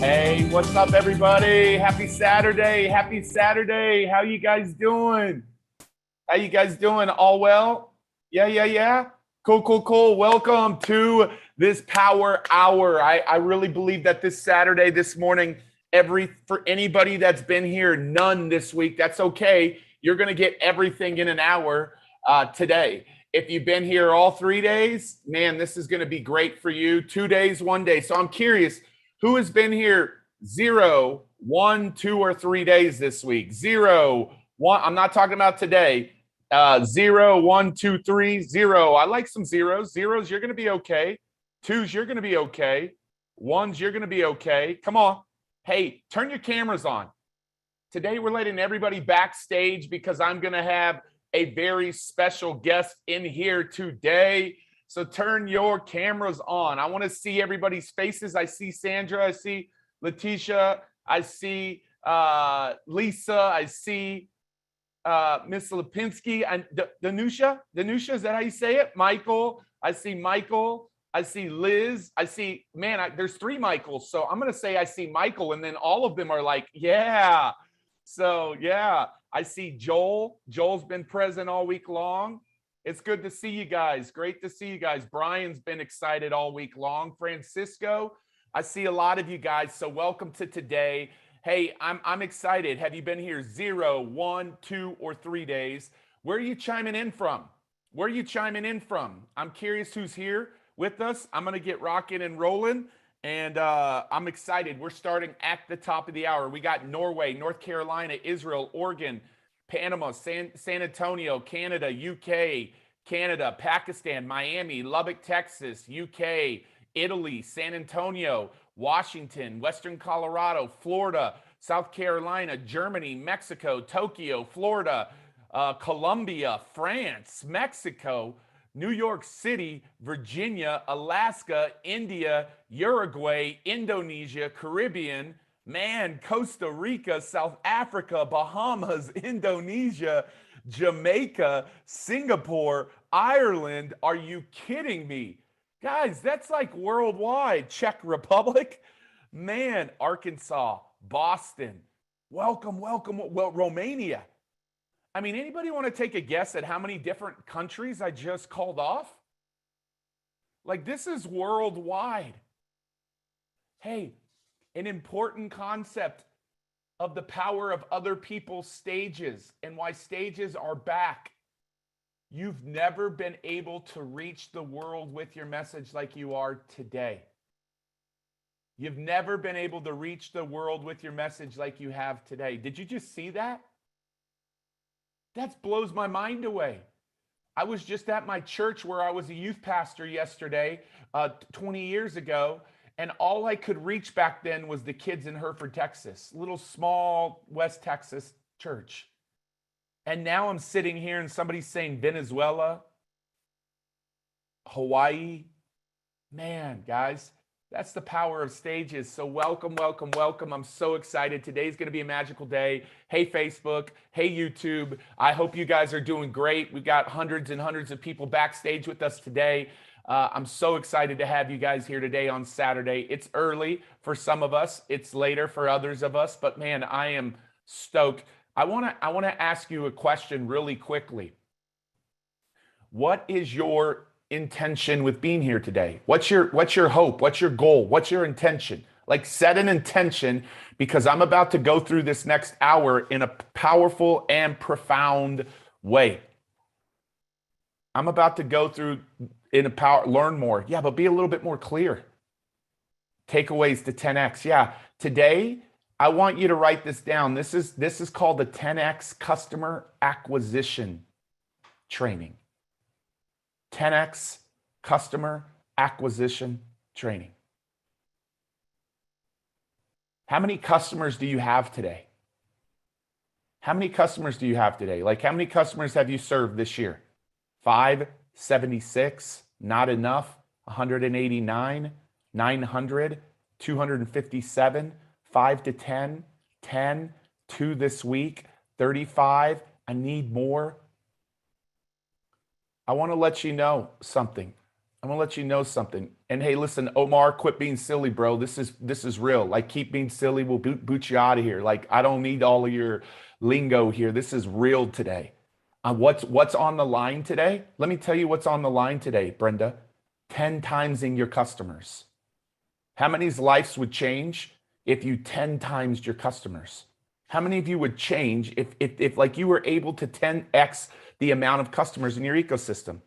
Hey, what's up, everybody? Happy Saturday. Happy Saturday. How you guys doing? How you guys doing? All well? Yeah. Cool. Welcome to this Power Hour. I really believe that this Saturday, this morning, for anybody that's been here, none this week, that's okay. You're going to get everything in an hour today. If you've been here all 3 days, man, this is going to be great for you. 2 days, 1 day. So I'm curious, who has been here 0, 1, 2, or 3 days this week? 0, 1. I'm not talking about today. 0, 1, 2, 3, 0. I like some zeros. Zeros, you're going to be okay. Twos, you're going to be okay. Ones, you're going to be okay. Come on. Hey, turn your cameras on. Today, we're letting everybody backstage because I'm going to have a very special guest in here today. So turn your cameras on. I want to see everybody's faces. I see Sandra. I see Letitia. I see Lisa. I see Miss Lipinski and Danusha. Danusha, is that how you say it? Michael. I see Michael. I see Liz. I see, man, there's 3 Michaels. So I'm going to say I see Michael. And then all of them are like, yeah. So, yeah. I see Joel. Joel's been present all week long. It's good to see you guys. Great to see you guys. Brian's been excited all week long. Francisco, I see a lot of you guys. So welcome to today. Hey, I'm excited. Have you been here 0, 1, 2, or 3 days? Where are you chiming in from? Where are you chiming in from? I'm curious who's here with us. I'm going to get rocking and rolling. And I'm excited. We're starting at the top of the hour. We got Norway, North Carolina, Israel, Oregon, Panama, San Antonio, Canada, UK, Canada, Pakistan, Miami, Lubbock, Texas, UK, Italy, San Antonio, Washington, Western Colorado, Florida, South Carolina, Germany, Mexico, Tokyo, Florida, Colombia, France, Mexico, New York City, Virginia, Alaska, India, Uruguay, Indonesia, Caribbean, man, Costa Rica, South Africa, Bahamas, Indonesia, Jamaica, Singapore, Ireland. Are you kidding me? Guys, that's like worldwide. Czech Republic, man, Arkansas, Boston, Welcome, welcome. Well, Romania. I mean, anybody want to take a guess at how many different countries I just called off? Like, this is worldwide. Hey, an important concept of the power of other people's stages and why stages are back. You've never been able to reach the world with your message like you are today. You've never been able to reach the world with your message like you have today. Did you just see that? That blows my mind away. I was just at my church where I was a youth pastor yesterday, 20 years ago, and all I could reach back then was the kids in Hereford, Texas, little small West Texas church. And now I'm sitting here and somebody's saying Venezuela, Hawaii. Man, guys, that's the power of stages. So welcome, welcome, welcome. I'm so excited. Today's going to be a magical day. Hey, Facebook. Hey, YouTube. I hope you guys are doing great. We've got hundreds and hundreds of people backstage with us today. I'm so excited to have you guys here today on Saturday. It's early for some of us. It's later for others of us. But man, I am stoked. I want to ask you a question really quickly. What is your intention with being here today? What's your hope? What's your goal? What's your intention? Like, set an intention, because I'm about to go through this next hour in a powerful and profound way. I'm about to go through in a power, learn more. Yeah, but be a little bit more clear. Takeaways to 10x. Yeah, today I want you to write this down. This is called the 10x customer acquisition training. 10x customer acquisition training. How many customers do you have today? How many customers do you have today? Like, how many customers have you served this year? 576, not enough. 189, 900, 257, 5 to 10, 10, 2 this week, 35. I need more. I want to let you know something. And hey, listen, Omar, quit being silly, bro. This is real. Like, keep being silly. We'll boot you out of here. Like, I don't need all of your lingo here. This is real today. What's on the line today? Let me tell you what's on the line today, Brenda. 10 times in your customers. How many's lives would change if you 10 times your customers? How many of you would change if like you were able to 10x the amount of customers in your ecosystem?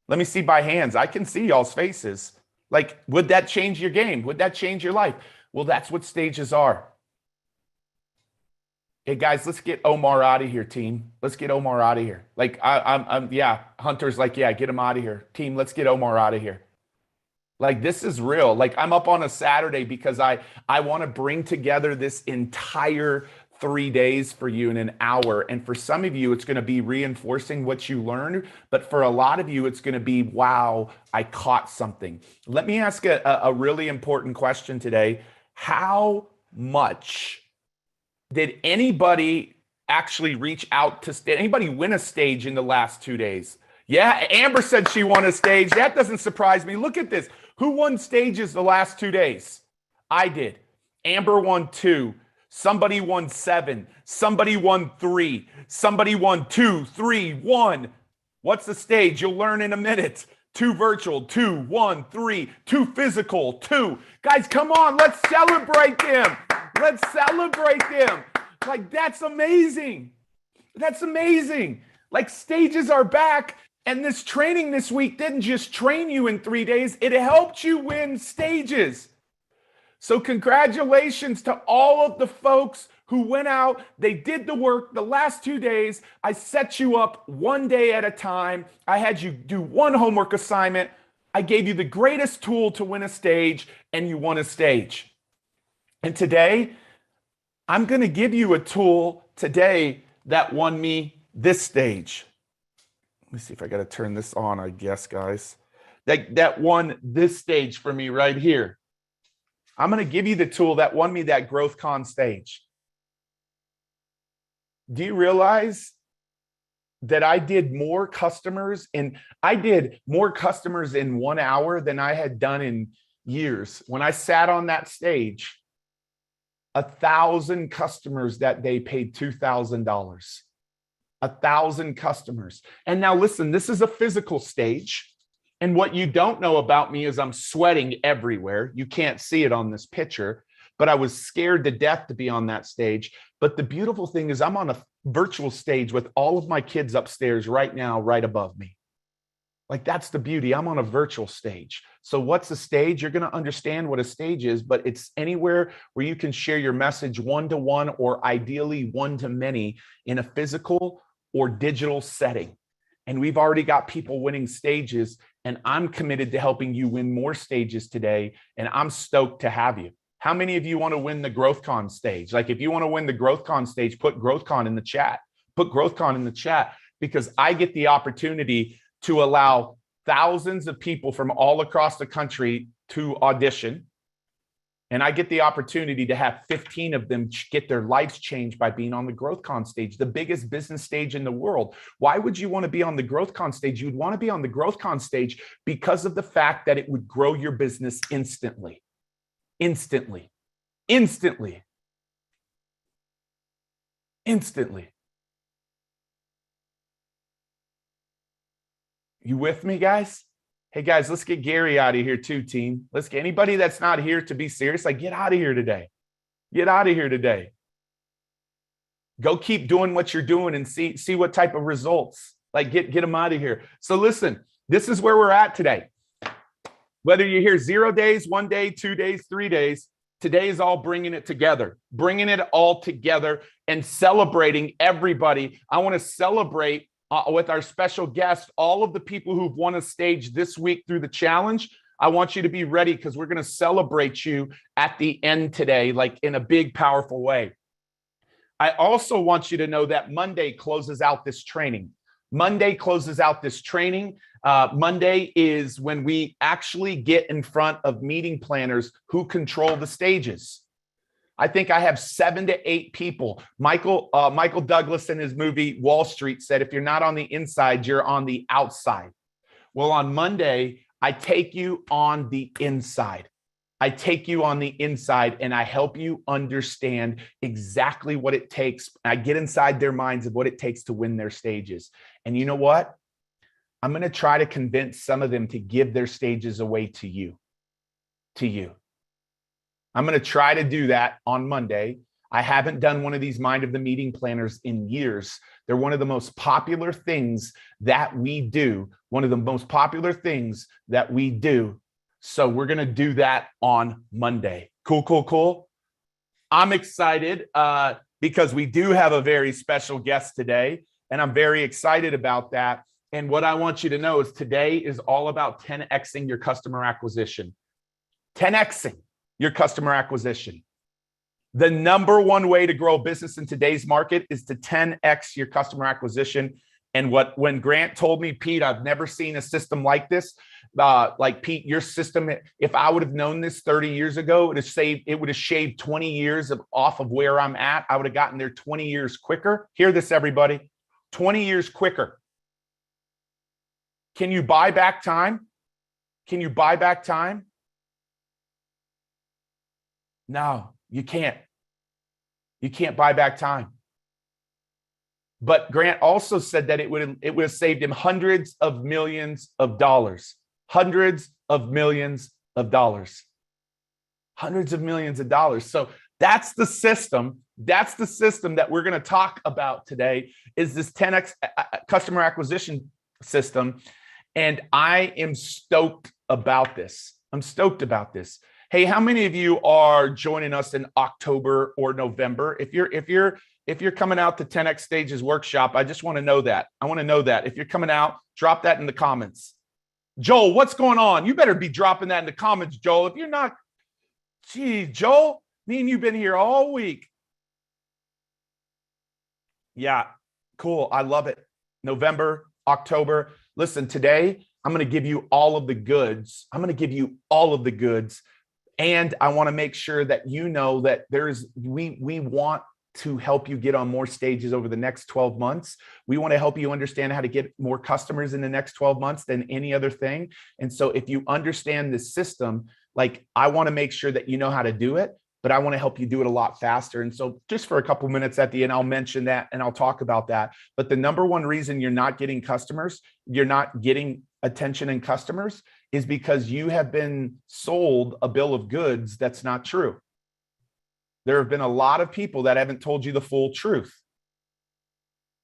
Let me see by hands. I can see y'all's faces. Like, would that change your game? Would that change your life? Well, that's what stages are. Hey guys, let's get Omar out of here, team. Let's get Omar out of here. Like, yeah, Hunter's like, yeah, get him out of here. Team, let's get Omar out of here. Like, this is real. Like, I'm up on a Saturday because I want to bring together this entire 3 days for you in an hour. And for some of you, it's going to be reinforcing what you learned. But for a lot of you, it's going to be, wow, I caught something. Let me ask a really important question today. How much did anybody actually reach out to, anybody win a stage in the last 2 days? Yeah, Amber said she won a stage. That doesn't surprise me. Look at this. Who won stages the last 2 days? I did. Amber won 2. Somebody won 7. Somebody won 3. Somebody won 2, 3, 1. What's the stage? You'll learn in a minute. 2 virtual, 2, 1, 3, 2 physical, 2. Guys, come on. Let's celebrate them. Let's celebrate them. Like, that's amazing. That's amazing. Like, stages are back. And this training this week didn't just train you in 3 days. It helped you win stages. So congratulations to all of the folks who went out. They did the work the last 2 days. I set you up 1 day at a time. I had you do 1 homework assignment. I gave you the greatest tool to win a stage, and you won a stage. And today, I'm going to give you a tool today that won me this stage. Let me see if I got to turn this on, I guess, guys. That won this stage for me right here. I'm going to give you the tool that won me that Growth Con stage. Do you realize that I did more customers in 1 hour than I had done in years? When I sat on that stage, 1,000 customers that day paid $2,000. 1,000 customers. And now listen, this is a physical stage. And what you don't know about me is I'm sweating everywhere. You can't see it on this picture, but I was scared to death to be on that stage. But the beautiful thing is I'm on a virtual stage with all of my kids upstairs right now, right above me. Like, that's the beauty. I'm on a virtual stage. So what's a stage? You're going to understand what a stage is, but it's anywhere where you can share your message one-to-one or ideally one-to-many in a physical or digital setting. And we've already got people winning stages, and I'm committed to helping you win more stages today. And I'm stoked to have you. How many of you want to win the GrowthCon stage? Like, if you want to win the GrowthCon stage, put GrowthCon in the chat. Put GrowthCon in the chat, because I get the opportunity to allow thousands of people from all across the country to audition. And I get the opportunity to have 15 of them get their lives changed by being on the GrowthCon stage, the biggest business stage in the world. Why would you want to be on the GrowthCon stage? You'd want to be on the GrowthCon stage because of the fact that it would grow your business instantly. Instantly. Instantly. Instantly. You with me, guys? Hey, guys, let's get Gary out of here too, team. Let's get anybody that's not here to be serious, like, get out of here today. Get out of here today. Go keep doing what you're doing and see what type of results. Like, get them out of here. So listen, this is where we're at today. Whether you're here 0 days, 1 day, 2 days, 3 days, today is all bringing it together, bringing it all together and celebrating everybody. I want to celebrate with our special guest, all of the people who've won a stage this week through the challenge. I want you to be ready, because we're going to celebrate you at the end today, like in a big, powerful way. I also want you to know that Monday closes out this training. Monday closes out this training. Monday is when we actually get in front of meeting planners who control the stages. I think I have 7 to 8 people. Michael Douglas in his movie Wall Street said, if you're not on the inside, you're on the outside. Well, on Monday, I take you on the inside. I take you on the inside and I help you understand exactly what it takes. I get inside their minds of what it takes to win their stages. And you know what? I'm going to try to convince some of them to give their stages away to you. I'm going to try to do that on Monday. I haven't done one of these Mind of the Meeting planners in years. They're one of the most popular things that we do. One of the most popular things that we do. So we're going to do that on Monday. Cool, cool, cool. I'm excited because we do have a very special guest today, and I'm very excited about that. And what I want you to know is today is all about 10Xing your customer acquisition. 10Xing your customer acquisition. The number one way to grow a business in today's market is to 10X your customer acquisition. And when Grant told me, Pete, I've never seen a system like this. Like, Pete, your system, if I would have known this 30 years ago, it would have shaved 20 years off of where I'm at. I would have gotten there 20 years quicker. Hear this, everybody. 20 years quicker. Can you buy back time? Can you buy back time? No, you can't. You can't buy back time. But Grant also said that it would have saved him hundreds of millions of dollars. Hundreds of millions of dollars. Hundreds of millions of dollars. So that's the system. That's the system that we're going to talk about today, is this 10X customer acquisition system. And I am stoked about this. I'm stoked about this. Hey, how many of you are joining us in October or November? If you're coming out to 10X Stages Workshop, I just want to know that. I want to know that. If you're coming out, drop that in the comments. Joel, what's going on? You better be dropping that in the comments, Joel. If you're not, geez, Joel, me and you've been here all week. Yeah, cool. I love it. November, October. Listen, today, I'm going to give you all of the goods. I'm going to give you all of the goods. And I want to make sure that you know that we want to help you get on more stages over the next 12 months. We want to help you understand how to get more customers in the next 12 months than any other thing. And so if you understand this system, like, I want to make sure that you know how to do it. but I want to help you do it a lot faster. And so just for a couple minutes at the end, I'll mention that and I'll talk about that. But the number one reason you're not getting customers, you're not getting attention and customers, is because you have been sold a bill of goods that's not true. There have been a lot of people that haven't told you the full truth.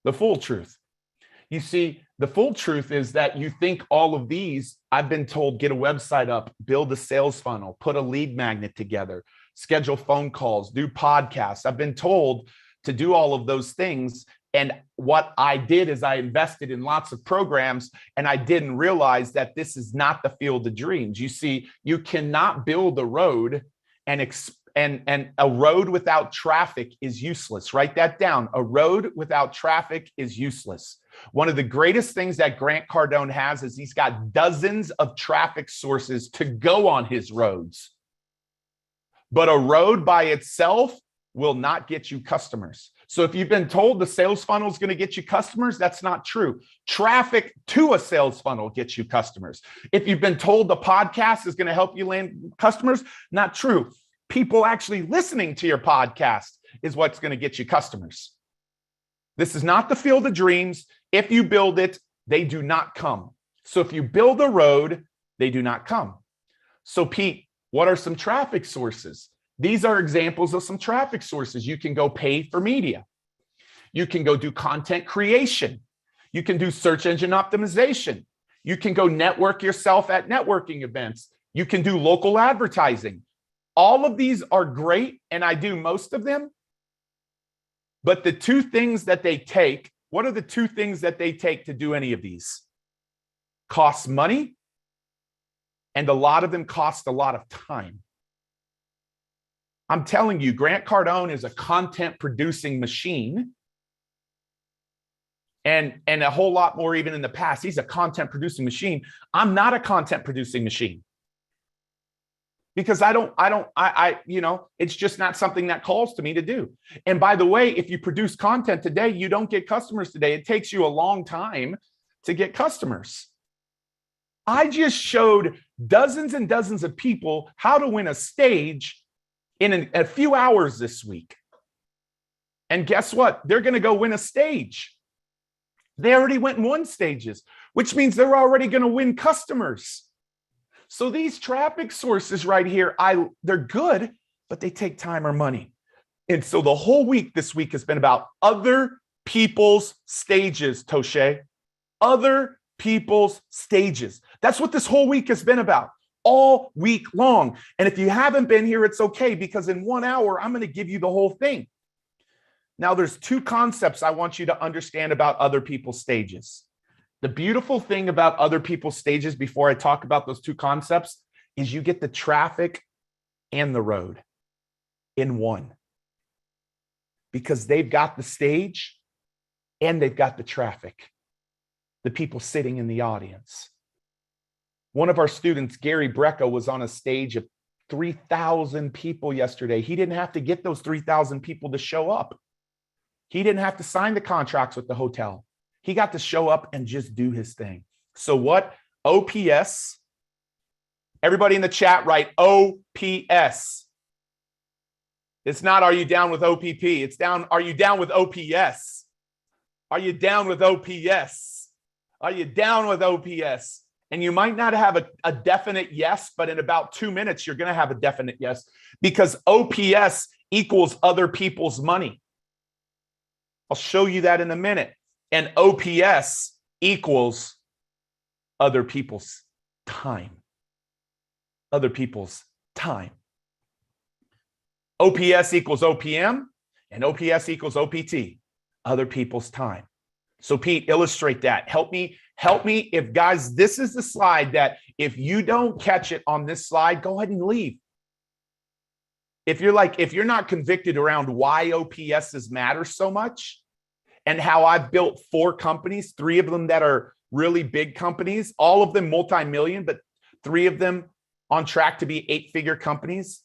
The full truth. You see, the full truth is that you think all of these, I've been told, get a website up, build a sales funnel, put a lead magnet together, schedule phone calls, do podcasts. I've been told to do all of those things. And what I did is I invested in lots of programs, and I didn't realize that this is not the field of dreams. You see, you cannot build a road and a road without traffic is useless. Write that down. A road without traffic is useless. One of the greatest things that Grant Cardone has is he's got dozens of traffic sources to go on his roads. But a road by itself will not get you customers. So if you've been told the sales funnel is going to get you customers, that's not true. Traffic to a sales funnel gets you customers. If you've been told the podcast is going to help you land customers, not true. People actually listening to your podcast is what's going to get you customers. This is not the field of dreams. If you build it, they do not come. So if you build a road, they do not come. So Pete, what are some traffic sources? These are examples of some traffic sources. You can go pay for media. You can go do content creation. You can do search engine optimization. You can go network yourself at networking events. You can do local advertising. All of these are great, and I do most of them. But the two things that they take, what are the two things that they take to do any of these? Costs money, and a lot of them cost a lot of time. I'm telling you, Grant Cardone is a content producing machine. And a whole lot more even in the past. He's a content producing machine. I'm not a content producing machine. Because it's just not something that calls to me to do. And by the way, if you produce content today, you don't get customers today. It takes you a long time to get customers. I just showed dozens and dozens of people how to win a stage in a few hours this week. And guess what? They're going to go win a stage. They already went and won stages, which means they're already going to win customers. So these traffic sources right here, they're good, but they take time or money. And so the whole week this week has been about other people's stages, Toshe. Other people's stages. That's what this whole week has been about, all week long. And if you haven't been here, it's okay, because in 1 hour, I'm going to give you the whole thing. Now, there's two concepts I want you to understand about other people's stages. The beautiful thing about other people's stages, before I talk about those two concepts, is you get the traffic and the road in one. Because they've got the stage and they've got the traffic, the people sitting in the audience. One of our students, Gary Brecka, was on a stage of 3,000 people yesterday. He didn't have to get those 3,000 people to show up. He didn't have to sign the contracts with the hotel. He got to show up and just do his thing. So what? OPS. Everybody in the chat, write OPS. It's not, are you down with OPP? It's down, are you down with OPS? Are you down with OPS? Are you down with OPS? And you might not have a definite yes, but in about 2 minutes, you're going to have a definite yes, because OPS equals other people's money. I'll show you that in a minute. And OPS equals other people's time. Other people's time. OPS equals OPM, and OPS equals OPT. Other people's time. So Pete, illustrate that. Help me. If guys, this is the slide that if you don't catch it on this slide, go ahead and leave. If you're not convicted around why OPSs matter so much, and how I've built 4 companies, 3 of them that are really big companies, all of them multi-million, but 3 of them on track to be 8-figure companies.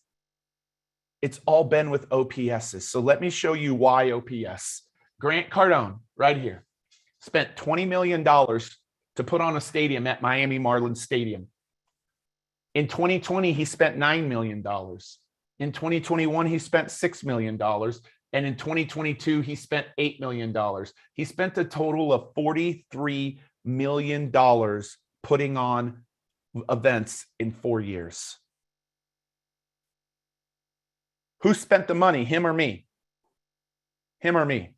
It's all been with OPSs. So let me show you why OPS. Grant Cardone, right here, spent $20 million to put on a stadium at Miami Marlins Stadium. In 2020, he spent $9 million. In 2021, he spent $6 million. And in 2022, he spent $8 million. He spent a total of $43 million putting on events in 4 years. Who spent the money, him or me? Him or me?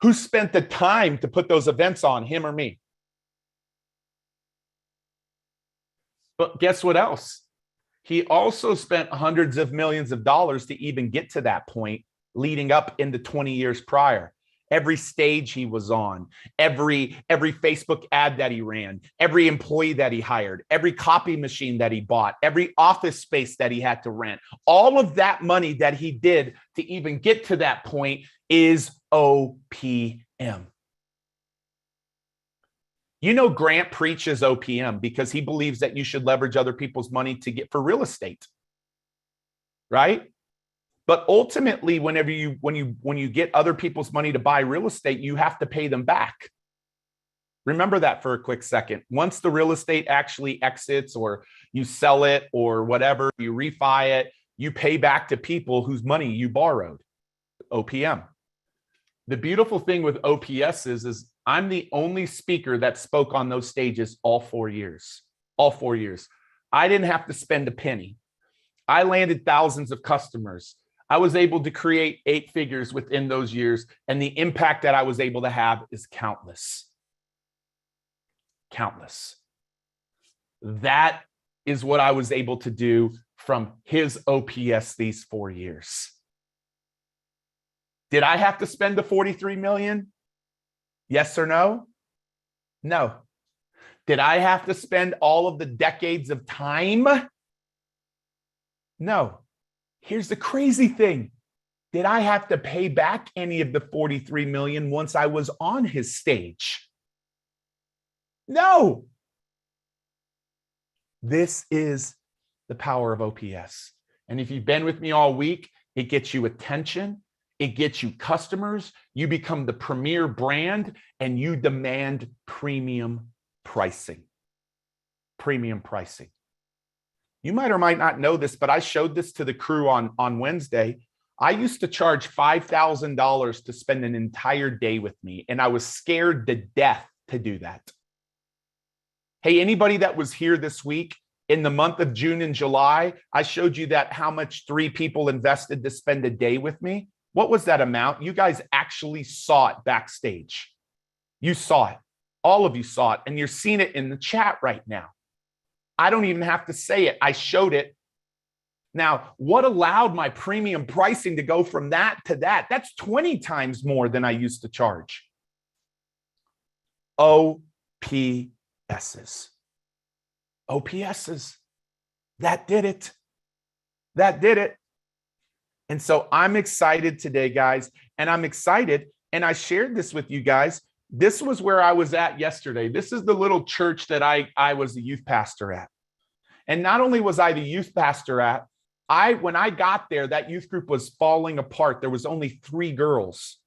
Who spent the time to put those events on, him or me? But guess what else? He also spent hundreds of millions of dollars to even get to that point, leading up into 20 years prior. Every stage he was on, every Facebook ad that he ran, every employee that he hired, every copy machine that he bought, every office space that he had to rent, all of that money that he did to even get to that point is OPM. You know, Grant preaches OPM because he believes that you should leverage other people's money to get for real estate, right? But ultimately, when you get other people's money to buy real estate, you have to pay them back. Remember that for a quick second. Once the real estate actually exits, or you sell it, or whatever, you refi it, you pay back to people whose money you borrowed. OPM. The beautiful thing with OPS is I'm the only speaker that spoke on those stages all 4 years. All 4 years. I didn't have to spend a penny. I landed thousands of customers. I was able to create 8 figures within those years, and the impact that I was able to have is countless. Countless. That is what I was able to do from his OPS these 4 years. Did I have to spend the 43 million? Yes or no? No. Did I have to spend all of the decades of time? No. Here's the crazy thing. Did I have to pay back any of the 43 million once I was on his stage? No. This is the power of OPS. And if you've been with me all week, it gets you attention. It gets you customers. You become the premier brand, and you demand premium pricing. Premium pricing. You might or might not know this, but I showed this to the crew on Wednesday. I used to charge $5,000 to spend an entire day with me, and I was scared to death to do that. Hey, anybody that was here this week, in the month of June and July, I showed you that how much 3 people invested to spend a day with me. What was that amount? You guys actually saw it backstage. You saw it. All of you saw it, and you're seeing it in the chat right now. I don't even have to say it. I showed it. Now, what allowed my premium pricing to go from that to that? That's 20 times more than I used to charge. OPSs. OPSs. That did it. That did it. And so I'm excited today, guys, and I'm excited. And I shared this with you guys. This was where I was at yesterday. This is the little church that I was the youth pastor at. And not only was I the youth pastor at, when I got there, that youth group was falling apart. There was only 3 girls,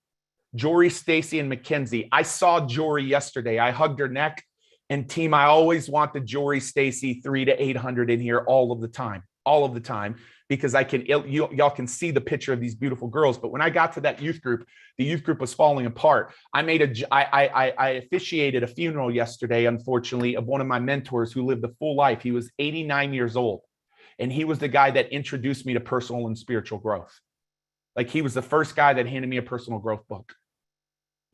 Jory, Stacy, and Mackenzie. I saw Jory yesterday. I hugged her neck. And team, I always want the Jory, Stacy 3 to 800 in here all of the time, because y'all can see the picture of these beautiful girls. But when I got to that youth group, the youth group was falling apart. I officiated a funeral yesterday, unfortunately, of one of my mentors who lived a full life. He was 89 years old. And he was the guy that introduced me to personal and spiritual growth. Like, he was the first guy that handed me a personal growth book.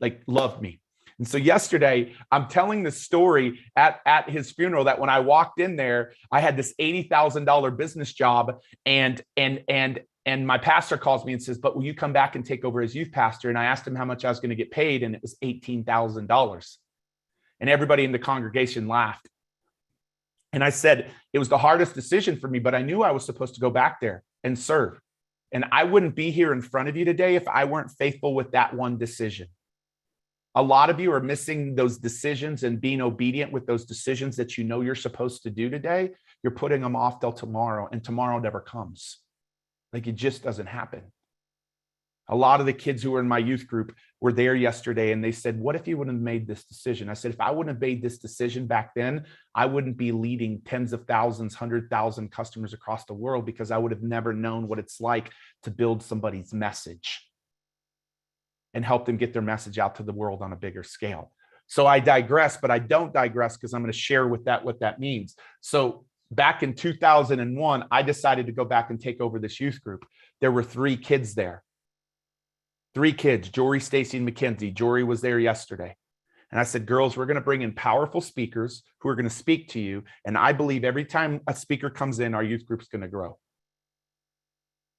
Like, loved me. And so yesterday, I'm telling the story at his funeral that when I walked in there, I had this $80,000 business job, and my pastor calls me and says, "But will you come back and take over as youth pastor?" And I asked him how much I was going to get paid, and it was $18,000. And everybody in the congregation laughed. And I said, it was the hardest decision for me, but I knew I was supposed to go back there and serve. And I wouldn't be here in front of you today if I weren't faithful with that one decision. A lot of you are missing those decisions and being obedient with those decisions that you know you're supposed to do today. You're putting them off till tomorrow, and tomorrow never comes. Like, it just doesn't happen. A lot of the kids who were in my youth group were there yesterday, and they said, what if you wouldn't have made this decision? I said, if I wouldn't have made this decision back then, I wouldn't be leading tens of thousands, 100,000 customers across the world, because I would have never known what it's like to build somebody's message and help them get their message out to the world on a bigger scale. So I digress, but I don't digress, because I'm going to share with that what that means. So back in 2001, I decided to go back and take over this youth group. There were 3 kids there. 3 kids, Jory, Stacy, and Mackenzie. Jory was there yesterday. And I said, girls, we're going to bring in powerful speakers who are going to speak to you. And I believe every time a speaker comes in, our youth group's going to grow.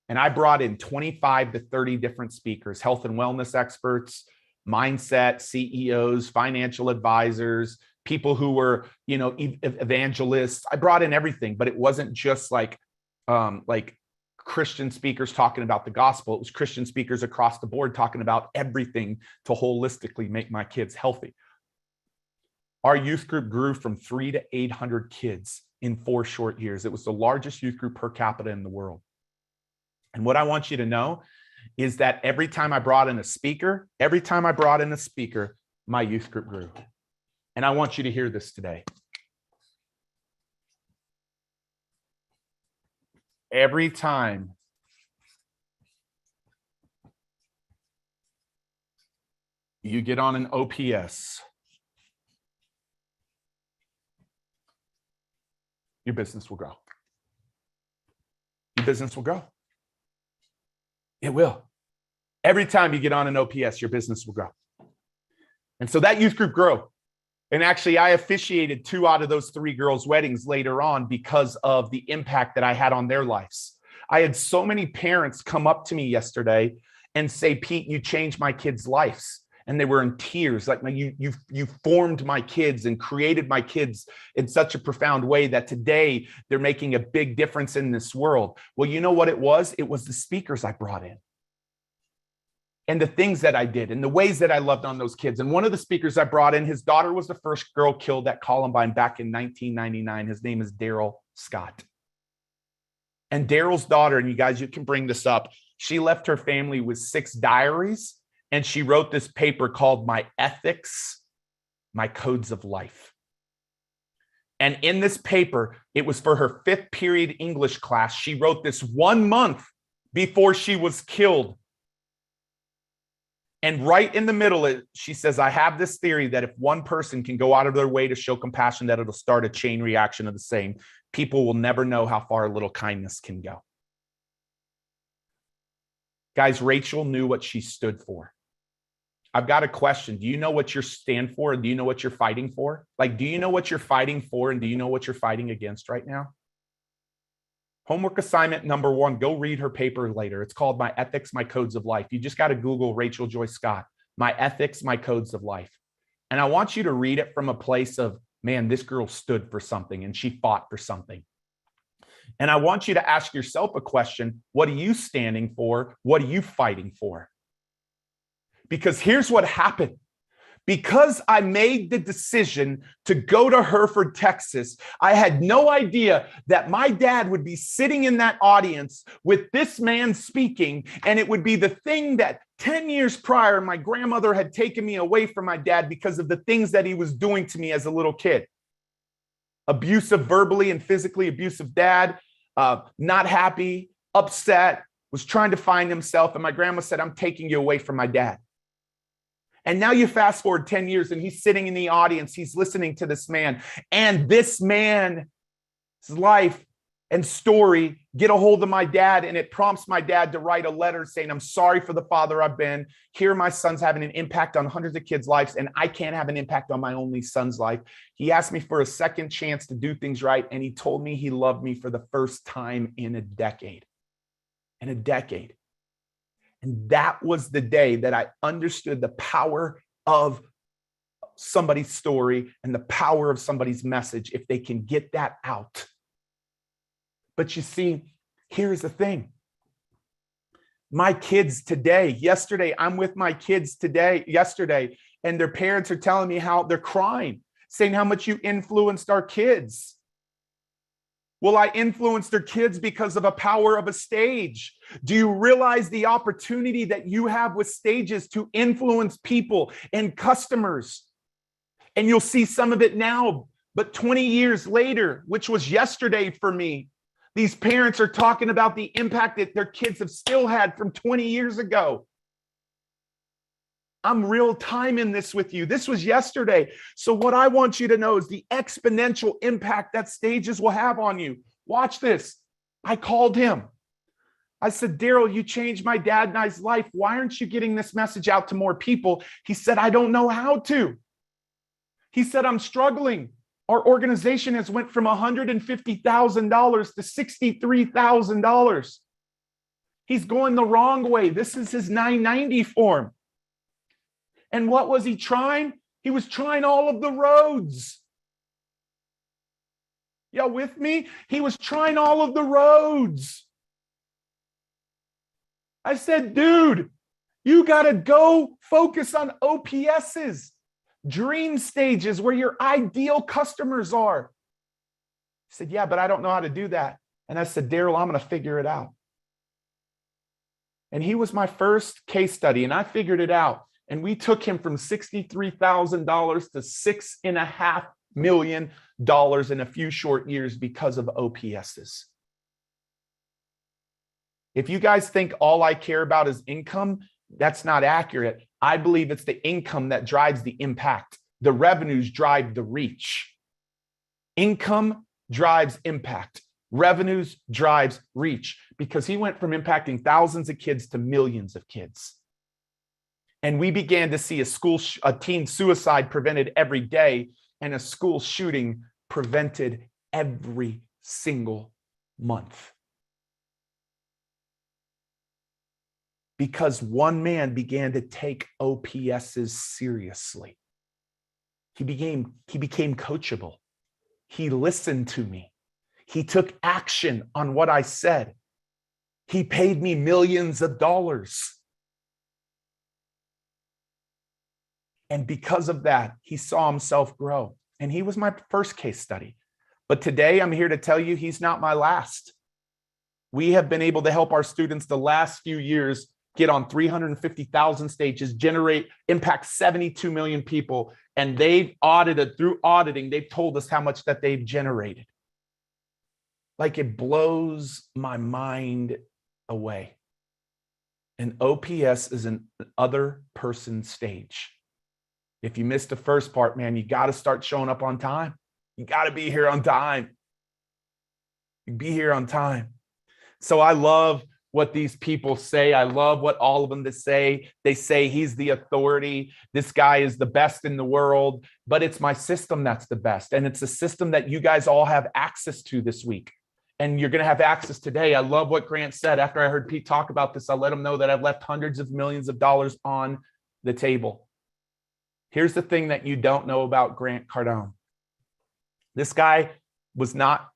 And I brought in 25 to 30 different speakers, health and wellness experts, mindset, CEOs, financial advisors, people who were, evangelists. I brought in everything, but it wasn't just like Christian speakers talking about the gospel. It was Christian speakers across the board talking about everything to holistically make my kids healthy. Our youth group grew from 300 to 800 kids in 4 short years. It was the largest youth group per capita in the world. And what I want you to know is that every time I brought in a speaker, my youth group grew. And I want you to hear this today. Every time you get on an OPS, your business will grow. Your business will grow. It will. Every time you get on an OPS, your business will grow. And so that youth group grew. And actually, I officiated 2 out of those 3 girls' weddings later on because of the impact that I had on their lives. I had so many parents come up to me yesterday and say, Pete, you changed my kids' lives. And they were in tears, like, you formed my kids and created my kids in such a profound way that today they're making a big difference in this world. Well, you know what it was? It was the speakers I brought in, and the things that I did, and the ways that I loved on those kids. And one of the speakers I brought in, his daughter was the first girl killed at Columbine back in 1999. His name is Daryl Scott. And Daryl's daughter, and you guys, you can bring this up, she left her family with 6 diaries, and she wrote this paper called My Ethics, My Codes of Life. And in this paper, it was for her 5th period English class. She wrote this 1 month before she was killed. And right in the middle, she says, I have this theory that if one person can go out of their way to show compassion, that it'll start a chain reaction of the same. People will never know how far a little kindness can go. Guys, Rachel knew what she stood for. I've got a question. Do you know what you stand for? And do you know what you're fighting for? Like, do you know what you're fighting for? And do you know what you're fighting against right now? Homework assignment number 1, go read her paper later. It's called My Ethics, My Codes of Life. You just got to Google Rachel Joy Scott, My Ethics, My Codes of Life. And I want you to read it from a place of, man, this girl stood for something and she fought for something. And I want you to ask yourself a question. What are you standing for? What are you fighting for? Because here's what happened. Because I made the decision to go to Hereford, Texas, I had no idea that my dad would be sitting in that audience with this man speaking, and it would be the thing that 10 years prior, my grandmother had taken me away from my dad because of the things that he was doing to me as a little kid. Abusive, verbally and physically abusive dad, not happy, upset, was trying to find himself. And my grandma said, I'm taking you away from my dad. And now you fast forward 10 years and he's sitting in the audience. He's listening to this man, and this man's life and story get a hold of my dad. And it prompts my dad to write a letter saying, I'm sorry for the father I've been. Here, my son's having an impact on hundreds of kids' lives, and I can't have an impact on my only son's life. He asked me for a second chance to do things right. And he told me he loved me for the first time in a decade. In a decade. And that was the day that I understood the power of somebody's story and the power of somebody's message if they can get that out. But you see, here's the thing. My kids today, yesterday, I'm with my kids yesterday, and their parents are telling me how they're crying, saying how much you influenced our kids. Will I influence their kids because of a power of a stage? Do you realize the opportunity that you have with stages to influence people and customers? And you'll see some of it now, but 20 years later, which was yesterday for me, these parents are talking about the impact that their kids have still had from 20 years ago. I'm real time in this with you. This was yesterday. So what I want you to know is the exponential impact that stages will have on you. Watch this. I called him. I said, Daryl, you changed my dad and I's life. Why aren't you getting this message out to more people? He said, I don't know how to. He said, I'm struggling. Our organization has went from $150,000 to $63,000. He's going the wrong way. This is his 990 form. And what was he trying? He was trying all of the roads. Y'all with me? He was trying all of the roads. I said, dude, you got to go focus on OPSs, dream stages where your ideal customers are. He said, yeah, but I don't know how to do that. And I said, Daryl, I'm going to figure it out. And he was my first case study, and I figured it out. And we took him from $63,000 to $6.5 million in a few short years because of OPSs. If you guys think all I care about is income, that's not accurate. I believe it's the income that drives the impact. The revenues drive the reach. Income drives impact. Revenues drives reach, because he went from impacting thousands of kids to millions of kids. And we began to see a teen suicide prevented every day and a school shooting prevented every single month. Because one man began to take OPSs seriously. He became coachable. He listened to me. He took action on what I said. He paid me millions of dollars. And because of that, he saw himself grow. And he was my first case study. But today I'm here to tell you he's not my last. We have been able to help our students the last few years get on 350,000 stages, impact 72 million people. And through auditing, they've told us how much that they've generated. Like, it blows my mind away. An OPS is an other person stage. If you missed the first part, man, you got to start showing up on time. You got to be here on time. Be here on time. So I love what these people say. I love what all of them say. They say he's the authority. This guy is the best in the world, but it's my system that's the best. And it's a system that you guys all have access to this week. And you're going to have access today. I love what Grant said. After I heard Pete talk about this, I let him know that I've left hundreds of millions of dollars on the table. Here's the thing that you don't know about Grant Cardone. This guy was not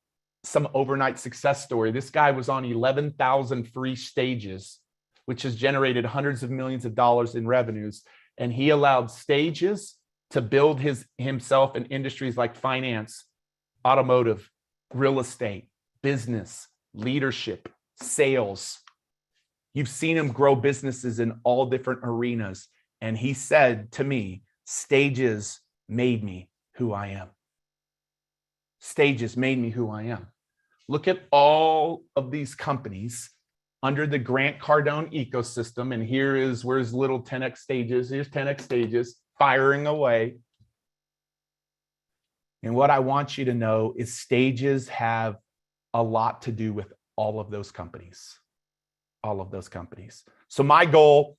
some overnight success story. This guy was on 11,000 free stages, which has generated hundreds of millions of dollars in revenues. And he allowed stages to build himself in industries like finance, automotive, real estate, business, leadership, sales. You've seen him grow businesses in all different arenas. And he said to me, stages made me who I am. Stages made me who I am. Look at all of these companies under the Grant Cardone ecosystem. And where's little 10X stages. Here's 10X stages firing away. And what I want you to know is stages have a lot to do with all of those companies. All of those companies. So my goal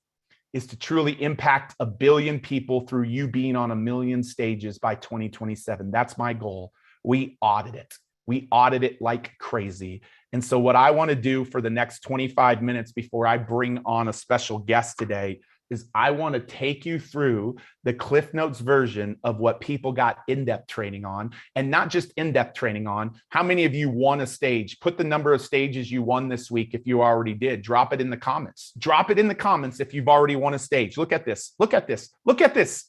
is to truly impact 1 billion people through you being on 1 million stages by 2027. That's my goal. We audit it. We audit it like crazy. And so what I want to do for the next 25 minutes before I bring on a special guest today is I want to take you through the Cliff Notes version of what people got in-depth training on, and not just in-depth training on. How many of you won a stage? Put the number of stages you won this week if you already did. Drop it in the comments. Drop it in the comments if you've already won a stage. Look at this. Look at this. Look at this.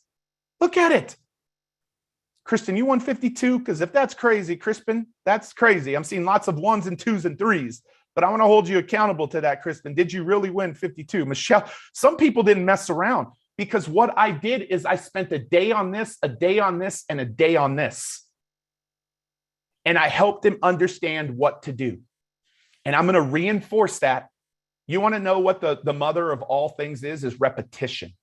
Look at it. Kristen, you won 52? Because if that's crazy, Crispin, that's crazy. I'm seeing lots of 1s and 2s and 3s, but I want to hold you accountable to that, Crispin. Did you really win 52? Michelle, some people didn't mess around because what I did is I spent a day on this, a day on this, and a day on this. And I helped them understand what to do. And I'm going to reinforce that. You want to know what the mother of all things is repetition.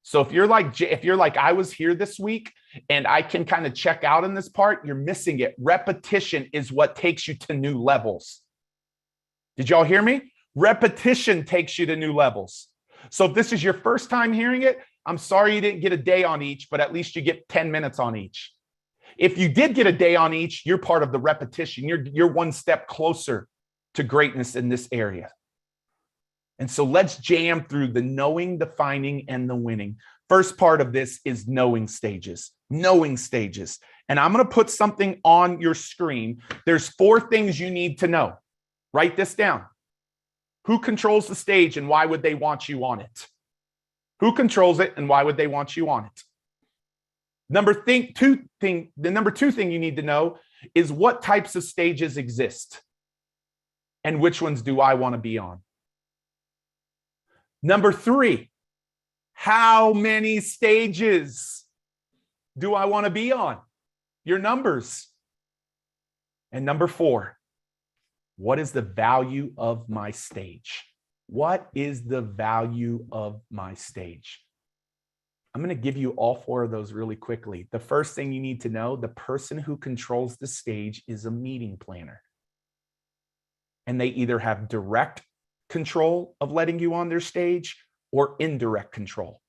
So if you're like I was here this week and I can kind of check out in this part, you're missing it. Repetition is what takes you to new levels. Did y'all hear me? Repetition takes you to new levels. So if this is your first time hearing it, I'm sorry you didn't get a day on each, but at least you get 10 minutes on each. If you did get a day on each, you're part of the repetition. You're one step closer to greatness in this area. And so let's jam through the knowing, the finding, and the winning. First part of this is knowing stages. Knowing stages. And I'm going to put something on your screen. There's 4 things you need to know. Write this down. Who controls the stage and why would they want you on it? Who controls it and why would they want you on it? The number 2 thing you need to know is what types of stages exist and which ones do I want to be on? Number 3, how many stages do I want to be on? Your numbers. And number 4, what is the value of my stage? What is the value of my stage? I'm going to give you all 4 of those really quickly. The first thing you need to know, the person who controls the stage is a meeting planner. And they either have direct control of letting you on their stage or indirect control.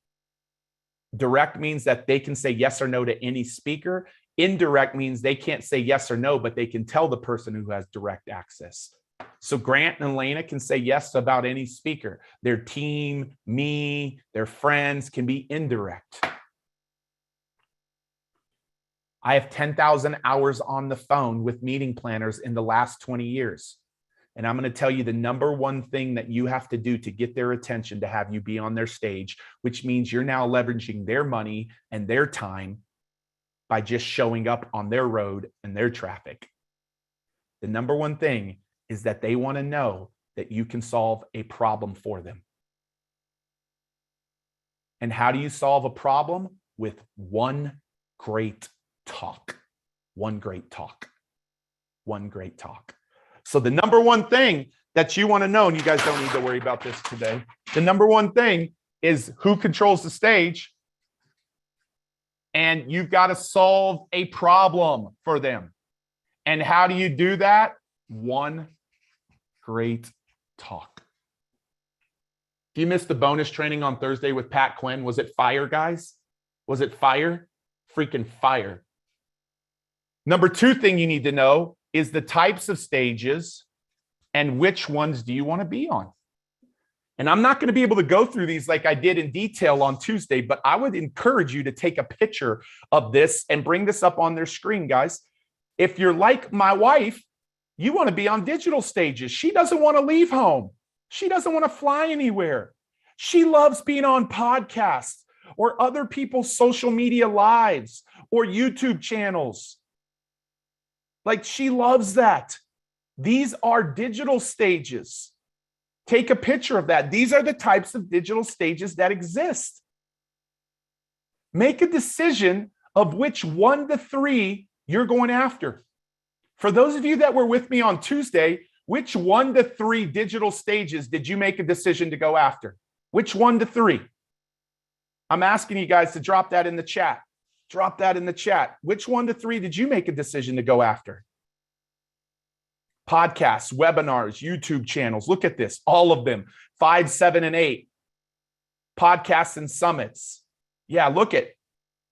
Direct means that they can say yes or no to any speaker. Indirect means they can't say yes or no, but they can tell the person who has direct access. So Grant and Elena can say yes to about any speaker. Their team, me, their friends can be indirect. I have 10,000 hours on the phone with meeting planners in the last 20 years. And I'm going to tell you the number 1 thing that you have to do to get their attention to have you be on their stage, which means you're now leveraging their money and their time by just showing up on their road and their traffic. The number 1 thing is that they want to know that you can solve a problem for them. And how do you solve a problem? With one great talk. One great talk. One great talk. So the number 1 thing that you want to know, and you guys don't need to worry about this today, the number 1 thing is who controls the stage. And you've got to solve a problem for them. And how do you do that? One great talk. Do you miss the bonus training on Thursday with Pat Quinn? Was it fire, guys? Was it fire? Freaking fire. Number 2 thing you need to know is the types of stages and which ones do you want to be on. And I'm not going to be able to go through these like I did in detail on Tuesday, but I would encourage you to take a picture of this and bring this up on their screen, guys. If you're like my wife, you want to be on digital stages. She doesn't want to leave home. She doesn't want to fly anywhere. She loves being on podcasts or other people's social media lives or YouTube channels. Like, she loves that. These are digital stages. Take a picture of that. These are the types of digital stages that exist. Make a decision of which 1 to 3 you're going after. For those of you that were with me on Tuesday, which 1 to 3 digital stages did you make a decision to go after? Which 1 to 3? I'm asking you guys to drop that in the chat. Drop that in the chat. Which 1 to 3 did you make a decision to go after? Podcasts, webinars, YouTube channels. Look at this. All of them. 5, 7, and 8. Podcasts and summits. Yeah, look at.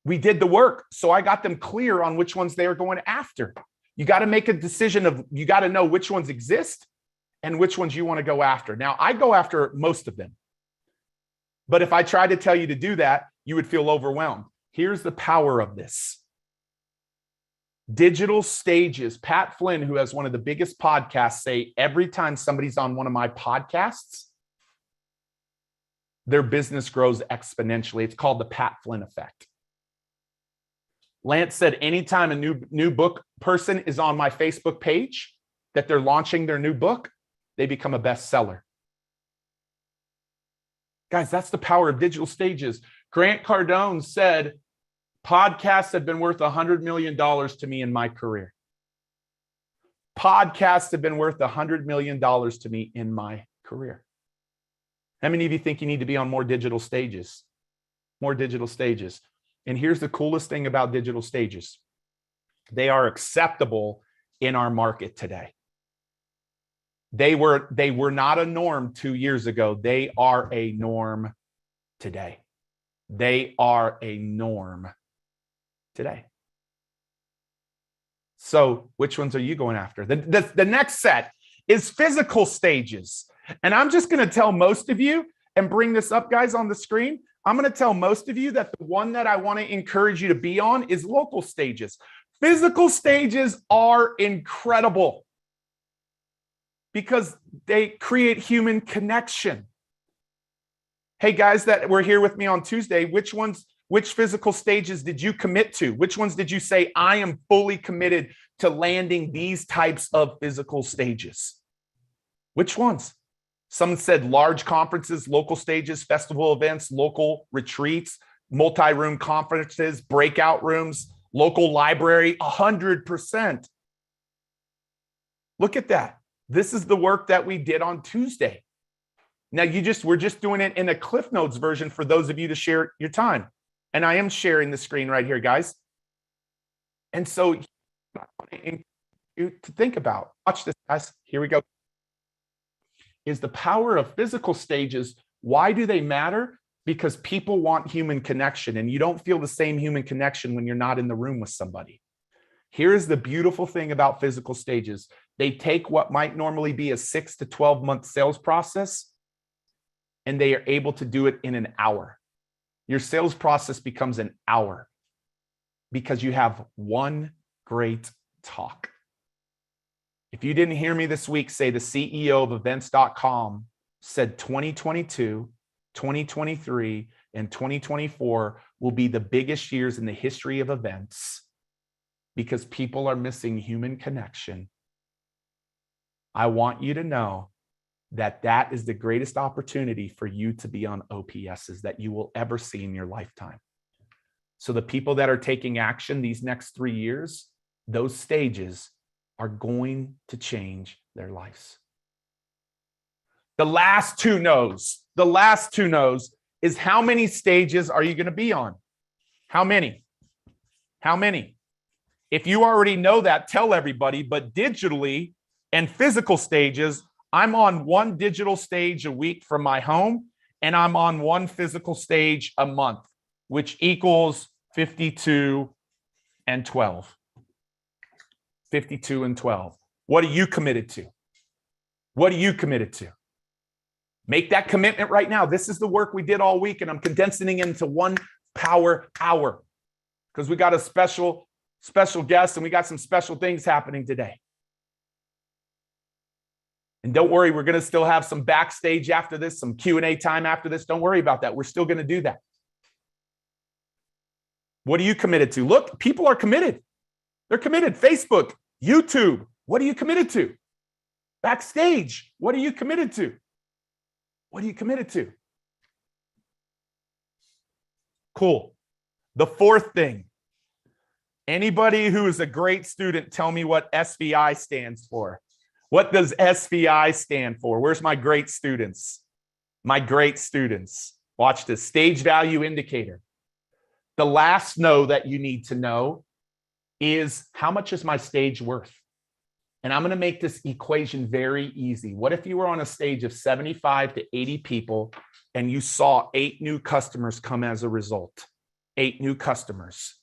We did the work. So I got them clear on which ones they are going after. You got to make a decision of, you got to know which ones exist and which ones you want to go after. Now, I go after most of them. But if I tried to tell you to do that, you would feel overwhelmed. Here's the power of this. Digital stages. Pat Flynn, who has one of the biggest podcasts, say every time somebody's on one of my podcasts, their business grows exponentially. It's called the Pat Flynn effect. Lance said, anytime a new book person is on my Facebook page, that they're launching their new book, they become a bestseller. Guys, that's the power of digital stages. Grant Cardone said, podcasts have been worth $100 million to me in my career. Podcasts have been worth $100 million to me in my career. How many of you think you need to be on more digital stages? More digital stages. And here's the coolest thing about digital stages. They are acceptable in our market today. They were not a norm 2 years ago. They are a norm today. They are a norm today. So which ones are you going after? The next set is physical stages. And I'm just going to tell most of you, and bring this up, guys, on the screen. I'm going to tell most of you that the one that I want to encourage you to be on is local stages. Physical stages are incredible because they create human connection. Hey, guys that were here with me on Tuesday, which physical stages did you commit to? Which ones did you say, I am fully committed to landing these types of physical stages? Which ones? Some said large conferences, local stages, festival events, local retreats, multi-room conferences, breakout rooms, local library, 100%. Look at that. This is the work that we did on Tuesday. Now we're just doing it in a Cliff Notes version for those of you to share your time. And I am sharing the screen right here, guys. And so I want you to think about, watch this, guys. Here we go. Is the power of physical stages. Why do they matter? Because people want human connection, and you don't feel the same human connection when you're not in the room with somebody. Here's the beautiful thing about physical stages. They take what might normally be a 6 to 12 month sales process, and they are able to do it in an hour. Your sales process becomes an hour because you have one great talk. If you didn't hear me this week, say the CEO of events.com said 2022, 2023, and 2024 will be the biggest years in the history of events because people are missing human connection. I want you to know that that is the greatest opportunity for you to be on OPSs that you will ever see in your lifetime. So the people that are taking action these next 3 years, those stages are going to change their lives. The last two no's is how many stages are you going to be on? How many? How many? If you already know that, tell everybody, but digitally and physical stages, I'm on one digital stage a week from my home, and I'm on one physical stage a month, which equals 52 and 12. 52 and 12. What are you committed to? What are you committed to? Make that commitment right now. This is the work we did all week, and I'm condensing it into one power hour because we got a special guest and we got some special things happening today. And don't worry, we're going to still have some backstage after this, some Q&A time after this. Don't worry about that. We're still going to do that. What are you committed to? Look, people are committed. They're committed. Facebook, YouTube, what are you committed to? Backstage, what are you committed to? What are you committed to? Cool. The fourth thing, anybody who is a great student, tell me what SVI stands for. What does SVI stand for? Where's my great students? My great students. Watch this. Stage value indicator. The last know that you need to know is how much is my stage worth? And I'm going to make this equation very easy. What if you were on a stage of 75 to 80 people and you saw 8 new customers come as a result? 8 new customers.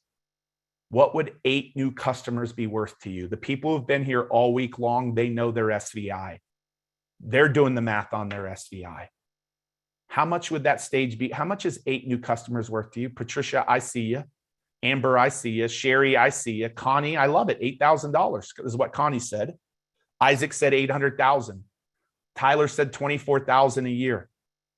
What would 8 new customers be worth to you? The people who've been here all week long, they know their SVI. They're doing the math on their SVI. How much would that stage be? How much is 8 new customers worth to you? Patricia, I see you. Amber, I see you. Sherry, I see you. Connie, I love it. $8,000 is what Connie said. Isaac said 800,000. Tyler said 24,000 a year.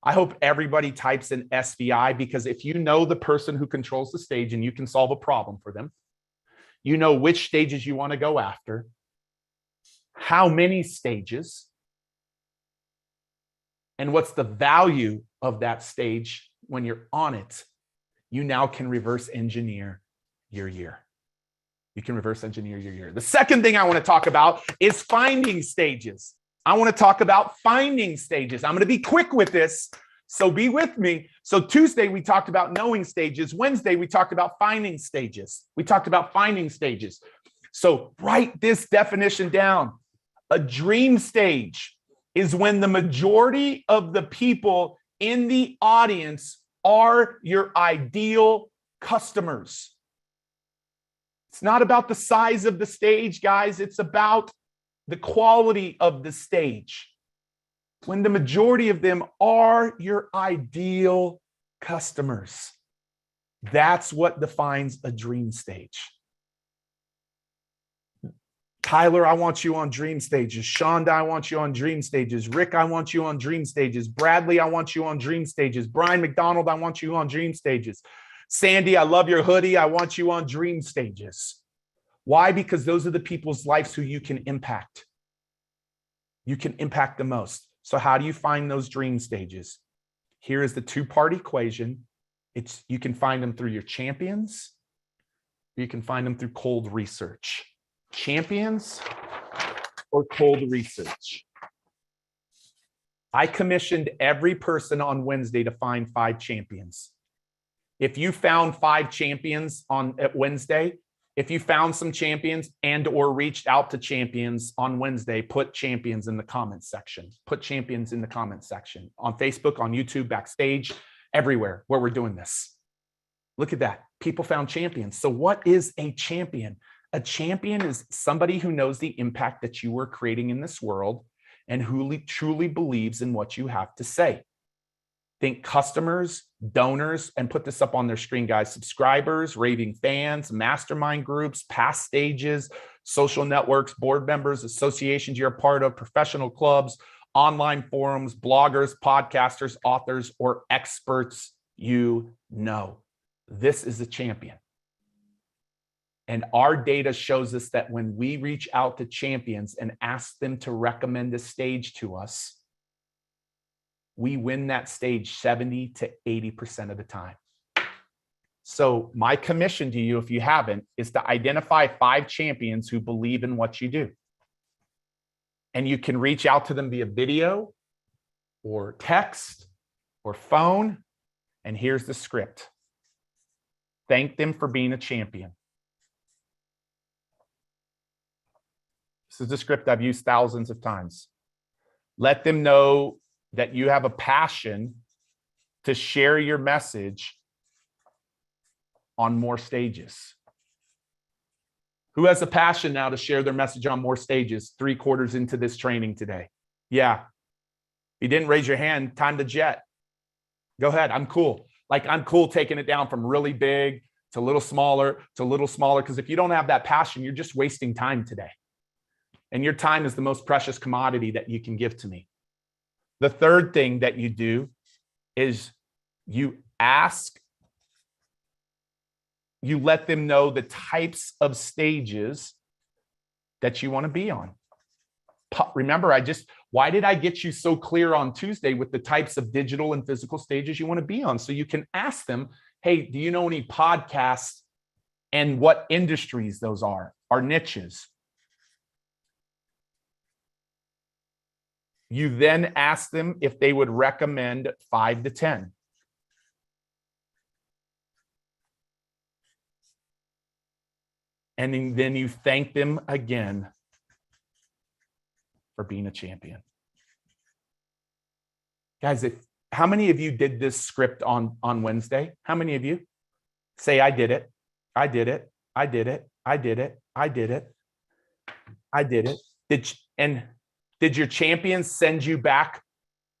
I hope everybody types in SVI because if you know the person who controls the stage and you can solve a problem for them, You know which stages you want to go after, how many stages, and what's the value of that stage when you're on it. You now can reverse engineer your year. You can reverse engineer your year. The second thing I want to talk about is finding stages. I want to talk about finding stages. I'm going to be quick with this, so be with me. So Tuesday, we talked about knowing stages. Wednesday, we talked about finding stages. So write this definition down. A dream stage is when the majority of the people in the audience are your ideal customers. It's not about the size of the stage, guys. It's about the quality of the stage. When the majority of them are your ideal customers. That's what defines a dream stage. Tyler, I want you on dream stages. Shonda, I want you on dream stages. Rick, I want you on dream stages. Bradley, I want you on dream stages. Brian McDonald, I want you on dream stages. Sandy, I love your hoodie. I want you on dream stages. Why? Because those are the people's lives who you can impact. You can impact the most. So how do you find those dream stages? Here is the two-part equation. You can find them through your champions. You can find them through cold research. Champions or cold research. I commissioned every person on Wednesday to find 5 champions. If you found 5 champions at Wednesday, if you found some champions and or reached out to champions on Wednesday, put champions in the comments section. Put champions in the comments section on Facebook, on YouTube, backstage, everywhere where we're doing this. Look at that. People found champions. So what is a champion? A champion is somebody who knows the impact that you are creating in this world and who truly believes in what you have to say. Think customers, donors, and put this up on their screen, guys. Subscribers, raving fans, mastermind groups, past stages, social networks, board members, associations you're a part of, professional clubs, online forums, bloggers, podcasters, authors, or experts you know. This is a champion. And our data shows us that when we reach out to champions and ask them to recommend a stage to us, we win that stage 70 to 80% of the time. So my commission to you, if you haven't, is to identify 5 champions who believe in what you do. And you can reach out to them via video or text or phone. And here's the script. Thank them for being a champion. This is the script I've used thousands of times. Let them know that you have a passion to share your message on more stages. Who has a passion now to share their message on more stages 3/4 into this training today? Yeah. If you didn't raise your hand, time to jet. Go ahead. I'm cool. I'm cool taking it down from really big to a little smaller to a little smaller. Because if you don't have that passion, you're just wasting time today. And your time is the most precious commodity that you can give to me. The third thing that you do is you let them know the types of stages that you want to be on. Remember, why did I get you so clear on Tuesday with the types of digital and physical stages you want to be on? So you can ask them, hey, do you know any podcasts and what industries those are niches? You then ask them if they would recommend 5 to 10. And then you thank them again for being a champion. Guys, how many of you did this script on Wednesday? How many of you? Say, I did it. I did it. I did it. I did it. I did it. I did it. Did your champions send you back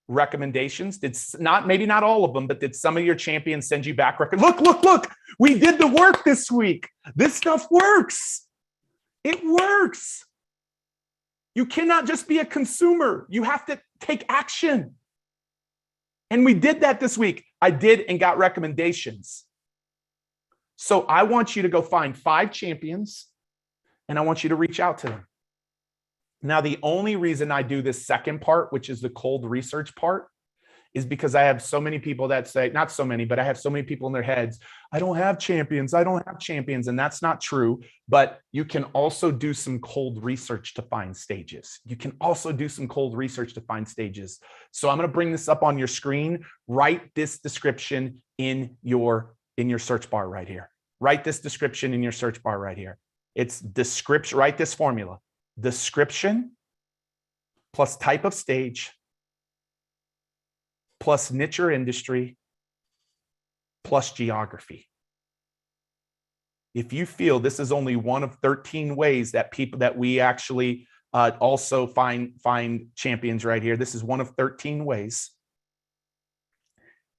recommendations? Maybe not all of them, but did some of your champions send you back look, we did the work this week. This stuff works. It works. You cannot just be a consumer. You have to take action. And we did that this week. I did and got recommendations. So I want you to go find 5 champions and I want you to reach out to them. Now, the only reason I do this second part, which is the cold research part, is because I have so many people that say, not so many, but I have so many people in their heads, I don't have champions, I don't have champions. And that's not true. But you can also do some cold research to find stages. You can also do some cold research to find stages. So I'm going to bring this up on your screen. Write this description in your search bar right here. Write this description in your search bar right here. It's description, write this formula. Description plus type of stage plus niche or industry plus geography. If you feel this is only one of 13 ways that we actually also find champions right here. This is one of 13 ways.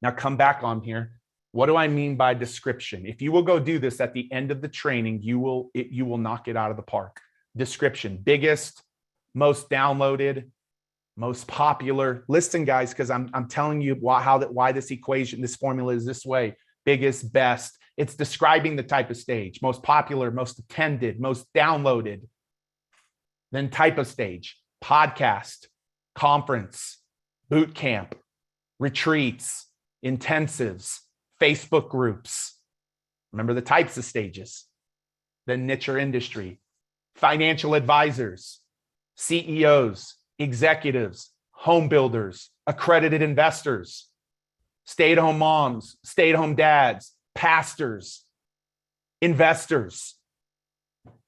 Now come back on here. What do I mean by description? If you will go do this at the end of the training, you will knock it out of the park. Description: biggest, most downloaded, most popular. Listen, guys, because I'm telling you why this equation, this formula is this way. Biggest, best. It's describing the type of stage: most popular, most attended, most downloaded. Then type of stage: podcast, conference, boot camp, retreats, intensives, Facebook groups. Remember the types of stages. Then niche or industry: financial advisors, CEOs, executives, home builders, accredited investors, stay-at-home moms, stay-at-home dads, pastors, investors.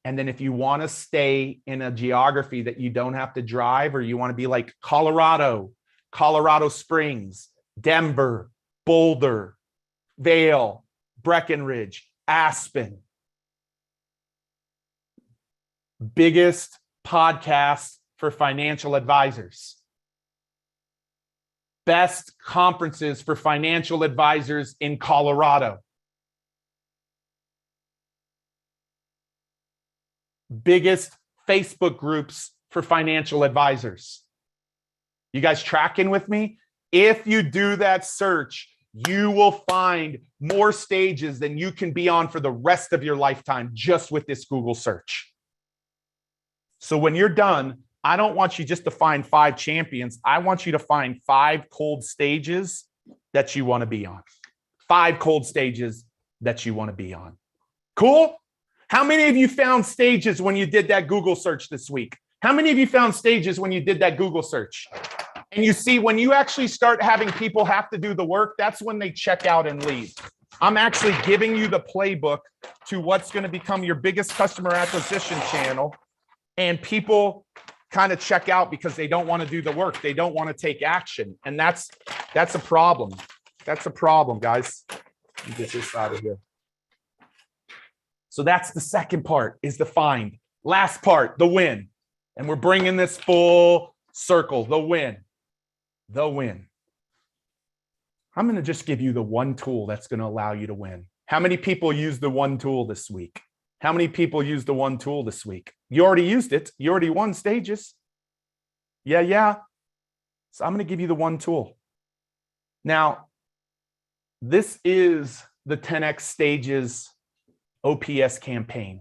And then if you want to stay in a geography that you don't have to drive, or you want to be like Colorado, Colorado Springs, Denver, Boulder, Vail, Breckenridge, Aspen. Biggest podcast for financial advisors. Best conferences for financial advisors in Colorado. Biggest Facebook groups for financial advisors. You guys tracking with me? If you do that search, you will find more stages than you can be on for the rest of your lifetime just with this Google search. So when you're done, I don't want you just to find 5 champions. I want you to find 5 cold stages that you want to be on. 5 cold stages that you want to be on. Cool? How many of you found stages when you did that Google search this week? How many of you found stages when you did that Google search? And you see, when you actually start having people have to do the work, that's when they check out and leave. I'm actually giving you the playbook to what's going to become your biggest customer acquisition channel. And people kind of check out because they don't want to do the work. They don't want to take action. And that's a problem. That's a problem, guys. Let me get this out of here. So that's the second part, is the find. Last part, the win. And we're bringing this full circle, the win. The win. I'm going to just give you the one tool that's going to allow you to win. How many people use the one tool this week? How many people use the one tool this week? You already used it. You already won stages. Yeah. So I'm going to give you the one tool. Now, this is the 10X Stages OPS campaign.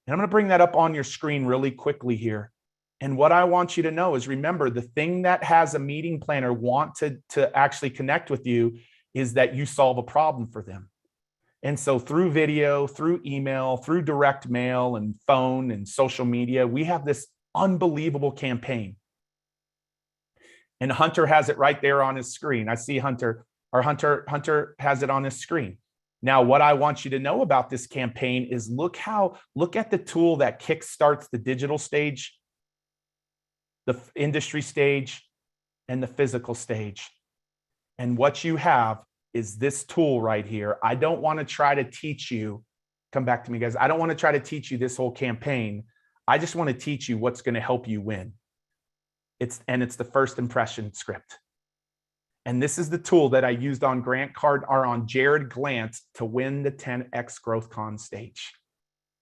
And I'm going to bring that up on your screen really quickly here. And what I want you to know is, remember, the thing that has a meeting planner want to actually connect with you is that you solve a problem for them. And so through video, through email, through direct mail and phone and social media, we have this unbelievable campaign. And Hunter has it right there on his screen. I see Hunter Hunter has it on his screen. Now, what I want you to know about this campaign is look at the tool that kickstarts the digital stage, the industry stage, and the physical stage. And what you have is this tool right here. I don't want to try to teach you, come back to me, guys. I don't want to try to teach you this whole campaign. I just want to teach you what's going to help you win. It's the first impression script. And this is the tool that I used on Jared Glantz to win the 10X GrowthCon stage.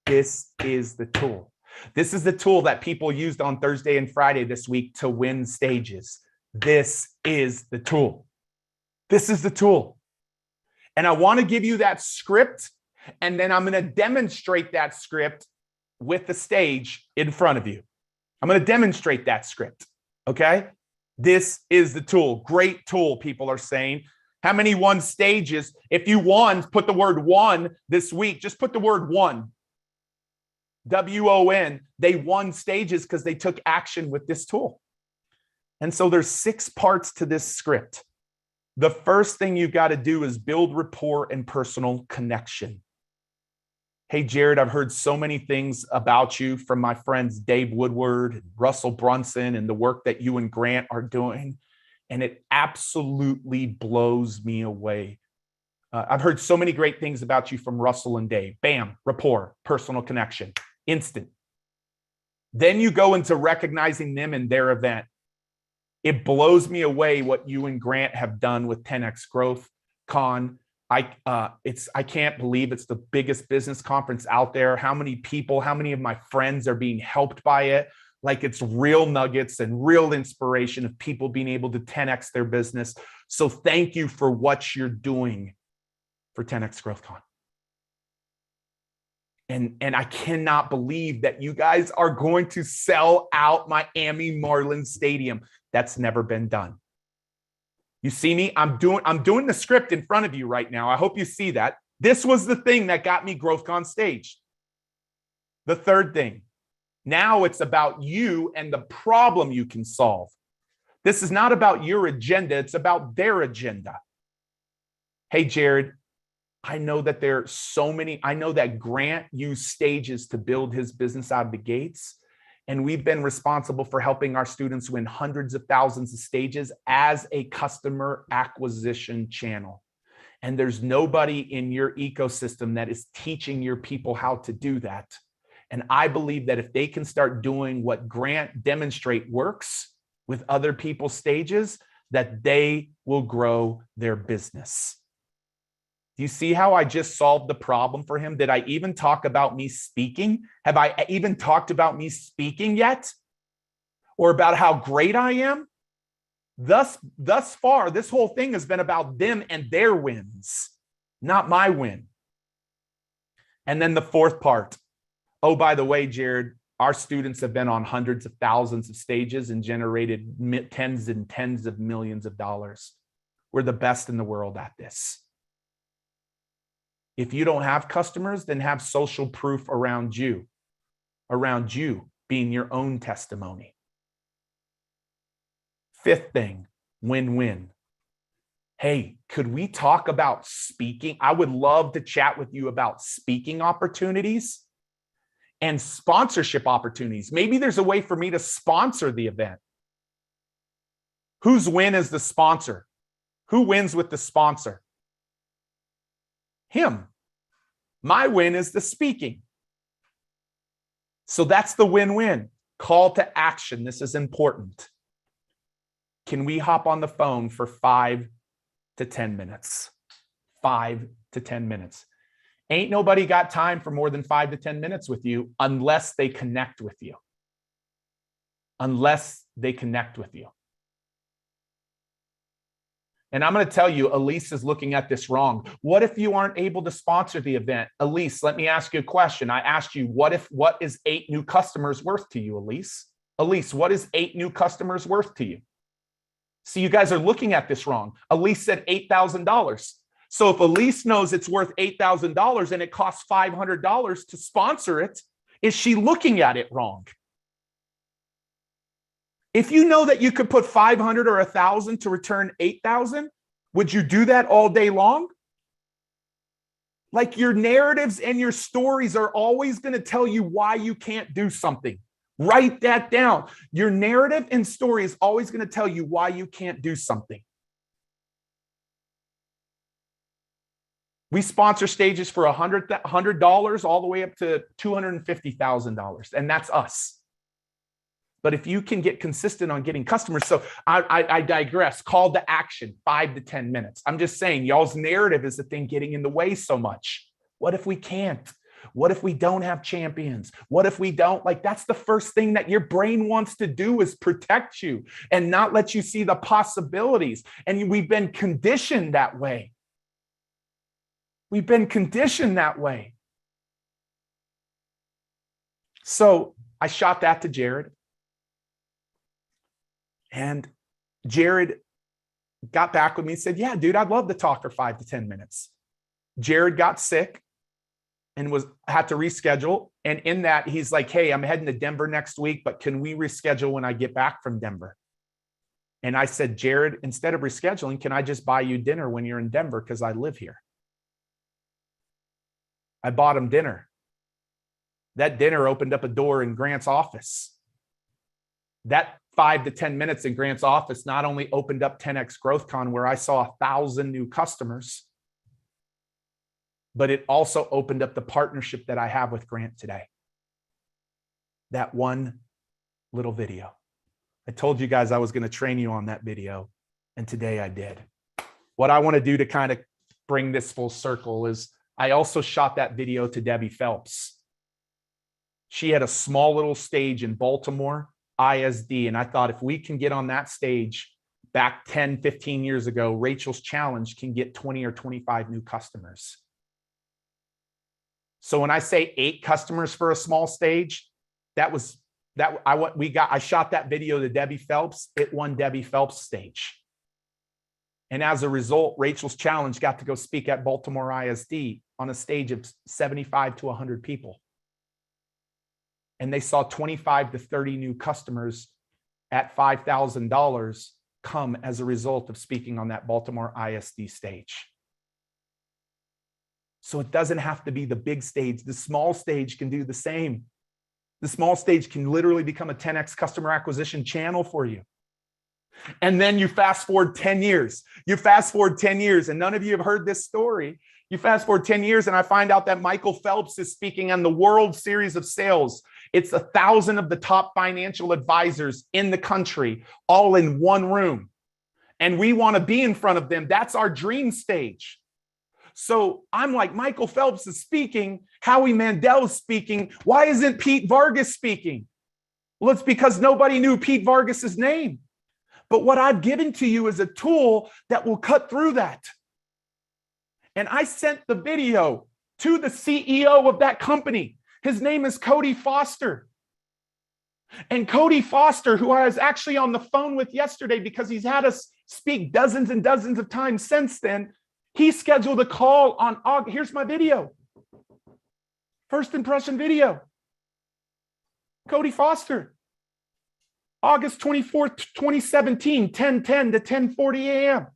This is the tool. This is the tool that people used on Thursday and Friday this week to win stages. This is the tool. This is the tool. And I want to give you that script, and then I'm going to demonstrate that script with the stage in front of you. I'm going to demonstrate that script. Okay. This is the tool. Great tool, people are saying. How many won stages? If you won, put the word won this week. Just put the word won. W-O-N. They won stages because they took action with this tool. And so there's 6 parts to this script. The first thing you've got to do is build rapport and personal connection. Hey, Jared, I've heard so many things about you from my friends Dave Woodward and Russell Brunson and the work that you and Grant are doing. And it absolutely blows me away. I've heard so many great things about you from Russell and Dave. Bam, rapport, personal connection, instant. Then you go into recognizing them in their event. It blows me away what you and Grant have done with 10X Growth Con. I can't believe it's the biggest business conference out there. How many people, how many of my friends are being helped by it? Like it's real nuggets and real inspiration of people being able to 10X their business. So thank you for what you're doing for 10X Growth Con. And I cannot believe that you guys are going to sell out Miami Marlins Stadium. That's never been done. You see me? I'm doing the script in front of you right now. I hope you see that. This was the thing that got me GrowthCon staged. The third thing. Now it's about you and the problem you can solve. This is not about your agenda. It's about their agenda. Hey, Jared, I know that there are so many. I know that Grant used stages to build his business out of the gates. And we've been responsible for helping our students win hundreds of thousands of stages as a customer acquisition channel. And there's nobody in your ecosystem that is teaching your people how to do that. And I believe that if they can start doing what Grant demonstrate works with other people's stages, that they will grow their business. Do you see how I just solved the problem for him? Did I even talk about me speaking? Have I even talked about me speaking yet? Or about how great I am? Thus far, this whole thing has been about them and their wins, not my win. And then the fourth part. Oh, by the way, Jared, our students have been on hundreds of thousands of stages and generated tens and tens of millions of dollars. We're the best in the world at this. If you don't have customers, then have social proof around you being your own testimony. Fifth thing, win-win. Hey, could we talk about speaking? I would love to chat with you about speaking opportunities and sponsorship opportunities. Maybe there's a way for me to sponsor the event. Whose win is the sponsor? Who wins with the sponsor? Him. My win is the speaking. So that's the win-win. Call to action. This is important. Can we hop on the phone for 5 to 10 minutes? 5 to 10 minutes. Ain't nobody got time for more than 5 to 10 minutes with you unless they connect with you. Unless they connect with you. And I'm going to tell you, Elise is looking at this wrong. What if you aren't able to sponsor the event? Elise, let me ask you a question. I asked you, what is 8 new customers worth to you, Elise? Elise, what is 8 new customers worth to you? See, you guys are looking at this wrong. Elise said $8,000. So if Elise knows it's worth $8,000 and it costs $500 to sponsor it, is she looking at it wrong? If you know that you could put 500 or 1,000 to return 8,000, would you do that all day long? Like your narratives and your stories are always going to tell you why you can't do something. Write that down. Your narrative and story is always going to tell you why you can't do something. We sponsor stages for $100 all the way up to $250,000, and that's us. But if you can get consistent on getting customers, so I digress. Call to action, 5 to 10 minutes. I'm just saying, y'all's narrative is the thing getting in the way so much. What if we can't? What if we don't have champions? What if we don't? Like, that's the first thing that your brain wants to do is protect you and not let you see the possibilities. And we've been conditioned that way. We've been conditioned that way. So I shot that to Jared. And Jared got back with me and said, yeah, dude, I'd love to talk for 5 to 10 minutes. Jared got sick and had to reschedule. And in that, he's like, hey, I'm heading to Denver next week, but can we reschedule when I get back from Denver? And I said, Jared, instead of rescheduling, can I just buy you dinner when you're in Denver? Because I live here. I bought him dinner. That dinner opened up a door in Grant's office. That 5 to 10 minutes in Grant's office not only opened up 10X GrowthCon, where I saw 1,000 new customers, but it also opened up the partnership that I have with Grant today. That one little video. I told you guys I was going to train you on that video, and today I did. What I want to do to kind of bring this full circle is I also shot that video to Debbie Phelps. She had a small little stage in Baltimore, ISD, and I thought if we can get on that stage back 10, 15 years ago, Rachel's Challenge can get 20 or 25 new customers. So when I say 8 customers for a small stage, I shot that video to Debbie Phelps. It won Debbie Phelps' stage. And as a result, Rachel's Challenge got to go speak at Baltimore ISD on a stage of 75 to 100 people. And they saw 25 to 30 new customers at $5,000 come as a result of speaking on that Baltimore ISD stage. So it doesn't have to be the big stage. The small stage can do the same. The small stage can literally become a 10X customer acquisition channel for you. And then you fast forward 10 years. You fast forward 10 years, and none of you have heard this story. You fast forward 10 years, and I find out that Michael Phelps is speaking on the World Series of Sales. It's 1,000 of the top financial advisors in the country, all in one room. And we want to be in front of them. That's our dream stage. So I'm like, Michael Phelps is speaking. Howie Mandel is speaking. Why isn't Pete Vargas speaking? Well, it's because nobody knew Pete Vargas's name. But what I've given to you is a tool that will cut through that. And I sent the video to the CEO of that company. His name is Cody Foster. And Cody Foster, who I was actually on the phone with yesterday because he's had us speak dozens and dozens of times since then, he scheduled a call on August. Here's my video. First impression video. Cody Foster. August 24th, 2017, 10:10 to 10:40 a.m.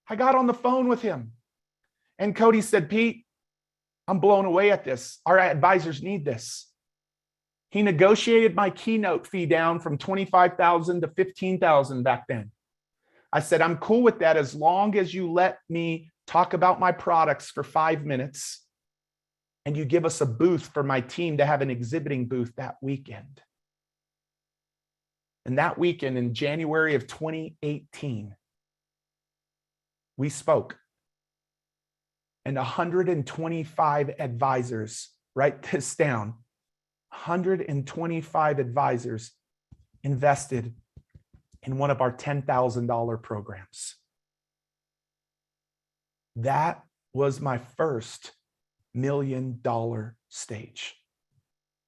I got on the phone with him. And Cody said, Pete, I'm blown away at this. Our advisors need this. He negotiated my keynote fee down from $25,000 to $15,000 back then. I said, I'm cool with that as long as you let me talk about my products for 5 minutes and you give us a booth for my team to have an exhibiting booth that weekend. And that weekend in January of 2018, we spoke. And 125 advisors, write this down, 125 advisors invested in one of our $10,000 programs. That was my first $1 million stage.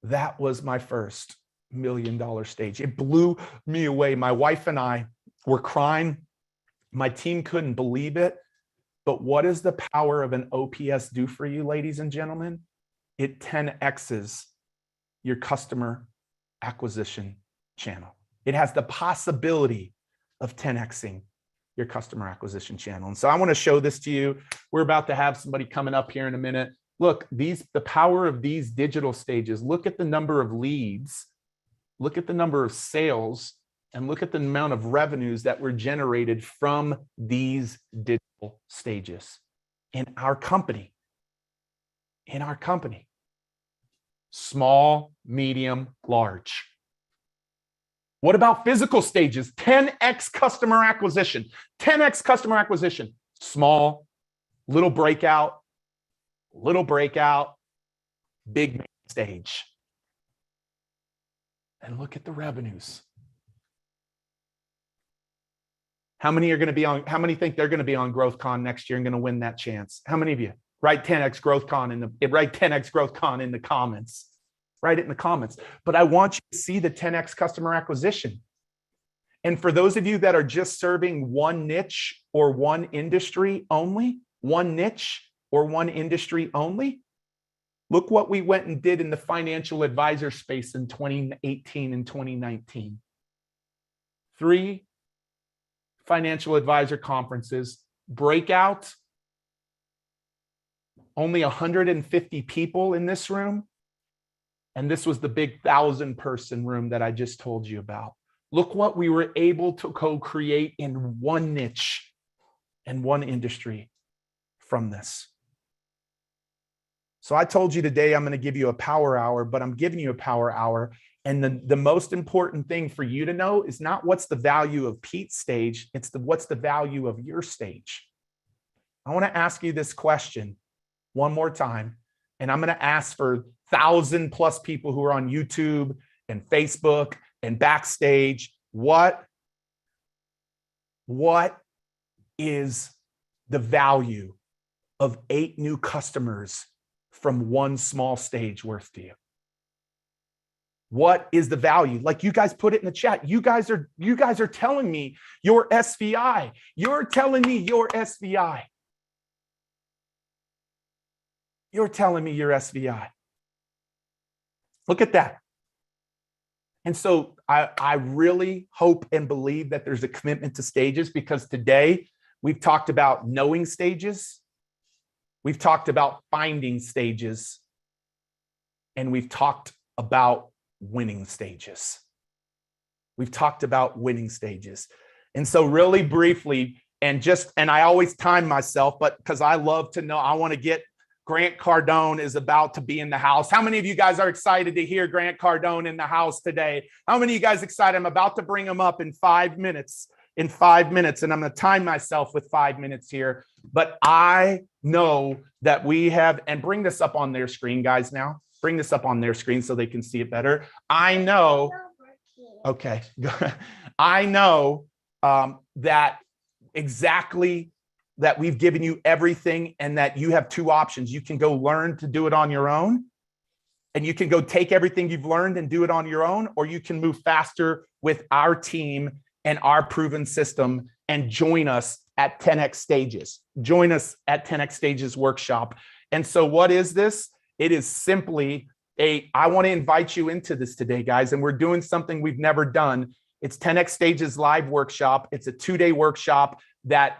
That was my first $1 million stage. It blew me away. My wife and I were crying. My team couldn't believe it. But what does the power of an OPS do for you, ladies and gentlemen? It 10Xs your customer acquisition channel. It has the possibility of 10Xing your customer acquisition channel. And so I want to show this to you. We're about to have somebody coming up here in a minute. Look, the power of these digital stages. Look at the number of leads. Look at the number of sales, and look at the amount of revenues that were generated from these digital stages in our company. In our company. Small, medium, large. What about physical stages? 10X customer acquisition. 10X customer acquisition. Small, little breakout, big stage. And look at the revenues. How many are going to be on? How many think they're going to be on GrowthCon next year and going to win that chance? How many of you? Write 10X GrowthCon in the comments. Write it in the comments. But I want you to see the 10x customer acquisition. And for those of you that are just serving one niche or one industry only, one niche or one industry only, look what we went and did in the financial advisor space in 2018 and 2019. 3 financial advisor conferences, breakout, only 150 people in this room. And this was the big 1,000-person room that I just told you about. Look what we were able to co-create in one niche and one industry from this. So I told you today I'm going to give you a power hour, but I'm giving you a power hour. And the most important thing for you to know is not what's the value of Pete's stage, it's what's the value of your stage. I want to ask you this question one more time, and I'm going to ask for 1,000+ people who are on YouTube and Facebook and backstage. What is the value of 8 new customers from one small stage worth to you? What is the value? Like, you guys put it in the chat. You guys are telling me your SVI. You're telling me your SVI. You're telling me your SVI. Look at that. And so I really hope and believe that there's a commitment to stages, because today we've talked about knowing stages, we've talked about finding stages, and we've talked about winning stages. We've talked about winning stages. And so really briefly, and I always time myself, but because I love to know, I want to get Grant Cardone is about to be in the house. How many of you guys are excited to hear Grant Cardone in the house today? How many of you guys excited? I'm about to bring him up in 5 minutes. And I'm going to time myself with 5 minutes here. But I know that we have, and bring this up on their screen, guys, now. Bring this up on their screen so they can see it better. I know, okay. I know that exactly that we've given you everything, and that you have 2 options. You can go learn to do it on your own, and you can go take everything you've learned and do it on your own, or you can move faster with our team and our proven system and join us at 10x Stages. Join us at 10x Stages workshop. And so what is this? It is simply I want to invite you into this today, guys, and we're doing something we've never done. It's 10x Stages live workshop. It's a 2-day workshop that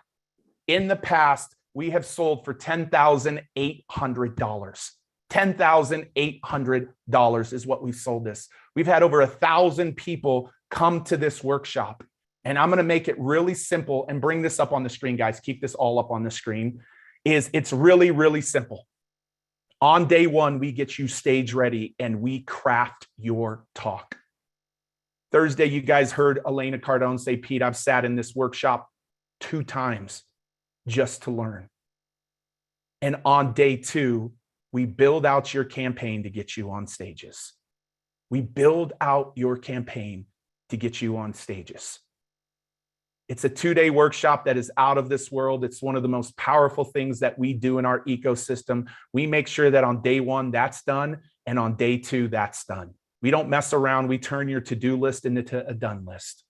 in the past, we have sold for $10,800. $10,800 is what we've sold this. We've had over 1,000 people come to this workshop. And I'm going to make it really simple and bring this up on the screen, guys. Keep this all up on the screen. It's really, really simple. On day 1, we get you stage ready and we craft your talk. Thursday, you guys heard Elena Cardone say, Pete, I've sat in this workshop 2 times. Just to learn. And on day 2, we build out your campaign to get you on stages. We build out your campaign to get you on stages. It's a 2-day workshop that is out of this world. It's one of the most powerful things that we do in our ecosystem. We make sure that on day 1, that's done. And on day 2, that's done. We don't mess around. We turn your to-do list into a done list.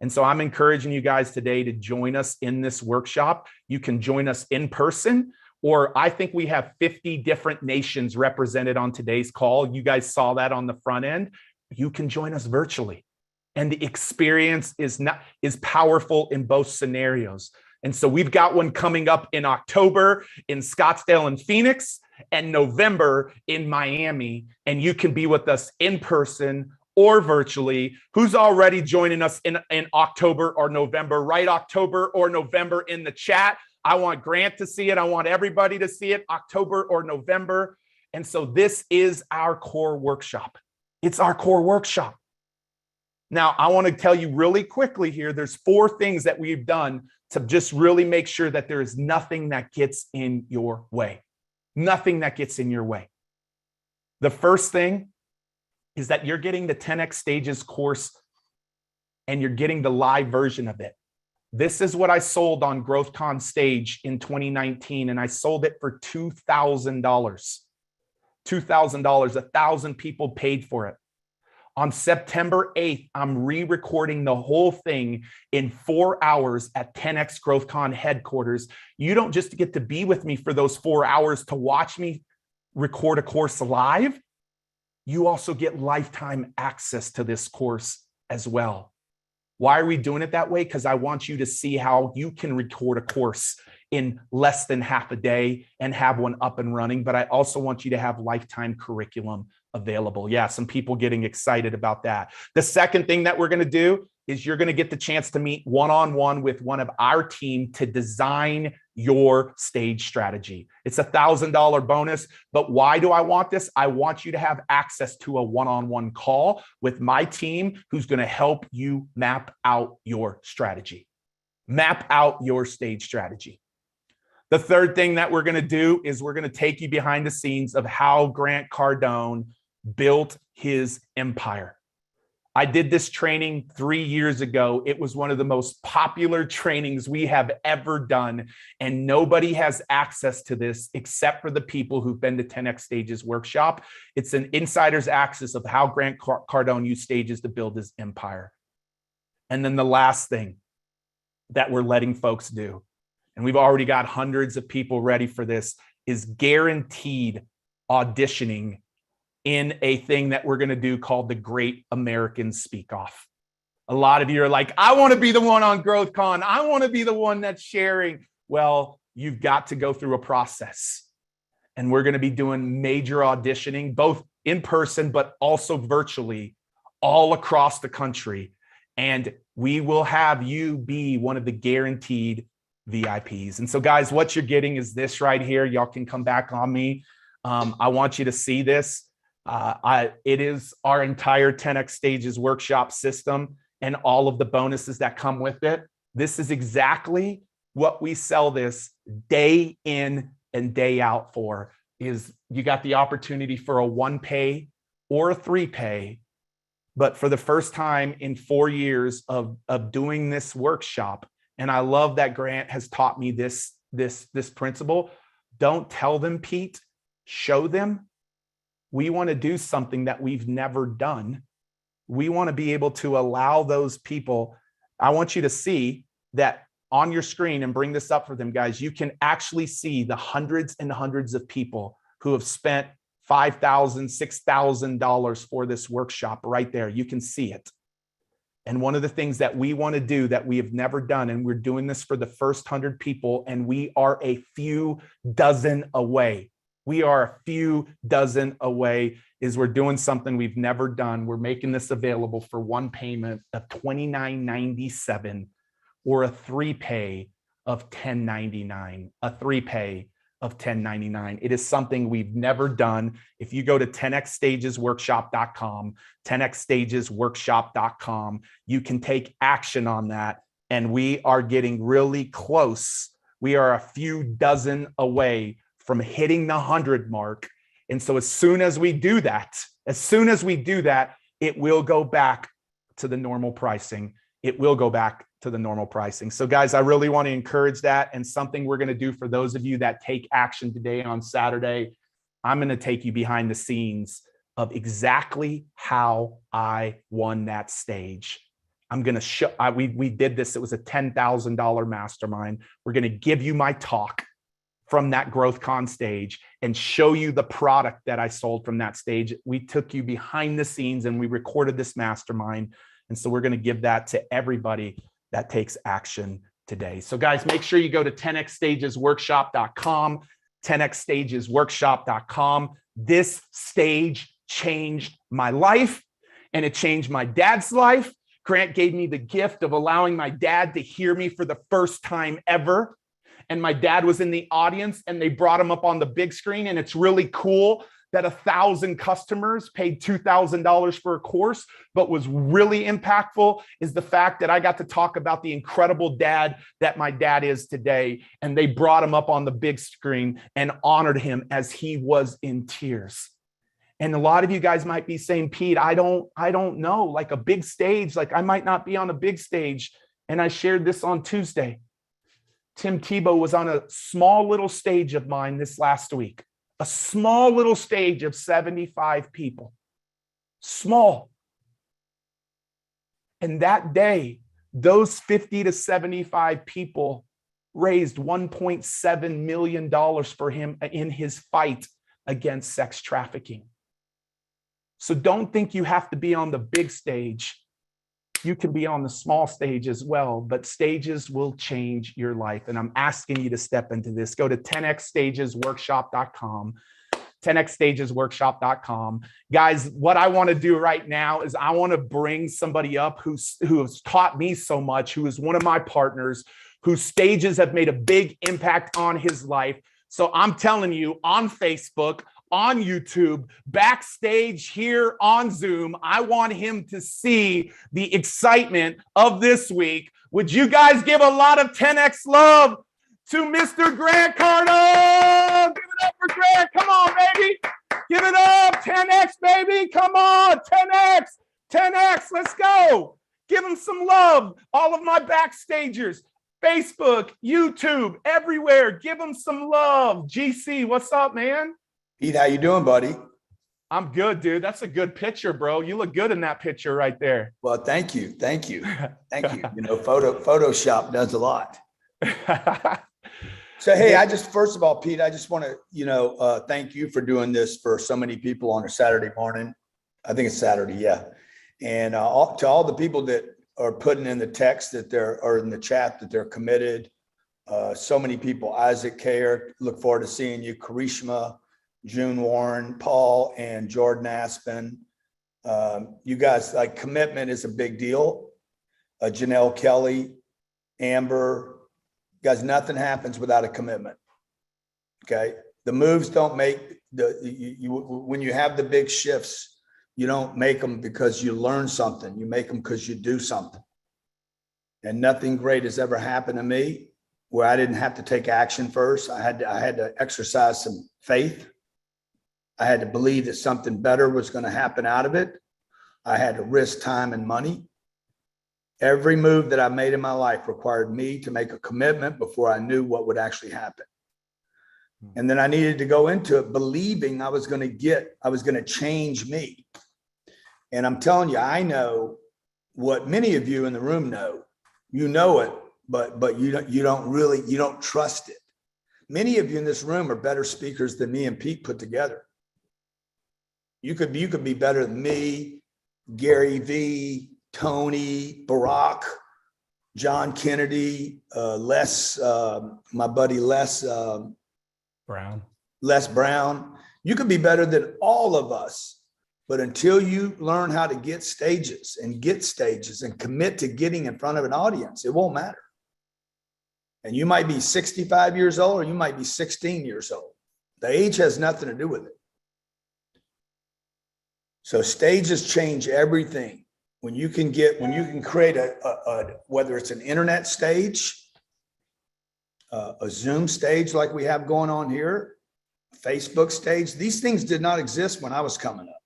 And so I'm encouraging you guys today to join us in this workshop. You can join us in person, or I think we have 50 different nations represented on today's call. You guys saw that on the front end. You can join us virtually. And the experience is powerful in both scenarios. And so we've got one coming up in October in Scottsdale and Phoenix, and November in Miami. And you can be with us in person or virtually. Who's already joining us in October or November? Write October or November in the chat. I want Grant to see it. I want everybody to see it, October or November. And so this is our core workshop. It's our core workshop. Now, I want to tell you really quickly here, there's 4 things that we've done to just really make sure that there is nothing that gets in your way. Nothing that gets in your way. The first thing is that you're getting the 10x Stages course and you're getting the live version of it. This is what I sold on GrowthCon stage in 2019, and I sold it for $2,000. $2,000, 1,000 people paid for it. On September 8th, I'm re-recording the whole thing in 4 hours at 10X GrowthCon headquarters. You don't just get to be with me for those 4 hours to watch me record a course live. You also get lifetime access to this course as well. Why are we doing it that way? Because I want you to see how you can record a course in less than half a day and have one up and running. But I also want you to have lifetime curriculum available. Yeah, some people getting excited about that. The second thing that we're going to do is you're going to get the chance to meet one-on-one with one of our team to design your stage strategy. It's $1,000 bonus, but why do I want this? I want you to have access to a one-on-one call with my team who's going to help you map out your strategy, map out your stage strategy. The third thing that we're going to do is we're going to take you behind the scenes of how Grant Cardone built his empire. I did this training 3 years ago. It was one of the most popular trainings we have ever done, and nobody has access to this except for the people who've been to 10X Stages workshop. It's an insider's access of how Grant Cardone used stages to build his empire. And then the last thing that we're letting folks do, and we've already got hundreds of people ready for this, is guaranteed auditioning in a thing that we're going to do called the Great American Speak Off. A lot of you are like, I want to be the one on GrowthCon. I want to be the one that's sharing. Well, you've got to go through a process. And we're going to be doing major auditioning, both in person, but also virtually all across the country. And we will have you be one of the guaranteed VIPs. And so guys, what you're getting is this right here. Y'all can come back on me. I want you to see this. It is our entire 10X Stages workshop system and all of the bonuses that come with it. This is exactly what we sell this day in and day out for. Is you got the opportunity for a 1-pay or a 3-pay, but for the first time in 4 years of doing this workshop. And I love that Grant has taught me this principle. Don't tell them, Pete, show them. We want to do something that we've never done. We want to be able to allow those people. I want you to see that on your screen, and bring this up for them, guys. You can actually see the hundreds and hundreds of people who have spent $5,000, $6,000 for this workshop right there. You can see it. And one of the things that we want to do that we have never done, and we're doing this for the first 100 people, and we are a few dozen away. We are a few dozen away, is we're doing something we've never done. We're making this available for one payment of $29.97 or a 3-pay of $10.99, a 3-pay of $10.99. It is something we've never done. If you go to 10xstagesworkshop.com, 10xstagesworkshop.com, you can take action on that. And we are getting really close. We are a few dozen away from hitting the 100 mark. And so as soon as we do that, it will go back to the normal pricing. It will go back to the normal pricing. So guys, I really want to encourage that. And something we're going to do for those of you that take action today on Saturday, I'm going to take you behind the scenes of exactly how I won that stage. I'm going to show, we did this. It was a $10,000 mastermind. We're going to give you my talk from that GrowthCon stage and show you the product that I sold from that stage. We took you behind the scenes and we recorded this mastermind. And so we're going to give that to everybody that takes action today. So guys, make sure you go to 10xstagesworkshop.com, 10xstagesworkshop.com. This stage changed my life, and it changed my dad's life. Grant gave me the gift of allowing my dad to hear me for the first time ever. And my dad was in the audience and they brought him up on the big screen. And it's really cool that 1,000 customers paid $2,000 for a course. But what's really impactful is the fact that I got to talk about the incredible dad that my dad is today. And they brought him up on the big screen and honored him as he was in tears. And a lot of you guys might be saying, Pete, I don't know, like a big stage, like I might not be on a big stage. And I shared this on Tuesday. Tim Tebow was on a small little stage of mine this last week. a small little stage of 75 people. Small. And that day, those 50 to 75 people raised $1.7 million for him in his fight against sex trafficking. So don't think you have to be on the big stage. You can be on the small stage as well, but stages will change your life. And I'm asking you to step into this. Go to 10xstagesworkshop.com. 10xstagesworkshop.com. Guys, what I want to do right now is I want to bring somebody up who has taught me so much, who is one of my partners, whose stages have made a big impact on his life. So I'm telling you, on Facebook, on YouTube, backstage here on Zoom, I want him to see the excitement of this week. Would you guys give a lot of 10X love to Mr. Grant Cardone? Give it up for Grant. Come on, baby. Give it up. 10X, baby. Come on. 10X. 10X. Let's go. Give him some love. All of my backstagers, Facebook, YouTube, everywhere. Give him some love. GC, what's up, man? Pete, how you doing, buddy? I'm good, dude. That's a good picture, bro. You look good in that picture right there. Well, thank you. Thank you. Thank you. You know, Photoshop does a lot. So, hey, first of all, Pete, I just want to, thank you for doing this for so many people on a Saturday morning. I think it's Saturday. Yeah. And to all the people that are putting in the text or in the chat that they're committed. So many people, Isaac Care, look forward to seeing you. Karishma, June Warren, Paul, and Jordan Aspen. You guys, like, commitment is a big deal. Janelle Kelly, Amber, guys, nothing happens without a commitment. Okay. The moves don't make when you have the big shifts, you don't make them because you learn something. You make them because you do something. And nothing great has ever happened to me where I didn't have to take action first. I had to exercise some faith. I had to believe that something better was going to happen out of it. I had to risk time and money. Every move that I made in my life required me to make a commitment before I knew what would actually happen. And then I needed to go into it believing I was going to change me. And I'm telling you, I know what many of you in the room know. You know it, but you don't trust it. Many of you in this room are better speakers than me and Pete put together. You could be better than me, Gary V, Tony, Barack, John Kennedy, my buddy Les Brown. You could be better than all of us, but until you learn how to get stages and commit to getting in front of an audience, it won't matter. And you might be 65 years old or you might be 16 years old. The age has nothing to do with it. So stages change everything. When you can create a whether it's an internet stage, a Zoom stage like we have going on here, Facebook stage, these things did not exist when I was coming up.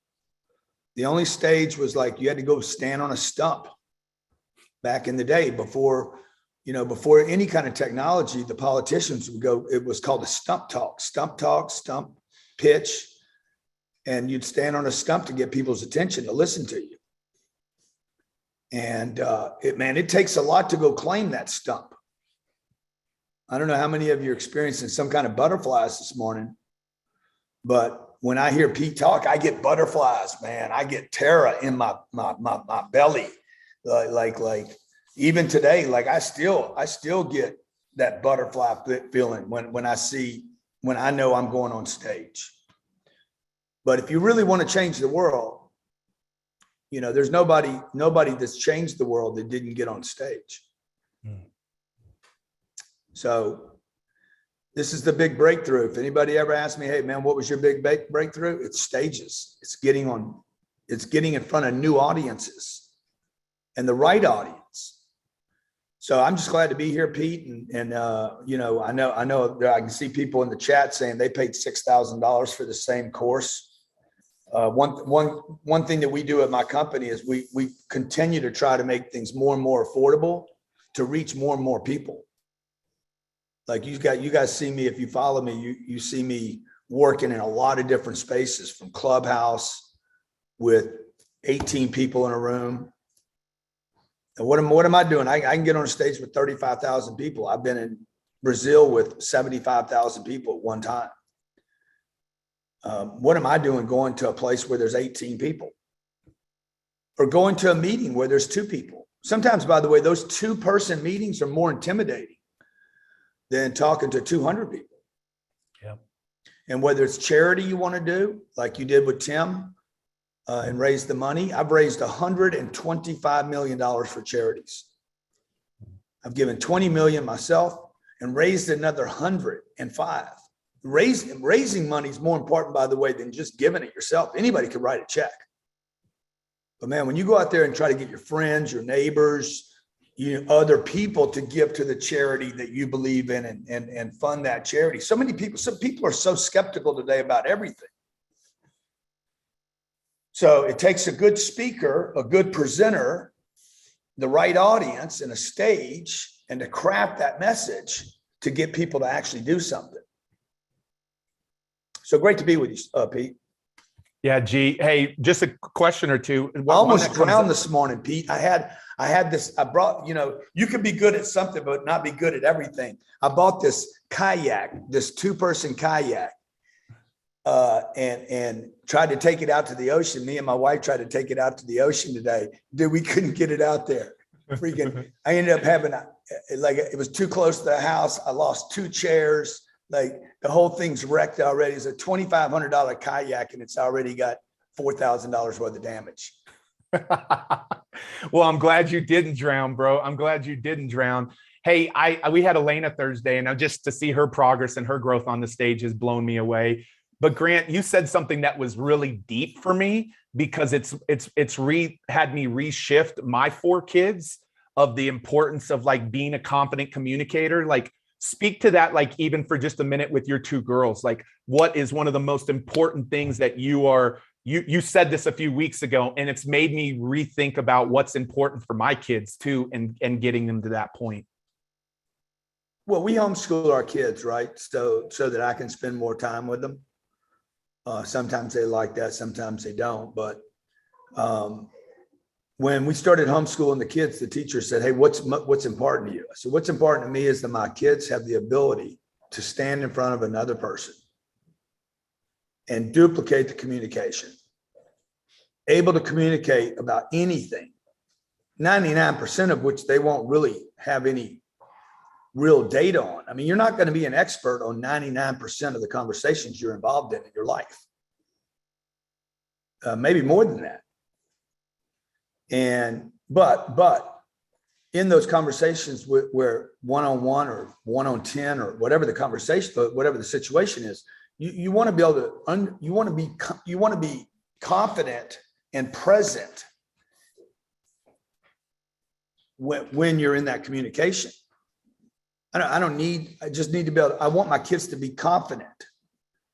The only stage was like you had to go stand on a stump back in the day before any kind of technology. The politicians would go, it was called a stump talk, stump pitch. And you'd stand on a stump to get people's attention to listen to you. And it takes a lot to go claim that stump. I don't know how many of you are experiencing some kind of butterflies this morning, but when I hear Pete talk, I get butterflies, man. I get terror in my belly. Like even today, like I still get that butterfly feeling when I know I'm going on stage. But if you really want to change the world, there's nobody that's changed the world that didn't get on stage. So this is the big breakthrough. If anybody ever asks me, hey man, what was your big breakthrough? It's stages. It's getting in front of new audiences and the right audience. So I'm just glad to be here, Pete. And I know I can see people in the chat saying they paid $6,000 for the same course. One thing that we do at my company is we continue to try to make things more and more affordable to reach more and more people. Like you guys see me, if you follow me, you see me working in a lot of different spaces, from clubhouse with 18 people in a room. And what am I doing? I can get on a stage with 35,000 people. I've been in Brazil with 75,000 people at one time. What am I doing going to a place where there's 18 people? Or going to a meeting where there's 2 people? Sometimes, by the way, those 2-person meetings are more intimidating than talking to 200 people. Yeah. And whether it's charity you want to do, like you did with Tim, and raise the money, I've raised $125 million for charities. I've given 20 million myself and raised another 105. Raising money is more important, by the way, than just giving it yourself. Anybody can write a check. But man, when you go out there and try to get your friends, your neighbors, other people to give to the charity that you believe in and fund that charity. Some people are so skeptical today about everything. So it takes a good speaker, a good presenter, the right audience and a stage, and to craft that message to get people to actually do something. So great to be with you, Pete. Yeah, G. Hey, just a question or two. I almost drowned this morning, Pete. I had this, I brought, you can be good at something, but not be good at everything. I bought this kayak, this 2-person kayak, and tried to take it out to the ocean. Me and my wife tried to take it out to the ocean today. Dude, we couldn't get it out there. Freaking, I ended up having, it was too close to the house. I lost 2 chairs. Like the whole thing's wrecked already. It's a $2,500 kayak and it's already got $4,000 worth of damage. Well, I'm glad you didn't drown, bro. I'm glad you didn't drown. Hey, we had Elena Thursday, and just to see her progress and her growth on the stage has blown me away. But Grant, you said something that was really deep for me, because it's had me reshift my 4 kids of the importance of like being a confident communicator. Like, speak to that, like even for just a minute with your 2 girls. Like, what is one of the most important things that you said this a few weeks ago, and it's made me rethink about what's important for my kids too, and getting them to that point. Well, we homeschool our kids, right? So that I can spend more time with them. Sometimes they like that, sometimes they don't. But when we started homeschooling the kids, the teacher said, "Hey, what's important to you?" I said, "What's important to me is that my kids have the ability to stand in front of another person and duplicate the communication, able to communicate about anything, 99% of which they won't really have any real data on. I mean, you're not going to be an expert on 99% of the conversations you're involved in your life. Maybe more than that. But in those conversations where one-on-one or 1-on-10 or whatever the conversation, whatever the situation is, you want to be able to, you want to be confident and present when you're in that communication. I just need to be able to, I want my kids to be confident.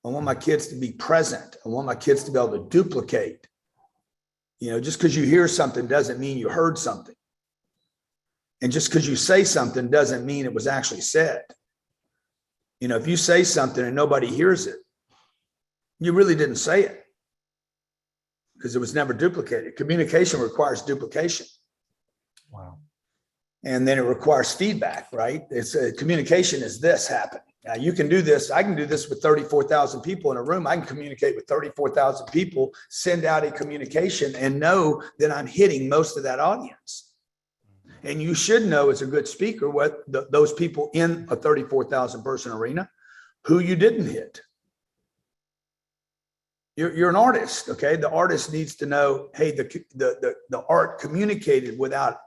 I want my kids to be present. I want my kids to be able to duplicate. Just because you hear something doesn't mean you heard something. And just because you say something doesn't mean it was actually said. If you say something and nobody hears it, you really didn't say it because it was never duplicated. Communication requires duplication. Wow. And then it requires feedback, right? Communication is this happening. Now you can do this. I can do this with 34,000 people in a room. I can communicate with 34,000 people, send out a communication and know that I'm hitting most of that audience. And you should know as a good speaker what those people in a 34,000 person arena, who you didn't hit. You're an artist, okay? The artist needs to know, hey, the art communicated without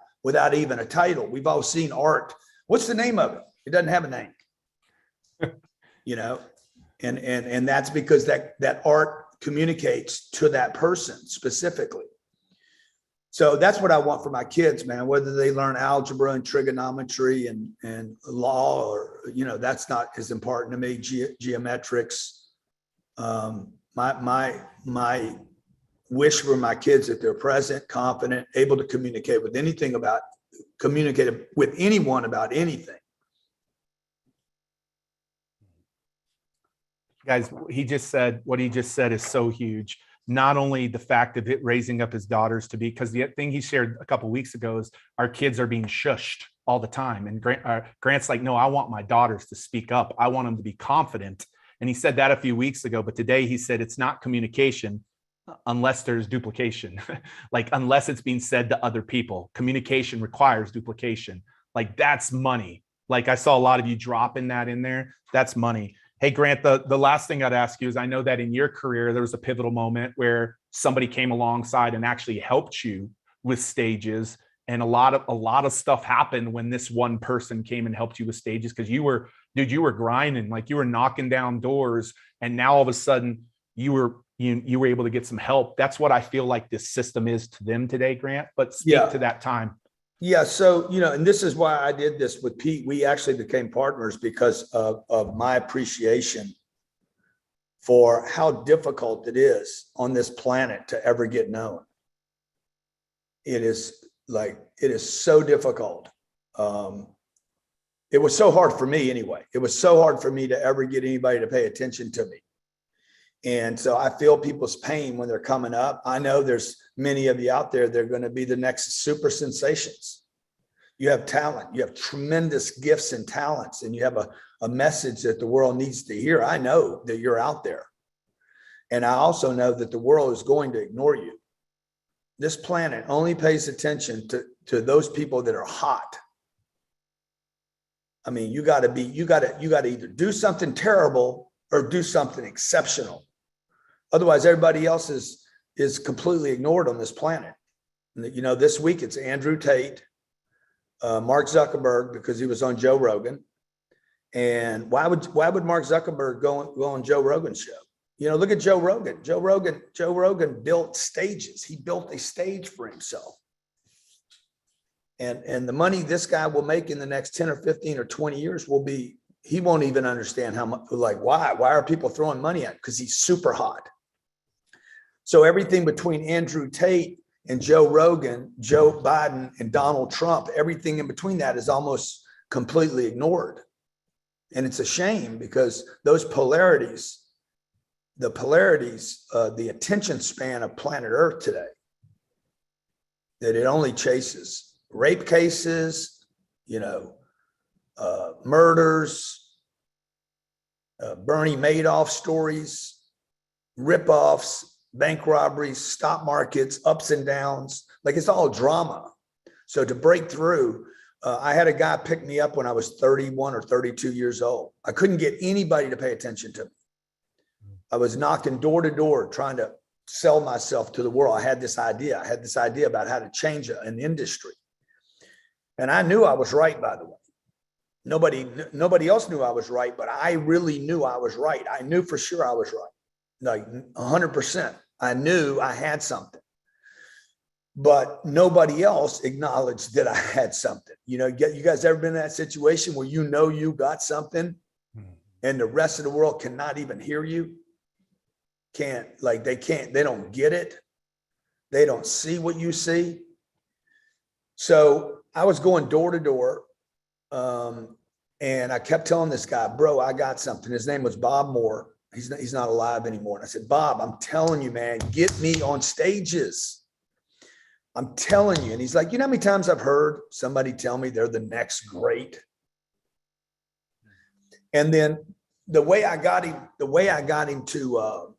even a title. We've all seen art. What's the name of it? It doesn't have a name. And that's because that art communicates to that person specifically. So that's what I want for my kids, man, whether they learn algebra and trigonometry and law or, that's not as important to me, geometrics. My wish for my kids that they're present, confident, able to communicate with anyone about anything. Guys, what he just said is so huge. Not only the fact of it raising up his daughters to be, because the thing he shared a couple of weeks ago is our kids are being shushed all the time. And Grant's like, no, I want my daughters to speak up. I want them to be confident. And he said that a few weeks ago, but today he said it's not communication unless there's duplication, like unless it's being said to other people. Communication requires duplication. Like that's money. Like I saw a lot of you dropping that in there. That's money. Hey, Grant, the last thing I'd ask you is I know that in your career, there was a pivotal moment where somebody came alongside and actually helped you with stages. And a lot of stuff happened when this one person came and helped you with stages, because you were grinding, like you were knocking down doors. And now all of a sudden you were able to get some help. That's what I feel like this system is to them today, Grant. But speak to that time. Yeah. So, and this is why I did this with Pete. We actually became partners because of my appreciation for how difficult it is on this planet to ever get known. It is so difficult. It was so hard for me anyway. It was so hard for me to ever get anybody to pay attention to me. And so I feel people's pain when they're coming up. I know there's many of you out there, they're going to be the next super sensations. You have talent, you have tremendous gifts and talents, and you have a message that the world needs to hear. I know that you're out there. And I also know that the world is going to ignore you. This planet only pays attention to those people that are hot. I mean, you got to either do something terrible or do something exceptional. Otherwise, everybody else is completely ignored on this planet. And, this week it's Andrew Tate, Mark Zuckerberg, because he was on Joe Rogan. And why would Mark Zuckerberg go on Joe Rogan's show? Look at Joe Rogan. Joe Rogan built stages. He built a stage for himself. And the money this guy will make in the next 10 or 15 or 20 years he won't even understand how much, why are people throwing money at him? Because he's super hot. So everything between Andrew Tate and Joe Rogan, Joe Biden and Donald Trump, everything in between that is almost completely ignored. And it's a shame because those polarities, the attention span of planet Earth today, that it only chases rape cases, murders, Bernie Madoff stories, ripoffs, bank robberies, stock markets, ups and downs. Like it's all drama. So to break through, I had a guy pick me up when I was 31 or 32 years old. I couldn't get anybody to pay attention to me. I was knocking door to door trying to sell myself to the world. I had this idea about how to change an industry. And I knew I was right, by the way. Nobody else knew I was right, but I really knew I was right. I knew for sure I was right. Like 100%. I knew I had something, but nobody else acknowledged that I had something. You guys ever been in that situation where you got something and the rest of the world cannot even hear you? They don't get it. They don't see what you see. So I was going door to door. And I kept telling this guy, bro, I got something. His name was Bob Moore. He's not alive anymore. And I said, Bob, I'm telling you, man, get me on stages. I'm telling you. And he's like, you know how many times I've heard somebody tell me they're the next great? And then the way I got him to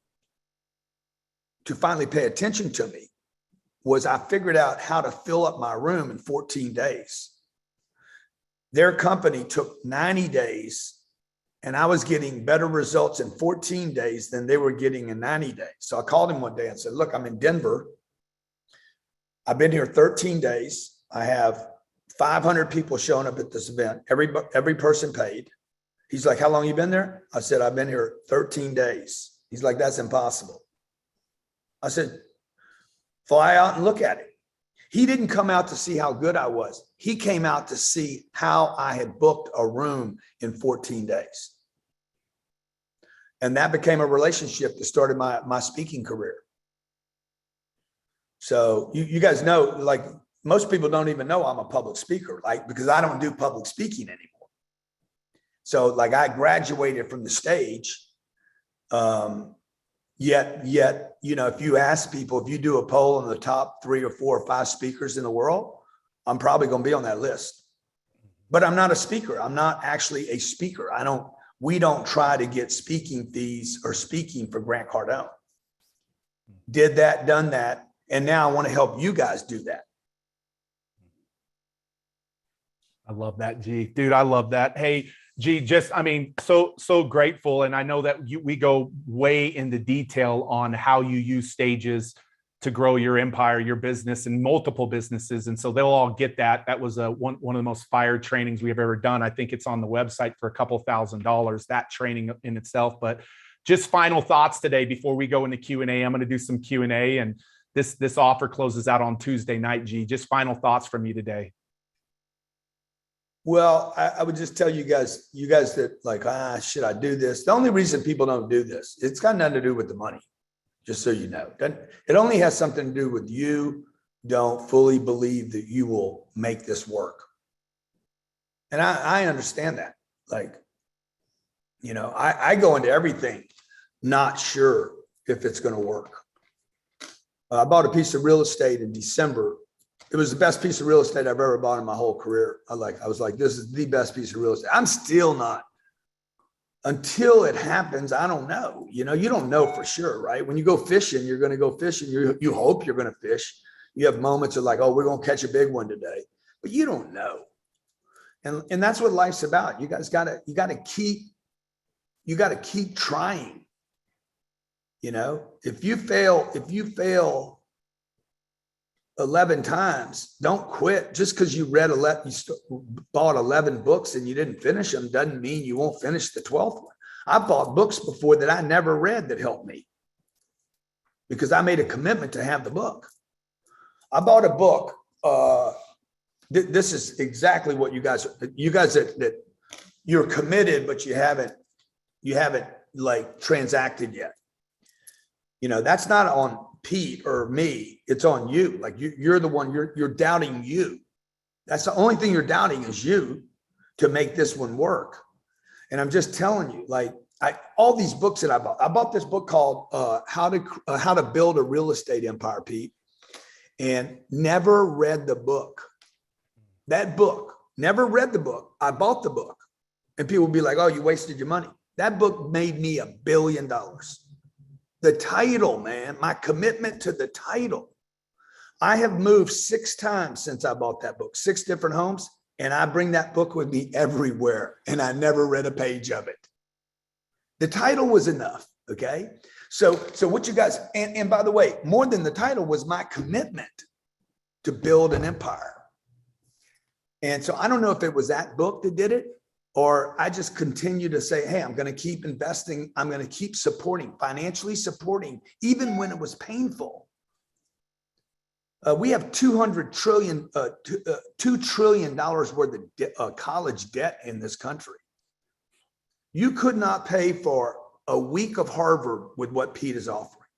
finally pay attention to me was I figured out how to fill up my room in 14 days. Their company took 90 days. And I was getting better results in 14 days than they were getting in 90 days. So I called him one day and said, look, I'm in Denver. I've been here 13 days. I have 500 people showing up at this event. Every person paid. He's like, how long you been there? I said, I've been here 13 days. He's like, that's impossible. I said, fly out and look at it. He didn't come out to see how good I was. He came out to see how I had booked a room in 14 days. And that became a relationship that started my speaking career. So you guys know, like most people don't even know I'm a public speaker, because I don't do public speaking anymore. So like I graduated from the stage Yet, you know, if you ask people, if you do a poll on the top 3 or 4 or 5 speakers in the world, I'm probably going to be on that list. But I'm not a speaker. I'm not actually a speaker. We don't try to get speaking fees or speaking for Grant Cardone. Did that, done that. And now I want to help you guys do that. I love that, G. Dude, I love that. Hey, G, just, I mean, so grateful. And I know that we go way into detail on how you use stages to grow your empire, your business, and multiple businesses. And so they'll all get that. That was one of the most fire trainings we've ever done. I think it's on the website for a couple $1,000, that training in itself. But just final thoughts today before we go into Q&A. I'm going to do some Q&A, and this offer closes out on Tuesday night, G. Just final thoughts from you today. Well, I would just tell you guys that like, should I do this? The only reason people don't do this, it's got nothing to do with the money, just so you know. It only has something to do with you don't fully believe that you will make this work. And I understand that. Like, you know, I go into everything not sure if it's going to work. I bought a piece of real estate in December. It was the best piece of real estate I've ever bought in my whole career. I was like, this is the best piece of real estate. I'm still not. Until it happens, I don't know. You know, you don't know for sure, right? When you go fishing, you're going to go fishing. You hope you're going to fish. You have moments of like, oh, we're going to catch a big one today, but you don't know. And that's what life's about. You guys you got to keep trying. You know, if you fail 11 times, don't quit. Just because you bought 11 books and you didn't finish them doesn't mean you won't finish the 12th one. I bought books before that I never read that helped me because I made a commitment to have the book. I bought a book. This is exactly what you guys that you're committed, but you haven't like transacted yet. You know, that's not on Pete or me, it's on you. Like you're the one, you're doubting you. That's the only thing you're doubting is you to make this one work. And I'm just telling you, like all these books that I bought this book called How to Build a Real Estate Empire, Pete, and never read the book. That book, never read the book. I bought the book and people would be like, oh, you wasted your money. That book made me $1 billion. The title, man, my commitment to the title. I have moved 6 times since I bought that book, 6 different homes, and I bring that book with me everywhere, and I never read a page of it. The title was enough, okay? So what you guys, and by the way, more than the title was my commitment to build an empire. And so I don't know if it was that book that did it, or I just continue to say, hey, I'm going to keep investing. I'm going to keep supporting, financially supporting, even when it was painful. We have $2 trillion worth of college debt in this country. You could not pay for a week of Harvard with what Pete is offering.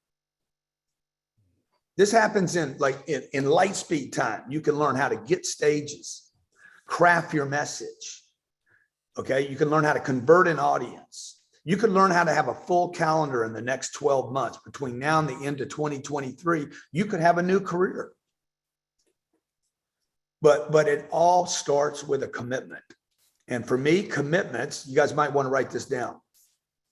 This happens in light speed time. You can learn how to get stages, craft your message. Okay, you can learn how to convert an audience. You can learn how to have a full calendar in the next 12 months. Between now and the end of 2023, you could have a new career. But it all starts with a commitment. And for me, commitments, you guys might want to write this down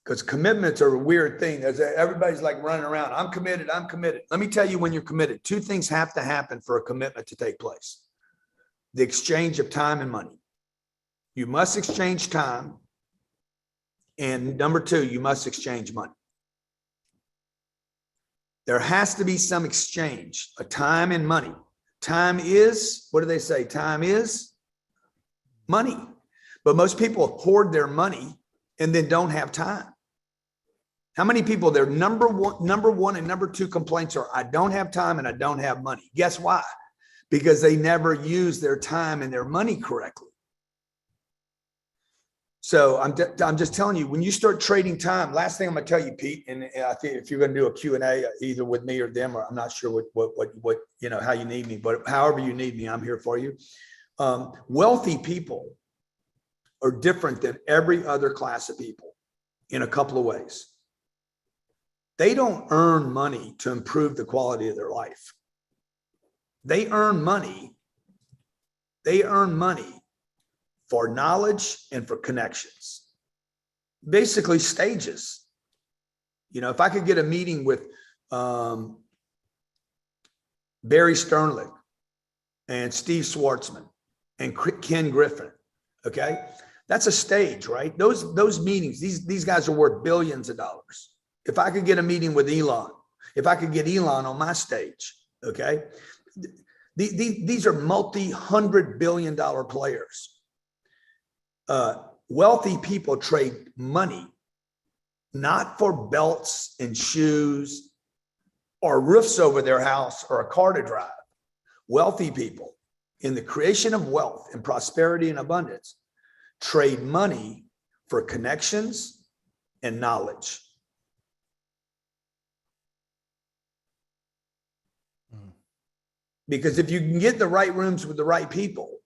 because commitments are a weird thing. Everybody's like running around. I'm committed. I'm committed. Let me tell you when you're committed. 2 things have to happen for a commitment to take place. The exchange of time and money. You must exchange time. And number 2, you must exchange money. There has to be some exchange, a time and money. Time is, what do they say? Time is money. But most people hoard their money and then don't have time. How many people, their number one and number 2 complaints are, I don't have time and I don't have money. Guess why? Because they never use their time and their money correctly. So I'm just telling you, when you start trading time, last thing I'm going to tell you, Pete, and I think if you're going to do a Q&A, either with me or them, or I'm not sure what you know, how you need me, but however you need me, I'm here for you. Wealthy people are different than every other class of people in a couple of ways. They don't earn money to improve the quality of their life. They earn money. They earn money for knowledge and for connections. Basically stages. You know, if I could get a meeting with Barry Sternlicht and Steve Schwartzman and Ken Griffin, okay? That's a stage, right? Those meetings, these guys are worth billions of dollars. If I could get a meeting with Elon, if I could get Elon on my stage, okay? These are multi-$100 billion players. Wealthy people trade money, not for belts and shoes or roofs over their house or a car to drive. Wealthy people in the creation of wealth and prosperity and abundance trade money for connections and knowledge. Because if you can get the right rooms with the right people,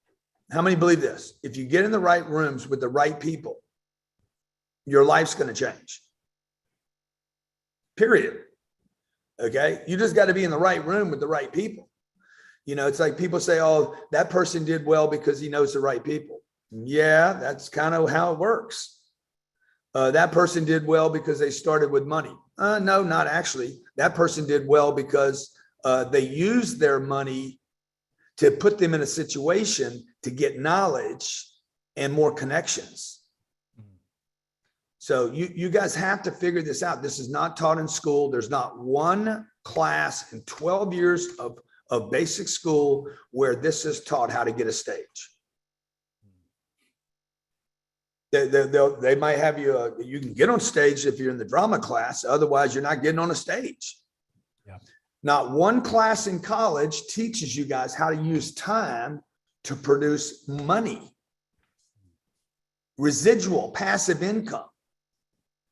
how many believe this? If you get in the right rooms with the right people, your life's going to change. Period. Okay. You just got to be in the right room with the right people. You know, it's like people say, oh, that person did well because he knows the right people. Yeah, that's kind of how it works. That person did well because they started with money. No, not actually. That person did well because they used their money to put them in a situation to get knowledge and more connections. So you guys have to figure this out. This is not taught in school. There's not one class in 12 years of basic school where this is taught how to get a stage. They might have you, you can get on stage if you're in the drama class. Otherwise, you're not getting on a stage. Yeah. Not one class in college teaches you guys how to use time to produce money, residual passive income,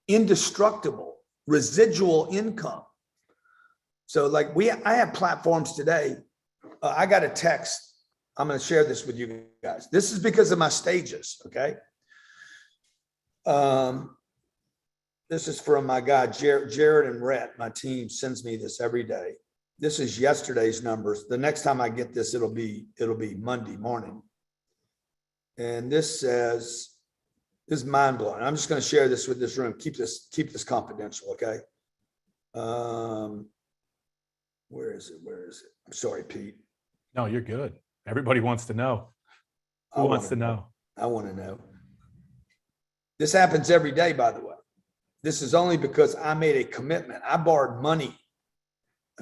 indestructible residual income. So like I have platforms today. I got a text. I'm going to share this with you guys. This is because of my stages. Okay. This is from my guy, Jared and Rhett. My team sends me this every day. This is yesterday's numbers. The next time I get this, it'll be Monday morning. And this says, this is mind blowing. I'm just going to share this with this room. Keep this confidential. Okay. Where is it? I'm sorry, Pete. No, you're good. Everybody wants to know. Who wants to know? I want to know. This happens every day, by the way. This is only because I made a commitment. I borrowed money.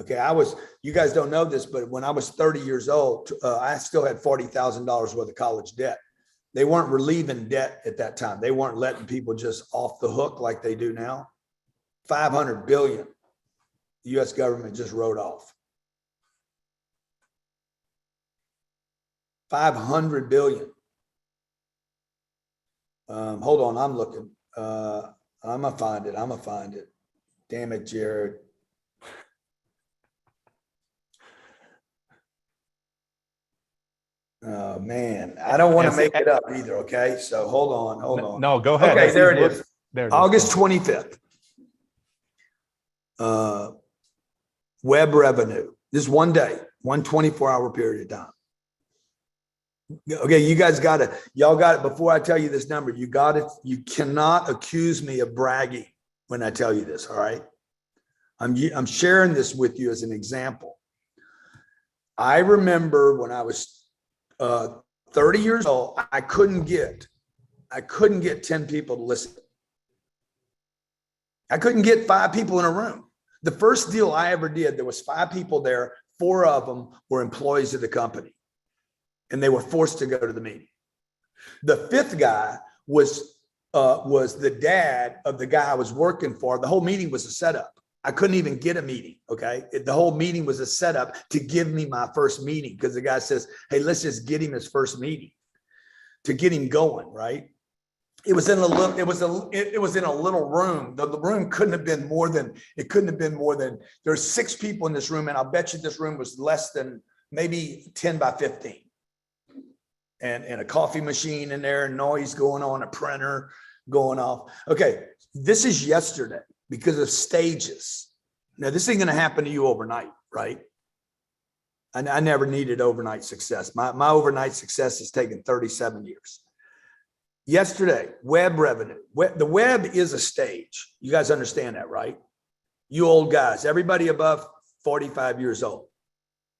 Okay. You guys don't know this, but when I was 30 years old, I still had $40,000 worth of college debt. They weren't relieving debt at that time. They weren't letting people just off the hook like they do now. 500 billion. The US government just wrote off. 500 billion. Hold on, I'm looking. I'm gonna find it. Damn it, Jared. Oh man, I don't want to make it up either. Okay, so hold on. No, go ahead. Okay, there it is. August 25th. Web revenue. This is one day, 24-hour period of time. Okay, you guys got it. Y'all got it. Before I tell you this number, you got it. You cannot accuse me of bragging when I tell you this. All right. I'm sharing this with you as an example. I remember when I was 30 years old, I couldn't get 10 people to listen. I couldn't get 5 people in a room. The first deal I ever did, there was 5 people there. 4 of them were employees of the company, and they were forced to go to the meeting. The 5th guy was the dad of the guy I was working for. The whole meeting was a setup. I couldn't even get a meeting. Okay. The whole meeting was a setup to give me my first meeting, because the guy says, hey, let's just get him his first meeting to get him going. Right. It was in a little room. The room couldn't have been more than, there's 6 people in this room. And I'll bet you this room was less than maybe 10 by 15. And a coffee machine in there, noise going on, a printer going off. Okay. This is yesterday because of stages. Now, this ain't going to happen to you overnight, right? I never needed overnight success. My overnight success has taken 37 years. Yesterday, web revenue. The web is a stage. You guys understand that, right? You old guys, everybody above 45 years old.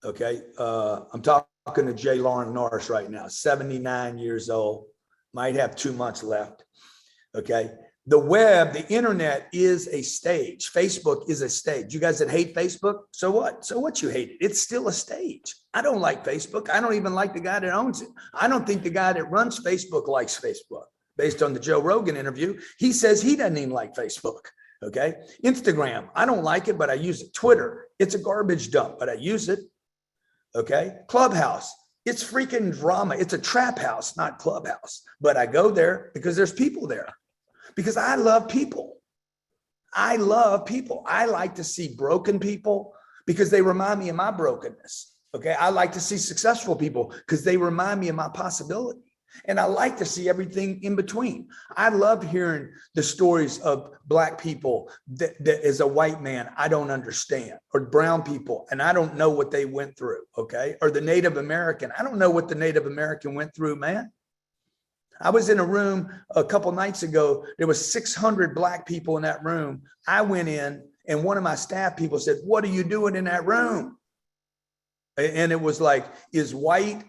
Okay. I'm talking to J. Lauren Norris right now, 79 years old, might have 2 months left. Okay. The web, the internet is a stage. Facebook is a stage. You guys that hate Facebook, so what? So what, you hate it? It's still a stage. I don't like Facebook. I don't even like the guy that owns it. I don't think the guy that runs Facebook likes Facebook. Based on the Joe Rogan interview, he says he doesn't even like Facebook. Okay. Instagram, I don't like it, but I use it. Twitter, it's a garbage dump, but I use it. Okay. Clubhouse, it's freaking drama. It's a trap house, not Clubhouse, but I go there because there's people there. Because I love people. I love people. I like to see broken people because they remind me of my brokenness. Okay. I like to see successful people because they remind me of my possibility. And I like to see everything in between. I love hearing the stories of Black people that as a white man, I don't understand, or brown people, and I don't know what they went through. Okay. Or the Native American. I don't know what the Native American went through, man. I was in a room a couple nights ago. There was 600 Black people in that room. I went in and one of my staff people said, "What are you doing in that room?" And it was like, white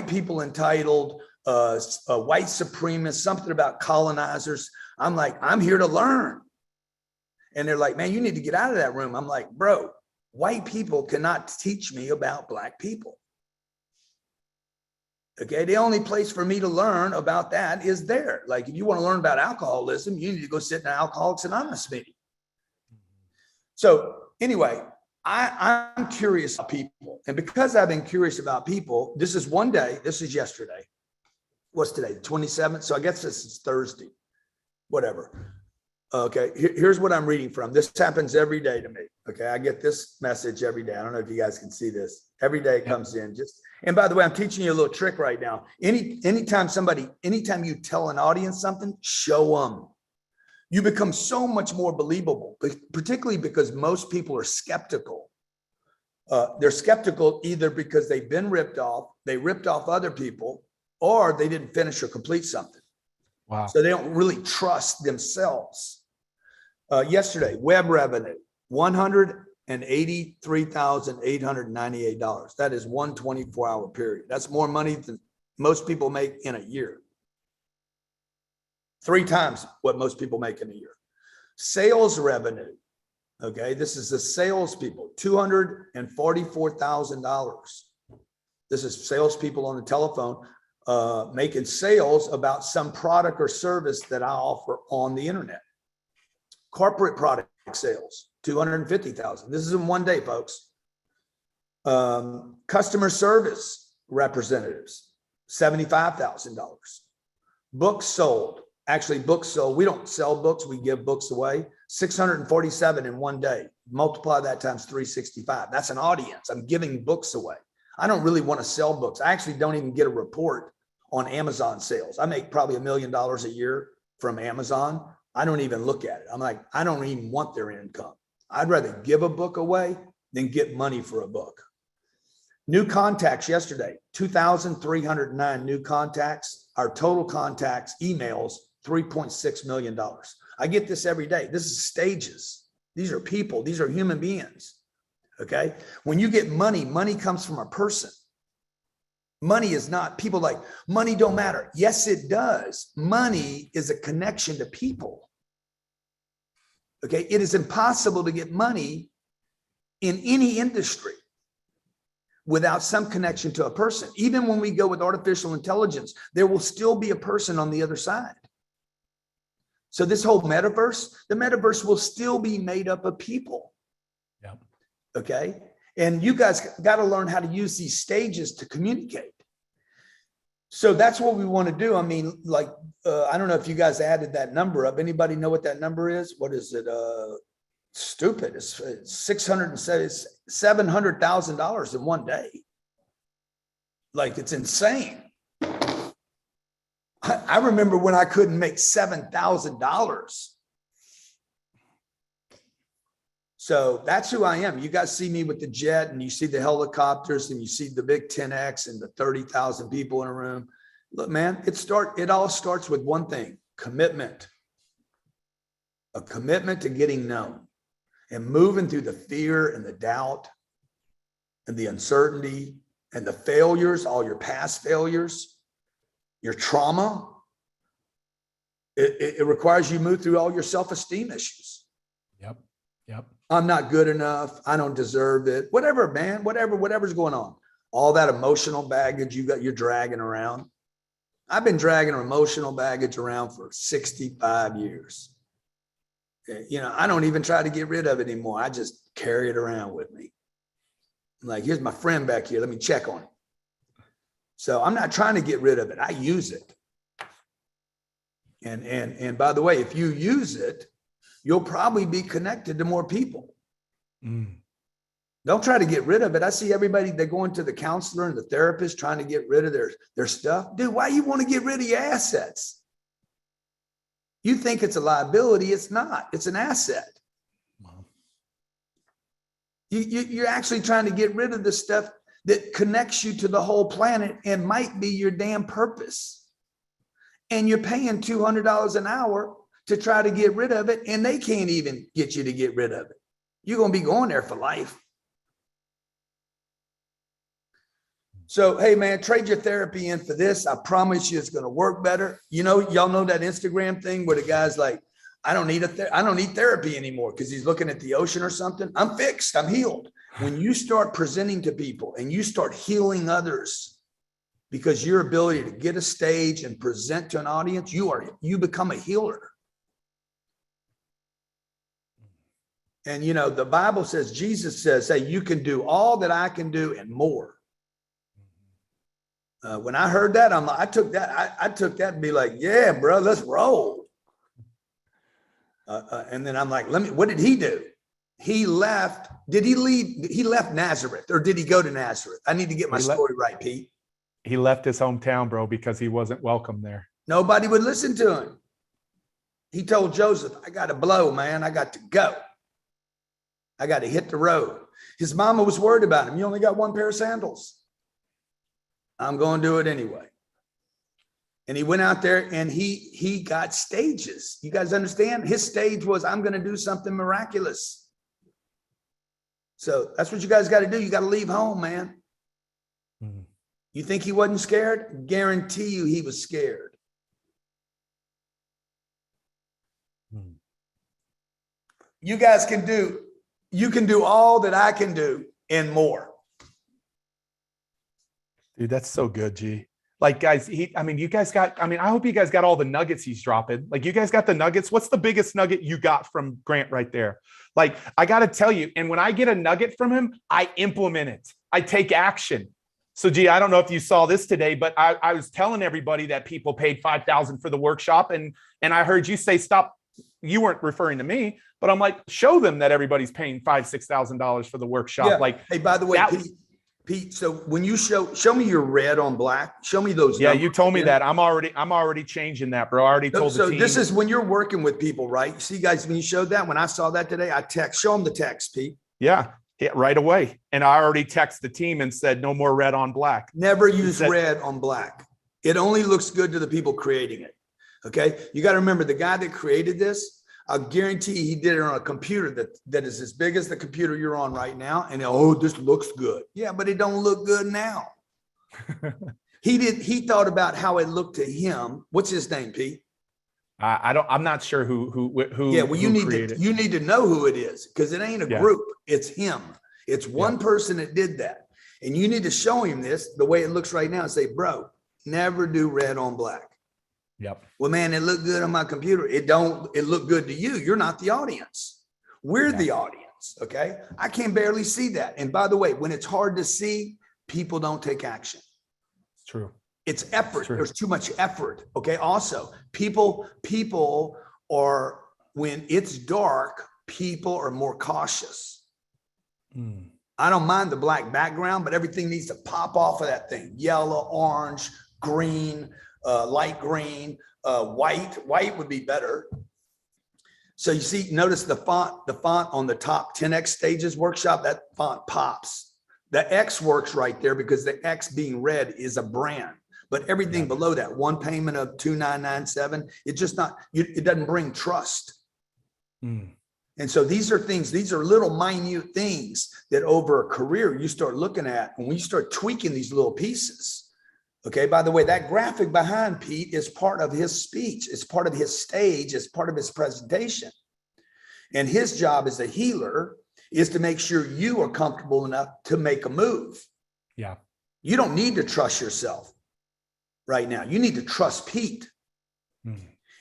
people entitled, white supremacists, something about colonizers. I'm like, I'm here to learn. And they're like, "Man, you need to get out of that room." I'm like, "Bro, white people cannot teach me about Black people. Okay, the only place for me to learn about that is there. Like, if you want to learn about alcoholism, you need to go sit in an Alcoholics Anonymous meeting." So anyway, I'm curious about people. And because I've been curious about people, this is one day, this is yesterday. What's today, the 27th? So I guess this is Thursday, whatever. Okay, here's what I'm reading from. This happens every day to me. Okay, I get this message every day. I don't know if you guys can see this. Every day it comes in. And by the way, I'm teaching you a little trick right now. Anytime you tell an audience something, show them. You become so much more believable, particularly because most people are skeptical. They're skeptical either because they've been ripped off, they ripped off other people, or they didn't finish or complete something. Wow. So they don't really trust themselves. Yesterday, web revenue, $183,898. That is one 24-hour period. That's more money than most people make in a year. 3 times what most people make in a year. Sales revenue. Okay, this is the salespeople, $244,000. This is salespeople on the telephone making sales about some product or service that I offer on the internet. Corporate product sales, $250,000. This is in one day, folks. Customer service representatives, $75,000. Books sold. Actually, books sold. We don't sell books. We give books away. 647 in one day. Multiply that times 365. That's an audience. I'm giving books away. I don't really want to sell books. I actually don't even get a report on Amazon sales. I make probably $1 million a year from Amazon. I don't even look at it. I'm like, I don't even want their income. I'd rather give a book away than get money for a book. New contacts yesterday, 2,309 new contacts. Our total contacts, emails, $3.6 million. I get this every day. This is stages. These are people. These are human beings. Okay. When you get money, money comes from a person. Money is not, people like, money don't matter. Yes, it does. Money is a connection to people. Okay. It is impossible to get money in any industry without some connection to a person. Even when we go with artificial intelligence, there will still be a person on the other side. So this whole metaverse, the metaverse will still be made up of people. Yeah. Okay. And you guys got to learn how to use these stages to communicate. So that's what we want to do. I mean, like, I don't know if you guys added that number up. Anybody know what that number is? What is it? Stupid. It's $700,000 in one day. Like, it's insane. I remember when I couldn't make $7,000. So that's who I am. You guys see me with the jet and you see the helicopters and you see the big 10X and the 30,000 people in a room. Look, man, it all starts with one thing: commitment. A commitment to getting known and moving through the fear and the doubt and the uncertainty and the failures, all your past failures, your trauma. It requires you move through all your self-esteem issues. Yep. I'm not good enough. I don't deserve it. Whatever, man, whatever's going on. All that emotional baggage you're dragging around. I've been dragging emotional baggage around for 65 years. I don't even try to get rid of it anymore. I just carry it around with me. Like, here's my friend back here. Let me check on it. So I'm not trying to get rid of it. I use it. And by the way, if you use it, you'll probably be connected to more people. Don't try to get rid of it. I see everybody, they're going to the counselor and the therapist trying to get rid of their stuff. Dude, why you want to get rid of your assets? You think it's a liability. It's not. It's an asset. Wow. You're actually trying to get rid of the stuff that connects you to the whole planet and might be your damn purpose. And you're paying $200 an hour to try to get rid of it, and they can't even get you to get rid of it. You're going to be going there for life. So, hey, man, trade your therapy in for this. I promise you it's going to work better. Y'all know that Instagram thing where the guy's like, I don't need therapy anymore because he's looking at the ocean or something. I'm fixed. I'm healed. When you start presenting to people and you start healing others because your ability to get a stage and present to an audience, you become a healer. And, the Bible says, Jesus says, hey, you can do all that I can do and more. When I heard that, I took that and be like, yeah, bro, let's roll. And then I'm like, what did he do? He left. Did he leave? He left Nazareth, or did he go to Nazareth? I need to get my story right, Pete. He left his hometown, bro, because he wasn't welcome there. Nobody would listen to him. He told Joseph, I got to blow, man. I got to go. I got to hit the road. His mama was worried about him. You only got one pair of sandals. I'm going to do it anyway. And he went out there and he got stages. You guys understand? His stage was, I'm going to do something miraculous. So that's what you guys got to do. You got to leave home, man. Mm-hmm. You think he wasn't scared? Guarantee you he was scared. Mm-hmm. You can do all that I can do and more. Dude, that's so good, G. Like, guys, I hope you guys got all the nuggets he's dropping. Like, you guys got the nuggets. What's the biggest nugget you got from Grant right there? Like, I got to tell you, and when I get a nugget from him, I implement it. I take action. So, G, I don't know if you saw this today, but I was telling everybody that people paid $5,000 for the workshop. And I heard you say, stop. You weren't referring to me, but I'm like, show them that everybody's paying $5,000, $6,000 for the workshop. Yeah. Like, hey, by the way, Pete, so when you show me your red on black, show me those. Yeah, you told me that. I'm already changing that, bro. I already told the team. So this is when you're working with people, right? You see, guys, when you showed that, when I saw that today, show them the text, Pete. Yeah, right away. And I already texted the team and said, no more red on black. Never use red on black. It only looks good to the people creating it. Okay. You got to remember, the guy that created this, I'll guarantee he did it on a computer that is as big as the computer you're on right now. And this looks good. Yeah, but it don't look good now. He thought about how it looked to him. What's his name, Pete? I'm not sure who. Yeah, well, you need to know who it is, because it ain't a group. It's him. It's one person that did that. And you need to show him this the way it looks right now and say, bro, never do red on black. Yep. Well, man, it looked good on my computer. It look good to you. You're not the audience. We're the audience. Okay. I can barely see that. And by the way, when it's hard to see, people don't take action. It's true. It's effort. There's too much effort. Okay. Also, people are, when it's dark, people are more cautious. I don't mind the black background, but everything needs to pop off of that thing. Yellow, orange, green, light green, white would be better. So you see, notice the font on the top 10X stages workshop, that font pops. The X works right there because the X being red is a brand. But everything below that, one payment of $2,997, it's just not, it doesn't bring trust. And so these are things, these are little minute things that over a career you start looking at when you start tweaking these little pieces. Okay, by the way, that graphic behind Pete is part of his speech. It's part of his stage. It's part of his presentation. And his job as a healer is to make sure you are comfortable enough to make a move. Yeah. You don't need to trust yourself right now. You need to trust Pete.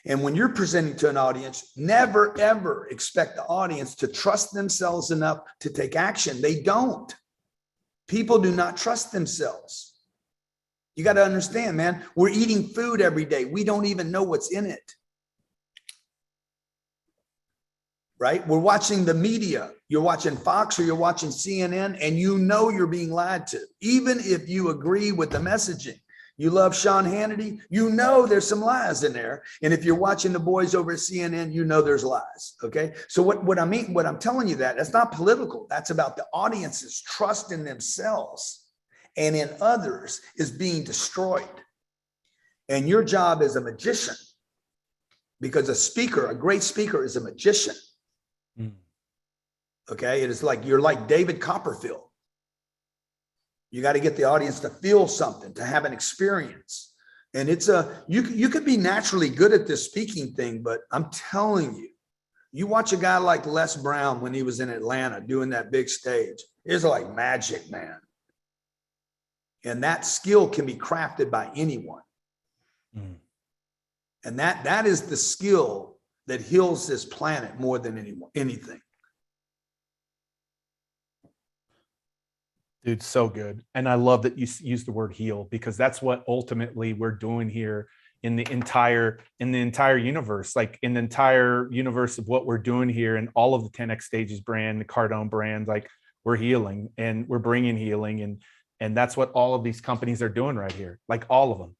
And when you're presenting to an audience, never, ever expect the audience to trust themselves enough to take action. They don't. People do not trust themselves. You got to understand, man, we're eating food every day. We don't even know what's in it. Right? We're watching the media. You're watching Fox or you're watching CNN, and you know you're being lied to. Even if you agree with the messaging. You love Sean Hannity, you know there's some lies in there. And if you're watching the boys over at CNN, you know there's lies. Okay. So what I'm telling you that's not political. That's about the audience's trust in themselves and in others is being destroyed. And your job as a magician, because a great speaker is a magician. Okay. It is like, you're like David Copperfield. You got to get the audience to feel something, to have an experience. And it's you could be naturally good at this speaking thing, but I'm telling you, you watch a guy like Les Brown when he was in Atlanta doing that big stage. It's like magic, man. And that skill can be crafted by anyone. And that is the skill that heals this planet more than anything. Dude, so good. And I love that you use the word heal, because that's what ultimately we're doing here in the entire universe, like in the entire universe of what we're doing here and all of the 10X Stages brand, the Cardone brand, like we're healing and we're bringing healing. And that's what all of these companies are doing right here. Like all of them,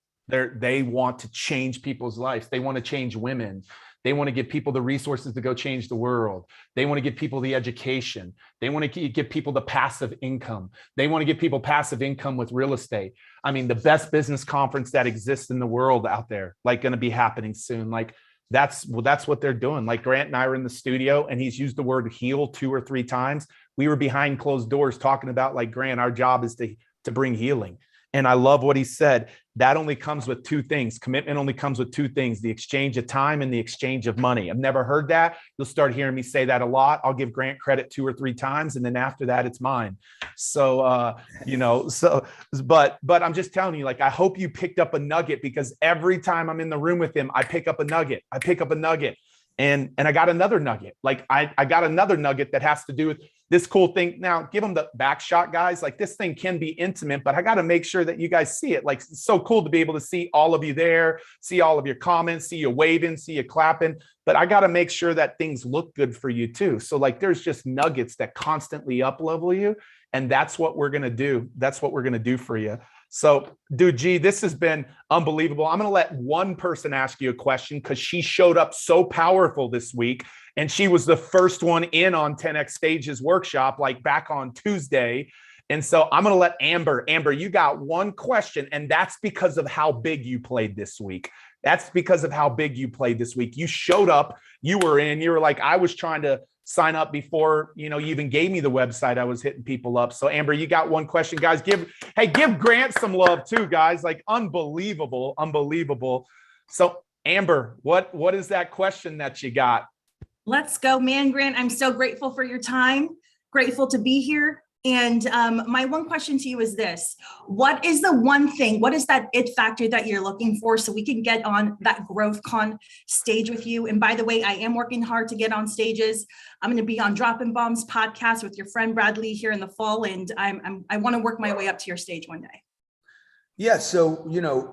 they want to change people's lives. They want to change women. They want to give people the resources to go change the world. They want to give people the education. They want to give people the passive income. They want to give people passive income with real estate. I mean, the best business conference that exists in the world out there, like going to be happening soon. Like that's what they're doing. Like Grant and I were in the studio and he's used the word heal 2 or 3 times. We were behind closed doors talking about, like, Grant, our job is to bring healing. And I love what he said. That only comes with 2 things. Commitment only comes with 2 things, the exchange of time and the exchange of money. I've never heard that. You'll start hearing me say that a lot. I'll give Grant credit 2 or 3 times. And then after that, it's mine. So, but I'm just telling you, like, I hope you picked up a nugget, because every time I'm in the room with him, I pick up a nugget. And I got another nugget. Like I got another nugget that has to do with this cool thing. Now, give them the back shot, guys. Like, this thing can be intimate, but I got to make sure that you guys see it. Like, it's so cool to be able to see all of you there, see all of your comments, see you waving, see you clapping. But I got to make sure that things look good for you too. So, like, there's just nuggets that constantly up level you. And that's what we're going to do. That's what we're going to do for you. So, dude, G, this has been unbelievable. I'm going to let one person ask you a question, because she showed up so powerful this week. And she was the first one in on 10X Stages workshop, like back on Tuesday. And so I'm going to let Amber, you got one question. And that's because of how big you played this week. You showed up, you were in, you were like, I was trying to sign up before, you even gave me the website. I was hitting people up. So Amber, you got one question, guys. Give Grant some love too, guys. Like, unbelievable. So Amber, what is that question that you got? Let's go, man. Grant, I'm so grateful for your time, grateful to be here. And my one question to you is this: what is the one thing, what is that it factor that you're looking for so we can get on that Growth Con stage with you? And by the way, I am working hard to get on stages. I'm going to be on Dropping Bombs podcast with your friend Bradley here in the fall. And I want to work my way up to your stage one day. Yeah. So,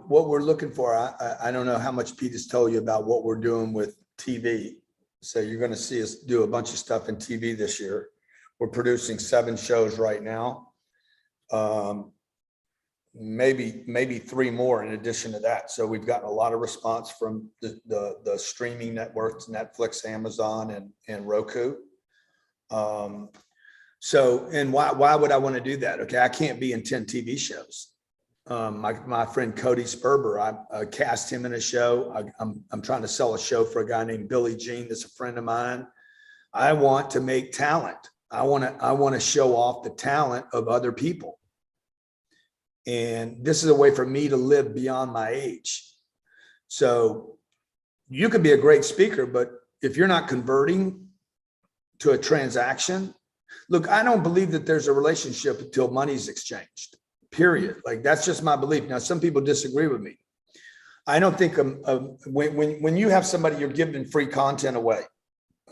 what we're looking for, I don't know how much Pete has told you about what we're doing with TV. So you're going to see us do a bunch of stuff in TV this year. We're producing 7 shows right now. maybe 3 more in addition to that. So we've gotten a lot of response from the streaming networks, Netflix, Amazon, and Roku. So, and why would I want to do that? Okay, I can't be in 10 TV shows. My friend Cody Sperber, I cast him in a show. I'm trying to sell a show for a guy named Billy Jean that's a friend of mine. I want to make talent. I want to show off the talent of other people. And this is a way for me to live beyond my age. So you could be a great speaker, but if you're not converting to a transaction, look, I don't believe that there's a relationship until money's exchanged, period. Like, that's just my belief. Now, some people disagree with me. I don't think when you have somebody, you're giving free content away.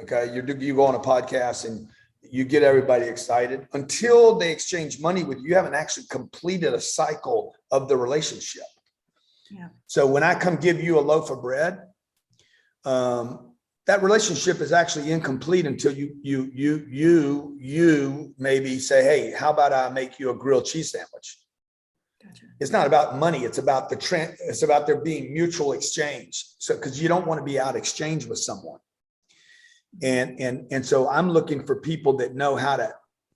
Okay. You go on a podcast and you get everybody excited until they exchange money with you. You haven't actually completed a cycle of the relationship. Yeah. So when I come give you a loaf of bread, that relationship is actually incomplete until you maybe say, hey, how about I make you a grilled cheese sandwich? Gotcha. It's not about money. It's about it's about there being mutual exchange. So, because you don't want to be out exchanged with someone. And so I'm looking for people that know how to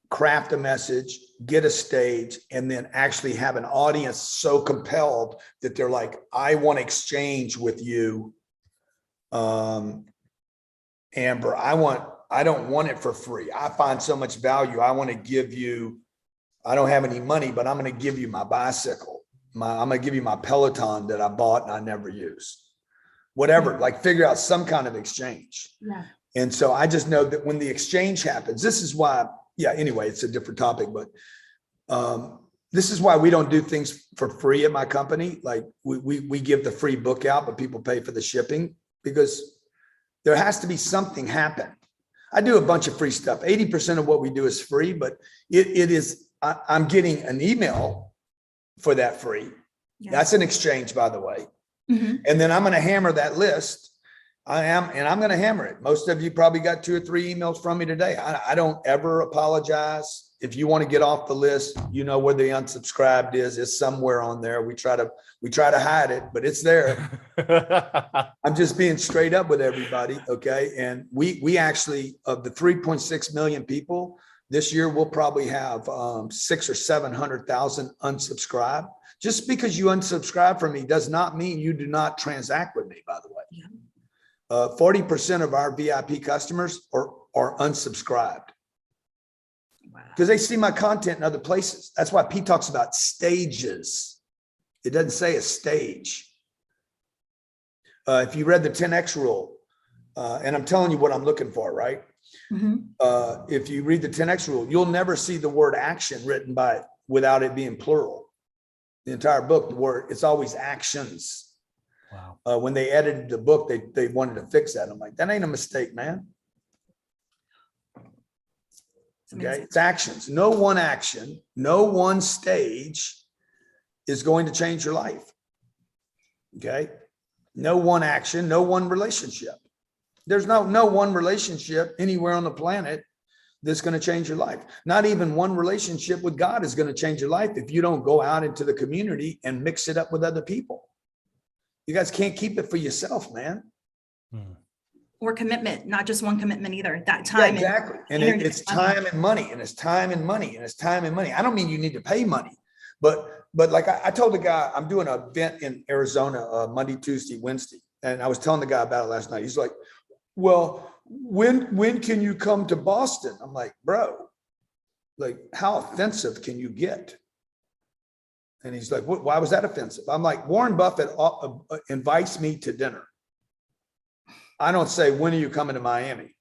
craft a message, get a stage, and then actually have an audience so compelled that they're like, I want to exchange with you, Amber. I don't want it for free. I find so much value. I want to give you, I don't have any money, but I'm going to give you my bicycle. I'm going to give you my Peloton that I bought and I never use. Whatever, like figure out some kind of exchange. Yeah. And so I just know that when the exchange happens, this is why, anyway, it's a different topic, but this is why we don't do things for free at my company. Like we give the free book out, but people pay for the shipping, because there has to be something happen. I do a bunch of free stuff. 80% of what we do is free, but I'm getting an email for that free. Yeah. That's an exchange, by the way. Mm-hmm. And then I'm going to hammer that list. I'm going to hammer it. Most of you probably got 2 or 3 emails from me today. I don't ever apologize. If you want to get off the list, you know where the unsubscribed is. It's somewhere on there. We try to hide it, but it's there. I'm just being straight up with everybody. Okay. And we actually, of the 3.6 million people this year, we'll probably have 600,000 or 700,000 unsubscribe. Just because you unsubscribe from me does not mean you do not transact with me, by the way. Yeah. 40% of our VIP customers are unsubscribed because they see my content in other places. That's why Pete talks about stages. It doesn't say a stage. If you read the 10X rule, and I'm telling you what I'm looking for, right? Mm-hmm. If you read the 10X rule, you'll never see the word action written without it being plural. The entire book, it's always actions. Wow. When they edited the book, they wanted to fix that. I'm like, that ain't a mistake, man. Okay, it's actions. No one action, no one stage is going to change your life. Okay, no one action, no one relationship. There's no one relationship anywhere on the planet that's going to change your life. Not even one relationship with God is going to change your life if you don't go out into the community and mix it up with other people. You guys can't keep it for yourself, man. Or commitment, not just one commitment either. That time. Yeah, exactly. And it's time and money, and it's time and money, and it's time and money. I don't mean you need to pay money, but like I told the guy, I'm doing an event in Arizona, Monday, Tuesday, Wednesday. And I was telling the guy about it last night. He's like, well, when can you come to Boston? I'm like, bro, like, how offensive can you get? And he's like, why was that offensive? I'm like, Warren Buffett invites me to dinner. I don't say, when are you coming to Miami?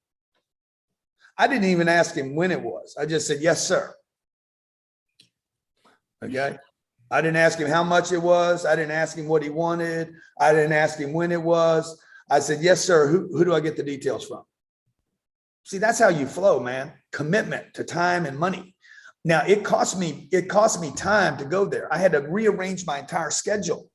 I didn't even ask him when it was. I just said, yes, sir. Okay. I didn't ask him how much it was. I didn't ask him what he wanted. I didn't ask him when it was. I said, yes, sir. Who do I get the details from? See, that's how you flow, man. Commitment to time and money. Now, it cost me time to go there. I had to rearrange my entire schedule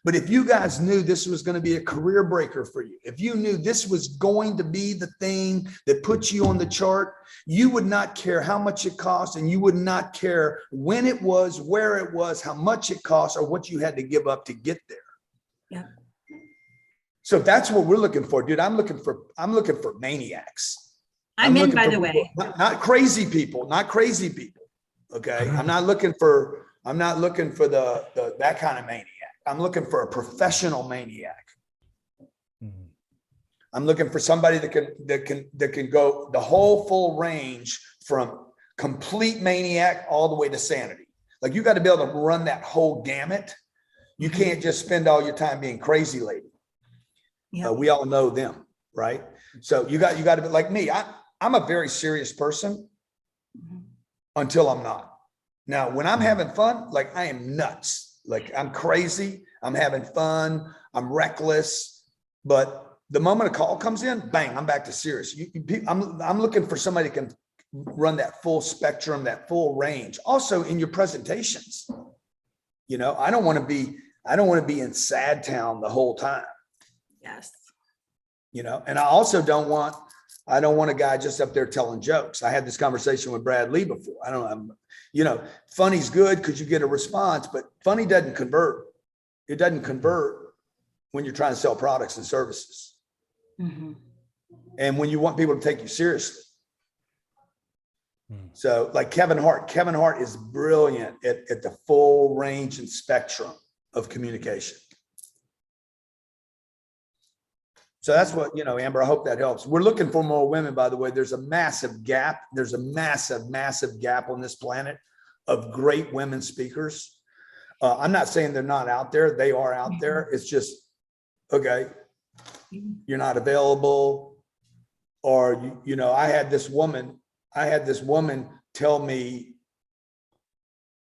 But if you guys knew this was going to be a career breaker for you, if you knew this was going to be the thing that puts you on the chart, you would not care how much it cost, and you would not care when it was, where it was, how much it cost, or what you had to give up to get there. Yeah. So that's what we're looking for, dude. I'm looking for maniacs. I'm in, by the way. Not crazy people, not crazy people. Okay. I'm not looking for the that kind of maniac. I'm looking for a professional maniac. I'm looking for somebody that can go the whole full range from complete maniac all the way to sanity. Like, you got to be able to run that whole gamut. You can't just spend all your time being crazy lady. Yeah. We all know them, right? So you got to be like me. I'm a very serious person until I'm not. Now, when I'm having fun, like, I am nuts. Like, I'm crazy. I'm having fun. I'm reckless. But the moment a call comes in, bang, I'm back to serious. I'm looking for somebody that can run that full spectrum, that full range. Also in your presentations, you know, I don't want to be in sad town the whole time. Yes. You know, and I also don't want a guy just up there telling jokes. I had this conversation with Brad Lee before. You know, funny's good because you get a response, but funny doesn't convert. It doesn't convert when you're trying to sell products and services. And when you want people to take you seriously. So like Kevin Hart is brilliant at the full range and spectrum of communication. So that's what, you know, Amber, I hope that helps. We're looking for more women, by the way. There's a massive gap. There's a massive, massive gap on this planet of great women speakers. I'm not saying they're not out there. They are out there. It's just, okay, you're not available. Or, you know, I had this woman tell me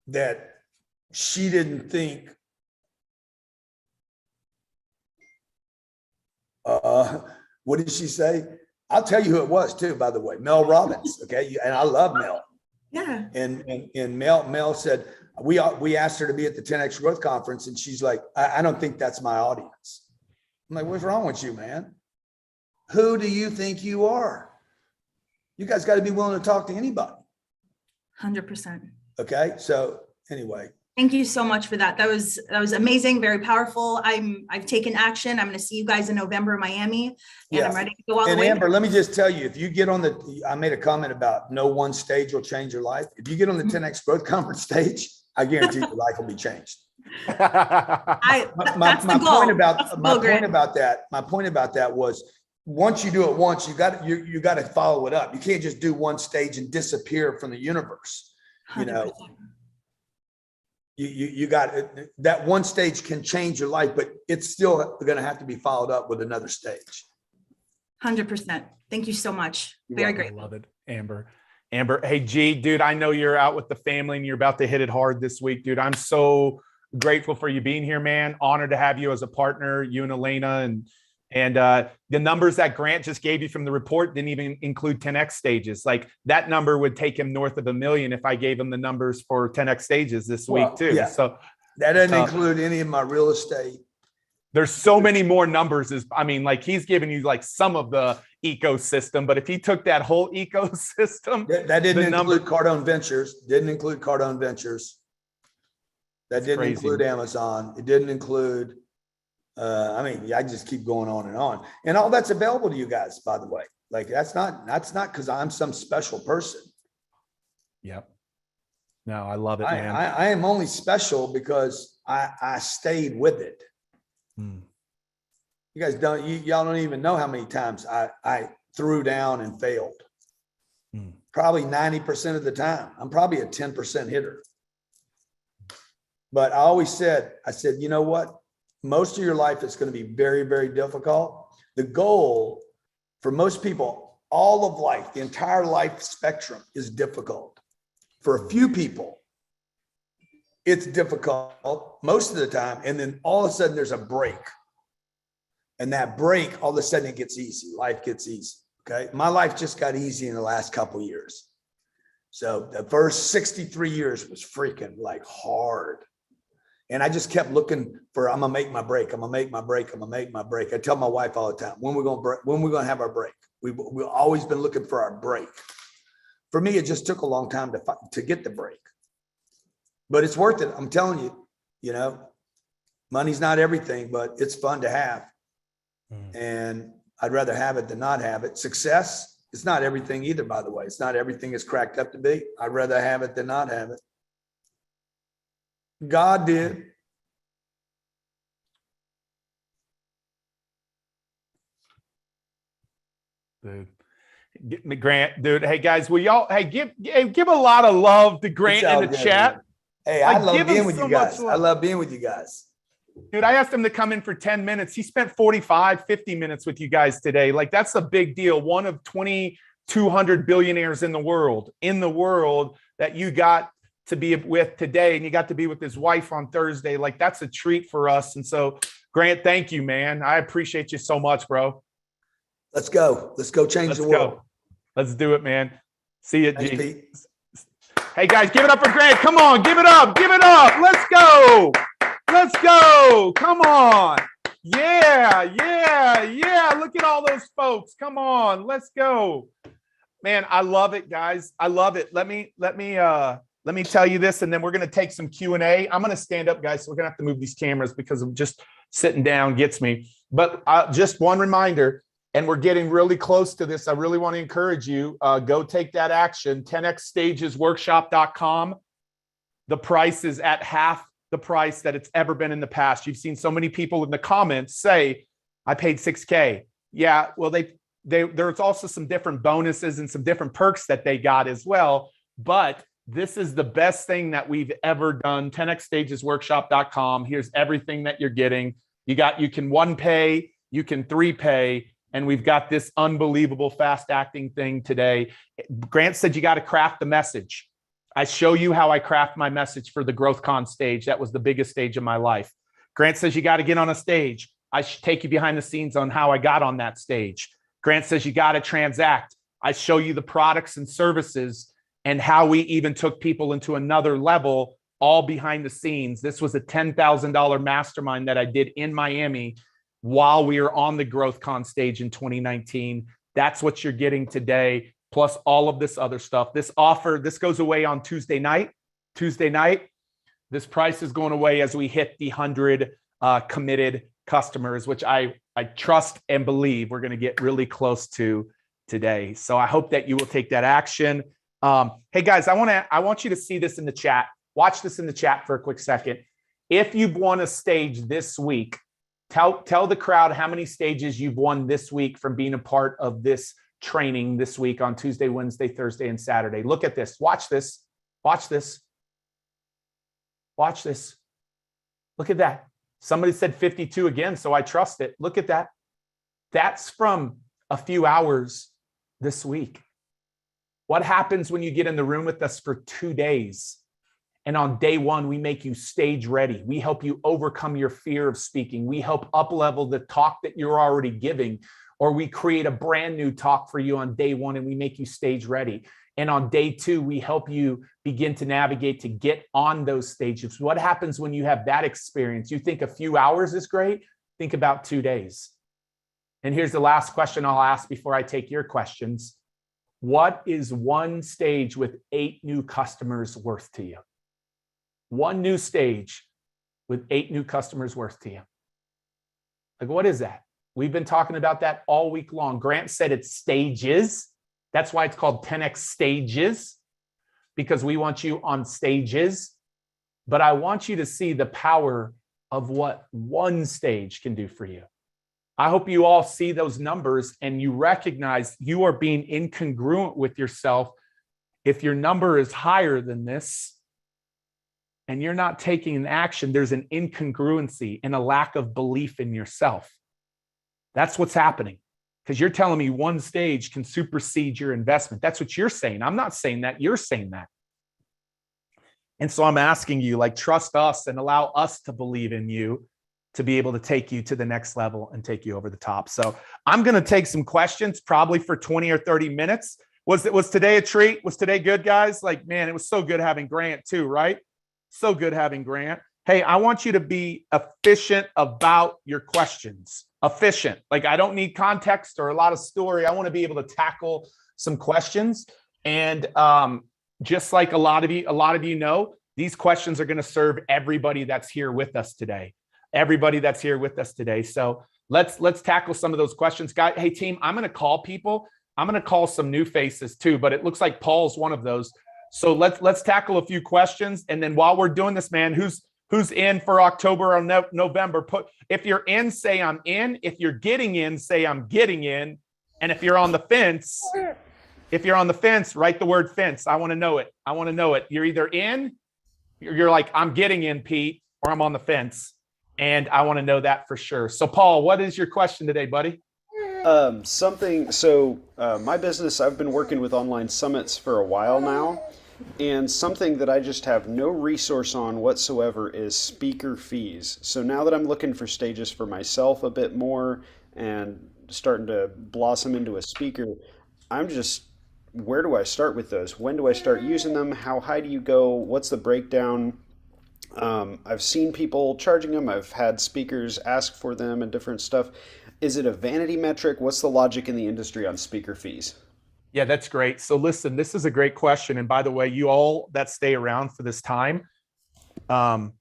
that she didn't think what did she say? I'll tell you who it was too, by the way, Mel Robbins. Okay. And I love Mel. Yeah. And Mel said, we asked her to be at the 10X Growth Conference. And she's like, I don't think that's my audience. I'm like, what's wrong with you, man? Who do you think you are? You guys got to be willing to talk to anybody. 100%. Okay. So anyway. Thank you so much for that. That was amazing, very powerful. I've taken action. I'm going to see you guys in November in Miami, and I'm ready to go all the way. Amber, let me just tell you, if you get on I made a comment about no one stage will change your life. If you get on the 10X Growth Conference stage, I guarantee your life will be changed. My point about that was, once you do it once, you got to follow it up. You can't just do one stage and disappear from the universe. 100%. You know. You got it. That one stage can change your life, but it's still going to have to be followed up with another stage. 100%. Thank you so much. Very great. I love it, Amber. Hey, G, dude, I know you're out with the family and you're about to hit it hard this week, dude. I'm so grateful for you being here, man. Honored to have you as a partner, you and Elena, and the numbers that Grant just gave you from the report didn't even include 10X stages. Like, that number would take him north of $1 million if I gave him the numbers for 10X stages this week too. Yeah. So that doesn't include any of my real estate. There's so many more numbers. Like, he's giving you like some of the ecosystem, but if he took that whole ecosystem, that didn't include Cardone Ventures. That didn't include Amazon. It didn't include. I just keep going on, and all that's available to you guys, by the way. Like, that's not because I'm some special person. Yep. No, I love it, man. I am only special because I stayed with it. You guys y'all don't even know how many times I threw down and failed. Probably 90% of the time. I'm probably a 10% hitter. But I said, you know what? Most of your life is going to be very, very difficult. The goal for most people, all of life, the entire life spectrum is difficult. For a few people, it's difficult most of the time. And then all of a sudden there's a break. And that break, all of a sudden it gets easy. Life gets easy. Okay. My life just got easy in the last couple of years. So the first 63 years was freaking like hard. And I just kept looking for, I'm gonna make my break. I'm gonna make my break. I'm gonna make my break. I tell my wife all the time, when we're gonna break, when we're gonna have our break. We've always been looking for our break. For me, it just took a long time to get the break, but it's worth it. I'm telling you, you know, money's not everything, but it's fun to have. And I'd rather have it than not have it. Success, it's not everything either, by the way. It's not everything it's cracked up to be. I'd rather have it than not have it. God did. Dude, Grant, dude. Hey guys, will y'all give a lot of love to Grant in the chat? Man. Hey, I love being with you guys. I love being with you guys. Dude, I asked him to come in for 10 minutes. He spent 45, 50 minutes with you guys today. Like, that's a big deal. One of 2,200 billionaires in the world that you got to be with today, and you got to be with his wife on Thursday. Like, that's a treat for us. And so, Grant, thank you, man. I appreciate you so much, bro. Let's go. Let's go change the world. Let's do it, man. See you, Thanks, G. Pete. Hey, guys, give it up for Grant. Come on, give it up. Give it up. Let's go. Let's go. Come on. Yeah. Look at all those folks. Come on. Let's go. Man, I love it, guys. I love it. Let me tell you this, and then we're going to take some Q&A. I'm going to stand up, guys. So we're going to have to move these cameras because I'm just sitting down gets me. But just one reminder, and we're getting really close to this. I really want to encourage you, go take that action. 10xstagesworkshop.com. The price is at half the price that it's ever been in the past. You've seen so many people in the comments say, I paid $6K. Yeah, well, there's also some different bonuses and some different perks that they got as well. But this is the best thing that we've ever done. 10xstagesworkshop.com. Here's everything that you're getting. You can 1 pay, you can 3 pay, and we've got this unbelievable fast acting thing today. Grant said you got to craft the message. I show you how I craft my message for the GrowthCon stage. That was the biggest stage of my life. Grant says you got to get on a stage. I should take you behind the scenes on how I got on that stage. Grant says you got to transact. I show you the products and services and how we even took people into another level, all behind the scenes. This was a $10,000 mastermind that I did in Miami while we were on the GrowthCon stage in 2019. That's what you're getting today, plus all of this other stuff. This goes away on Tuesday night. This price is going away as we hit the 100 committed customers, which I trust and believe we're going to get really close to today. So I hope that you will take that action. Hey guys, I want you to see this in the chat. Watch this in the chat for a quick second. If you've won a stage this week, tell the crowd how many stages you've won this week from being a part of this training this week on Tuesday, Wednesday, Thursday, and Saturday. Look at this. Watch this. Watch this. Watch this. Look at that. Somebody said 52 again, so I trust it. Look at that. That's from a few hours this week. What happens when you get in the room with us for 2 days? And on day one, we make you stage ready. We help you overcome your fear of speaking. We help up-level the talk that you're already giving, or we create a brand new talk for you on day one and we make you stage ready. And on day two, we help you begin to navigate to get on those stages. What happens when you have that experience? You think a few hours is great? Think about 2 days. And here's the last question I'll ask before I take your questions. What is one stage with 8 new customers worth to you? One new stage with 8 new customers worth to you. Like, what is that? We've been talking about that all week long. Grant said it's stages. That's why it's called 10X stages, because we want you on stages. But I want you to see the power of what one stage can do for you. I hope you all see those numbers and you recognize you are being incongruent with yourself if your number is higher than this and you're not taking an action. There's an incongruency and a lack of belief in yourself. That's what's happening, because you're telling me one stage can supersede your investment. That's what you're saying. I'm not saying that. You're saying that. And so I'm asking you, like, trust us and allow us to believe in you to be able to take you to the next level and take you over the top. So I'm going to take some questions probably for 20 or 30 minutes. Was today a treat? Was today good, guys? Like, man, it was so good having Grant too, right? So good having Grant. Hey, I want you to be efficient about your questions. Efficient. Like, I don't need context or a lot of story. I want to be able to tackle some questions. And just like a lot of you know, these questions are going to serve everybody that's here with us today. Everybody that's here with us today. So let's tackle some of those questions. Guys, hey team, I'm going to call people. I'm going to call some new faces too, but it looks like Paul's one of those. So let's tackle a few questions. And then while we're doing this, man, who's in for October or November? If you're in, say I'm in. If you're getting in, say I'm getting in. And if you're on the fence, write the word fence. I want to know it. I want to know it. You're either in, you're like, I'm getting in, Pete, or I'm on the fence. And I want to know that for sure. So Paul, what is your question today, buddy? My business, I've been working with online summits for a while now, and something that I just have no resource on whatsoever is speaker fees. So now that I'm looking for stages for myself a bit more and starting to blossom into a speaker, where do I start with those? When do I start using them? How high do you go? What's the breakdown? I've seen people charging them. I've had speakers ask for them and different stuff. Is it a vanity metric? What's the logic in the industry on speaker fees? Yeah, that's great. So listen, this is a great question. And by the way, you all that stay around for this time, and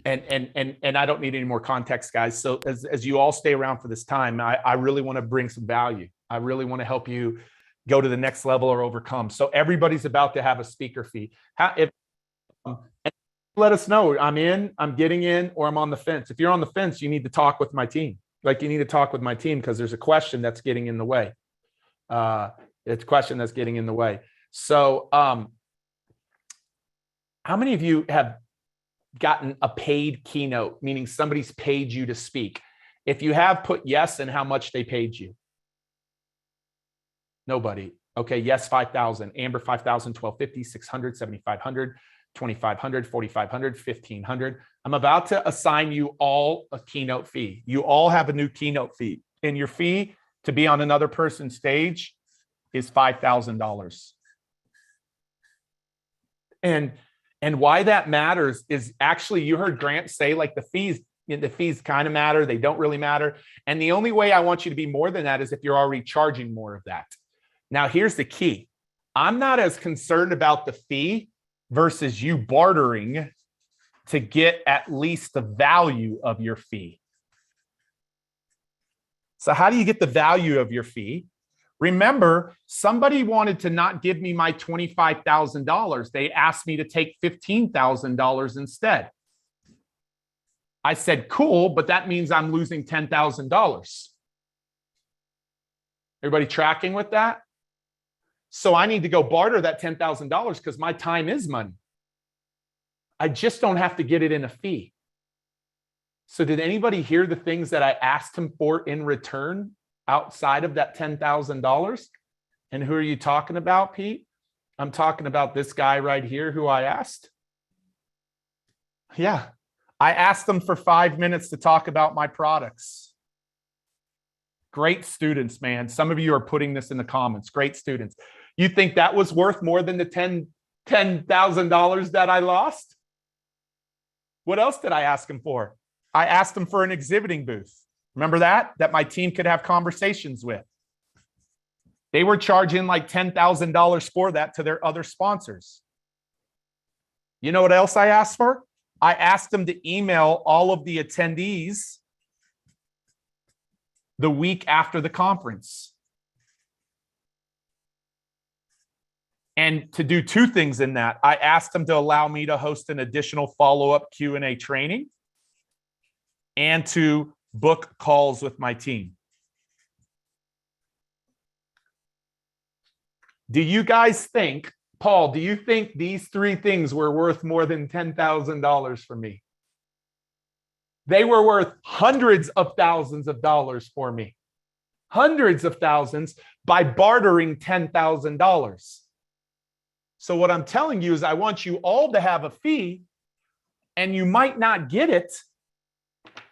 I don't need any more context, guys. So as you all stay around for this time, I really want to bring some value. I really want to help you go to the next level or overcome. So everybody's about to have a speaker fee. Let us know. I'm in, I'm getting in, or I'm on the fence. If you're on the fence, you need to talk with my team. Like, you need to talk with my team because there's a question that's getting in the way. It's a question that's getting in the way. So how many of you have gotten a paid keynote, meaning somebody's paid you to speak? If you have, put yes and how much they paid you. Nobody. Okay, yes, 5,000. Amber, 5,000, 1,250, 600, 7,500, 2,500, 4,500, 1,500. I'm about to assign you all a keynote fee. You all have a new keynote fee, and your fee to be on another person's stage is $5,000. And why that matters is actually, you heard Grant say, like, the fees kind of matter. They don't really matter. And the only way I want you to be more than that is if you're already charging more of that. Now, here's the key. I'm not as concerned about the fee versus you bartering to get at least the value of your fee. So how do you get the value of your fee? Remember, somebody wanted to not give me my $25,000. They asked me to take $15,000 instead. I said, cool, but that means I'm losing $10,000. Everybody tracking with that? So I need to go barter that $10,000 because my time is money. I just don't have to get it in a fee. So did anybody hear the things that I asked him for in return outside of that $10,000? And who are you talking about, Pete? I'm talking about this guy right here who I asked. Yeah, I asked them for 5 minutes to talk about my products. Great students, man. Some of you are putting this in the comments. Great students. You think that was worth more than the $10,000 that I lost? What else did I ask him for? I asked him for an exhibiting booth. Remember that my team could have conversations with. They were charging like $10,000 for that to their other sponsors. You know what else I asked for? I asked them to email all of the attendees the week after the conference. And to do two things in that, I asked them to allow me to host an additional follow-up Q&A training and to book calls with my team. Do you guys think, Paul, do you think these three things were worth more than $10,000 for me? They were worth hundreds of thousands of dollars for me. Hundreds of thousands by bartering $10,000. So what I'm telling you is I want you all to have a fee, and you might not get it,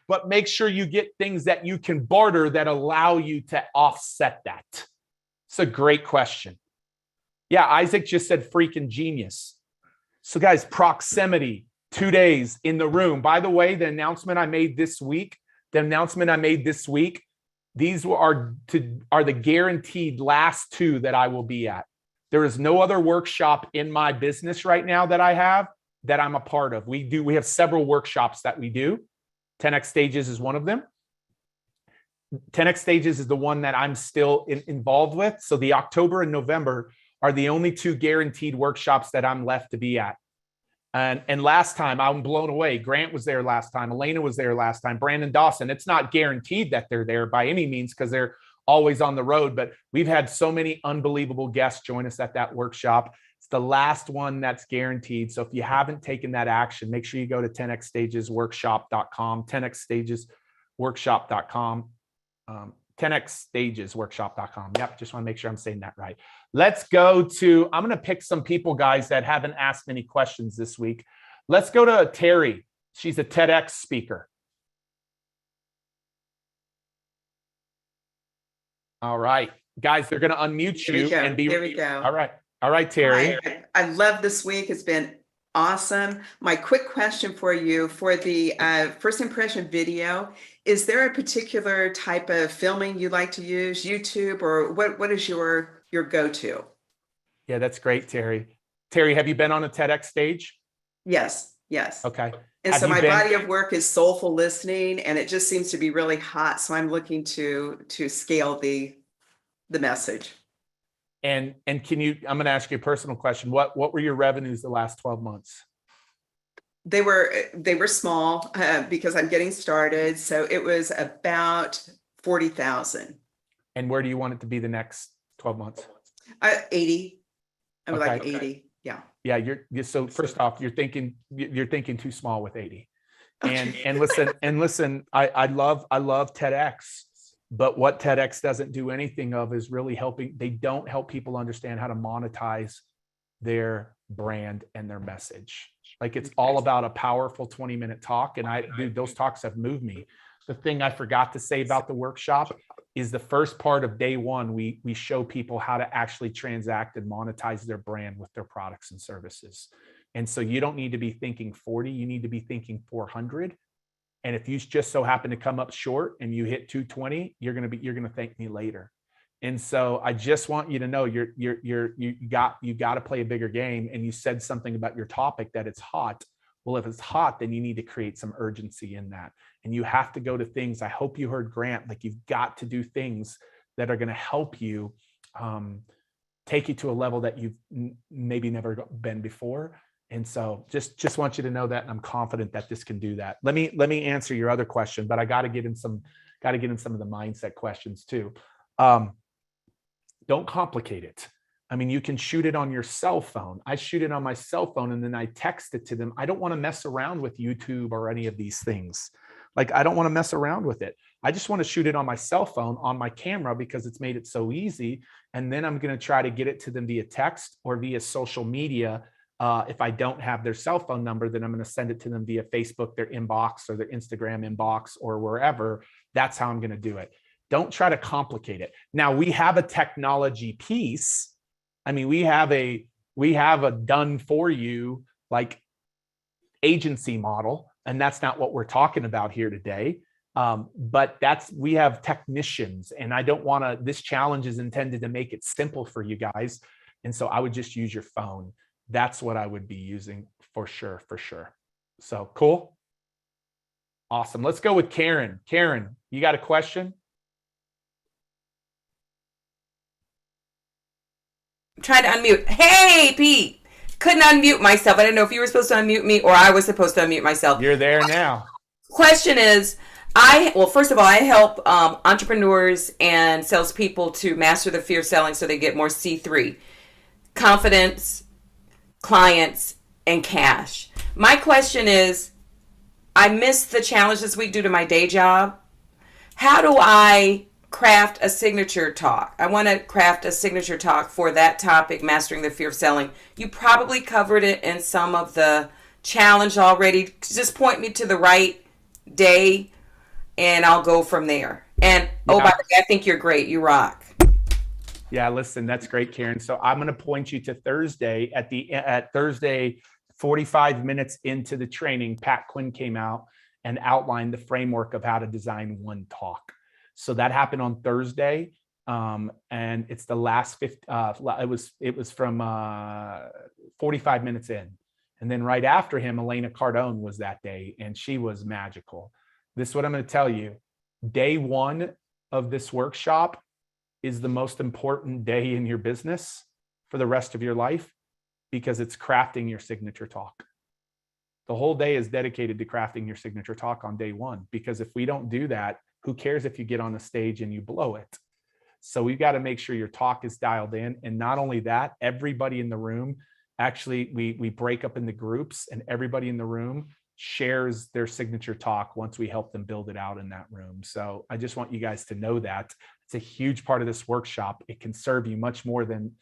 but make sure you get things that you can barter that allow you to offset that. It's a great question. Yeah, Isaac just said freaking genius. So guys, proximity, 2 days in the room. By the way, the announcement I made this week, these are the guaranteed last 2 that I will be at. There is no other workshop in my business right now that I'm a part of. We have several workshops that we do. 10X Stages is one of them. 10X Stages is the one that I'm still involved with. So the October and November are the only 2 guaranteed workshops that I'm left to be at. And last time I'm blown away. Grant was there last time. Elena was there last time. Brandon Dawson. It's not guaranteed that they're there by any means because they're always on the road, but we've had so many unbelievable guests join us at that workshop. It's the last one that's guaranteed. So if you haven't taken that action, make sure you go to 10xstagesworkshop.com, 10xstagesworkshop.com, 10xstagesworkshop.com. Yep, just want to make sure I'm saying that right. Let's go to, I'm going to pick some people, guys, that haven't asked any questions this week. Let's go to Terry. She's a TEDx speaker. All right, guys, they're going to unmute you and be. There we go. All right, Terry. Hi. I love this week. It's been awesome. My quick question for you for the first impression video, is there a particular type of filming you like to use, YouTube, or what is your go-to? Yeah, that's great, Terry. Terry, have you been on a TEDx stage? Yes. Okay. And so my body of work is soulful listening, and it just seems to be really hot. So I'm looking to scale the message. And can you, I'm going to ask you a personal question. What were your revenues the last 12 months? They were small because I'm getting started. So it was about 40,000. And where do you want it to be the next 12 months? 80. I would like 80. Okay. Yeah. Yeah. So first off, you're thinking too small with 80. Okay. And listen, I love TEDx, but what TEDx doesn't do anything of is really helping. They don't help people understand how to monetize their brand and their message. Like, it's all about a powerful 20-minute talk. And dude, those talks have moved me. The thing I forgot to say about the workshop is the first part of day one, we show people how to actually transact and monetize their brand with their products and services. And so you don't need to be thinking 40, you need to be thinking 400. And if you just so happen to come up short and you hit 220, you're going to thank me later. And so I just want you to know you got to play a bigger game. And you said something about your topic that it's hot. Well, if it's hot, then you need to create some urgency in that. And you have to go to things. I hope you heard Grant, like, you've got to do things that are going to help you take you to a level that you've maybe never been before. And so just want you to know that, and I'm confident that this can do that. Let me answer your other question, but I got to get in some of the mindset questions too. Don't complicate it. I mean, you can shoot it on your cell phone. I shoot it on my cell phone and then I text it to them. I don't want to mess around with YouTube or any of these things. Like, I don't want to mess around with it. I just want to shoot it on my cell phone, on my camera, because it's made it so easy. And then I'm going to try to get it to them via text or via social media. If I don't have their cell phone number, then I'm going to send it to them via Facebook, their inbox, or their Instagram inbox, or wherever. That's how I'm going to do it. Don't try to complicate it. Now, we have a technology piece. I mean, we have a done for you, like, agency model, and that's not what we're talking about here today. But we have technicians, and I don't want to, this challenge is intended to make it simple for you guys. And so I would just use your phone. That's what I would be using for sure. So cool. Awesome. Let's go with Karen. Karen, you got a question? Trying to unmute. Hey, Pete. Couldn't unmute myself. I didn't know if you were supposed to unmute me or I was supposed to unmute myself. You're there now. Question is, first of all, I help entrepreneurs and salespeople to master the fear of selling so they get more C3. Confidence, clients, and cash. My question is, I missed the challenge this week due to my day job. How do I craft a signature talk? I want to craft a signature talk for that topic, mastering the fear of selling. You probably covered it in some of the challenge already. Just point me to the right day and I'll go from there. And by the way, I think you're great. You rock. Yeah, listen, that's great, Karen. So I'm going to point you to Thursday at Thursday 45 minutes into the training, Pat Quinn came out and outlined the framework of how to design one talk. So that happened on Thursday. And it's the last it was from 45 minutes in. And then right after him, Elena Cardone was that day, and she was magical. This is what I'm going to tell you. Day one of this workshop is the most important day in your business for the rest of your life, because it's crafting your signature talk. The whole day is dedicated to crafting your signature talk on day one, because if we don't do that, who cares if you get on the stage and you blow it? So we've got to make sure your talk is dialed in. And not only that, everybody in the room, actually, we break up into groups, and everybody in the room shares their signature talk once we help them build it out in that room. So I just want you guys to know that it's a huge part of this workshop. It can serve you much more than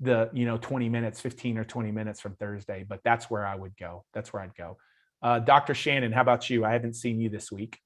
the 20 minutes, 15 or 20 minutes from Thursday, but that's where I would go. That's where I'd go. Dr. Shannon, how about you? I haven't seen you this week.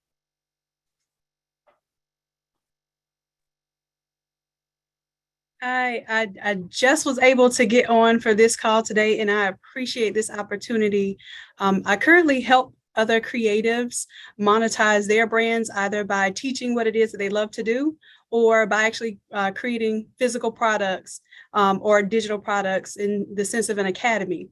I just was able to get on for this call today, and I appreciate this opportunity. I currently help other creatives monetize their brands, either by teaching what it is that they love to do, or by actually creating physical products or digital products in the sense of an academy.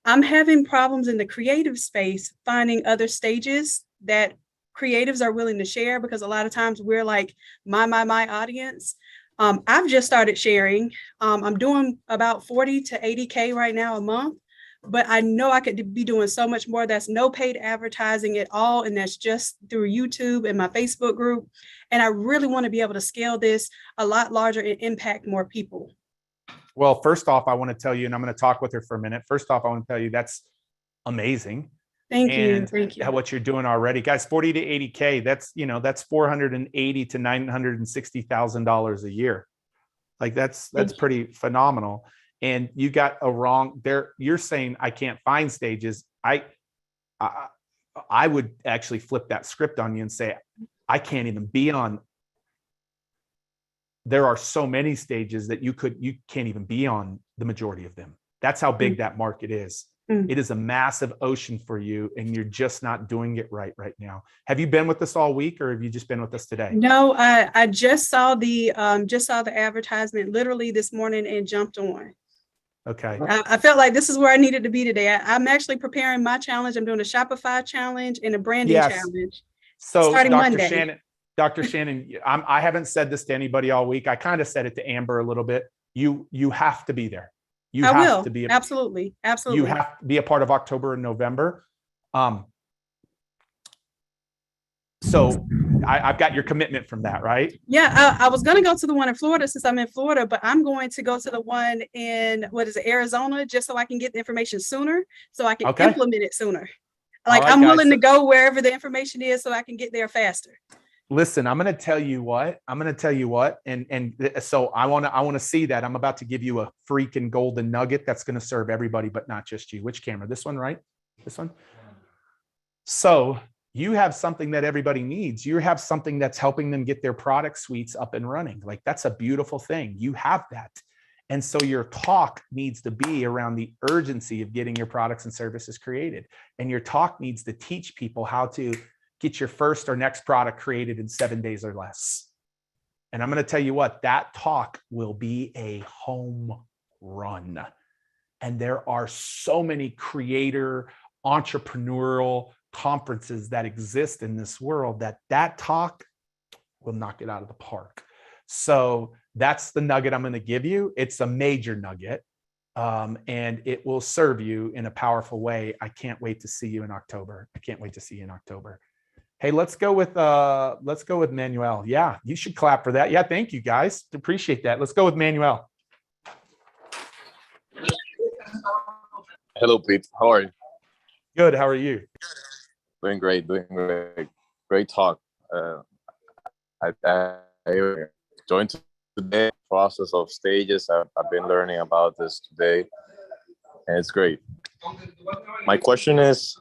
I'm having problems in the creative space finding other stages that creatives are willing to share, because a lot of times we're like my audience. I've just started sharing. I'm doing about 40 to 80K right now a month, but I know I could be doing so much more. That's no paid advertising at all. And that's just through YouTube and my Facebook group. And I really want to be able to scale this a lot larger and impact more people. Well, first off, I want to tell you, and I'm going to talk with her for a minute. First off, I want to tell you that's amazing. Thank you. What you're doing already, guys. 40 to 80K. That's $480,000 to $960,000 a year. Like that's pretty phenomenal. And you got a wrong there. You're saying I can't find stages. I would actually flip that script on you and say I can't even be on. There are so many stages that you can't even be on the majority of them. That's how big that market is. It is a massive ocean for you, and you're just not doing it right now. Have you been with us all week, or have you just been with us today? No, I just saw the advertisement literally this morning and jumped on. Okay. I felt like this is where I needed to be today. I'm actually preparing my challenge. I'm doing a Shopify challenge and a branding challenge. So starting Dr. Monday. Dr. Shannon, I haven't said this to anybody all week. I kind of said it to Amber a little bit. You have to be there. I will. Absolutely. You have to be a part of October and November. So I've got your commitment from that, right? Yeah, I was going to go to the one in Florida since I'm in Florida, but I'm going to go to the one in Arizona, just so I can get the information sooner, so I can implement it sooner. Like I'm willing to go wherever the information is so I can get there faster. Listen, I'm going to tell you what, and so I want to see that. I'm about to give you a freaking golden nugget that's going to serve everybody, but not just you. Which camera? This one, right? This one. So you have something that everybody needs. You have something that's helping them get their product suites up and running. Like that's a beautiful thing. You have that. And so your talk needs to be around the urgency of getting your products and services created. And your talk needs to teach people how to get your first or next product created in 7 days or less. And I'm going to tell you what, that talk will be a home run. And there are so many creator, entrepreneurial conferences that exist in this world that talk will knock it out of the park. So that's the nugget I'm going to give you. It's a major nugget. And it will serve you in a powerful way. I can't wait to see you in October. Hey, let's go with Manuel. Yeah, you should clap for that. Yeah, thank you guys. Appreciate that. Let's go with Manuel. Hello, Pete. How are you? Good. How are you? Doing great. Great talk. I joined today process of stages. I've been learning about this today, and it's great. My question is,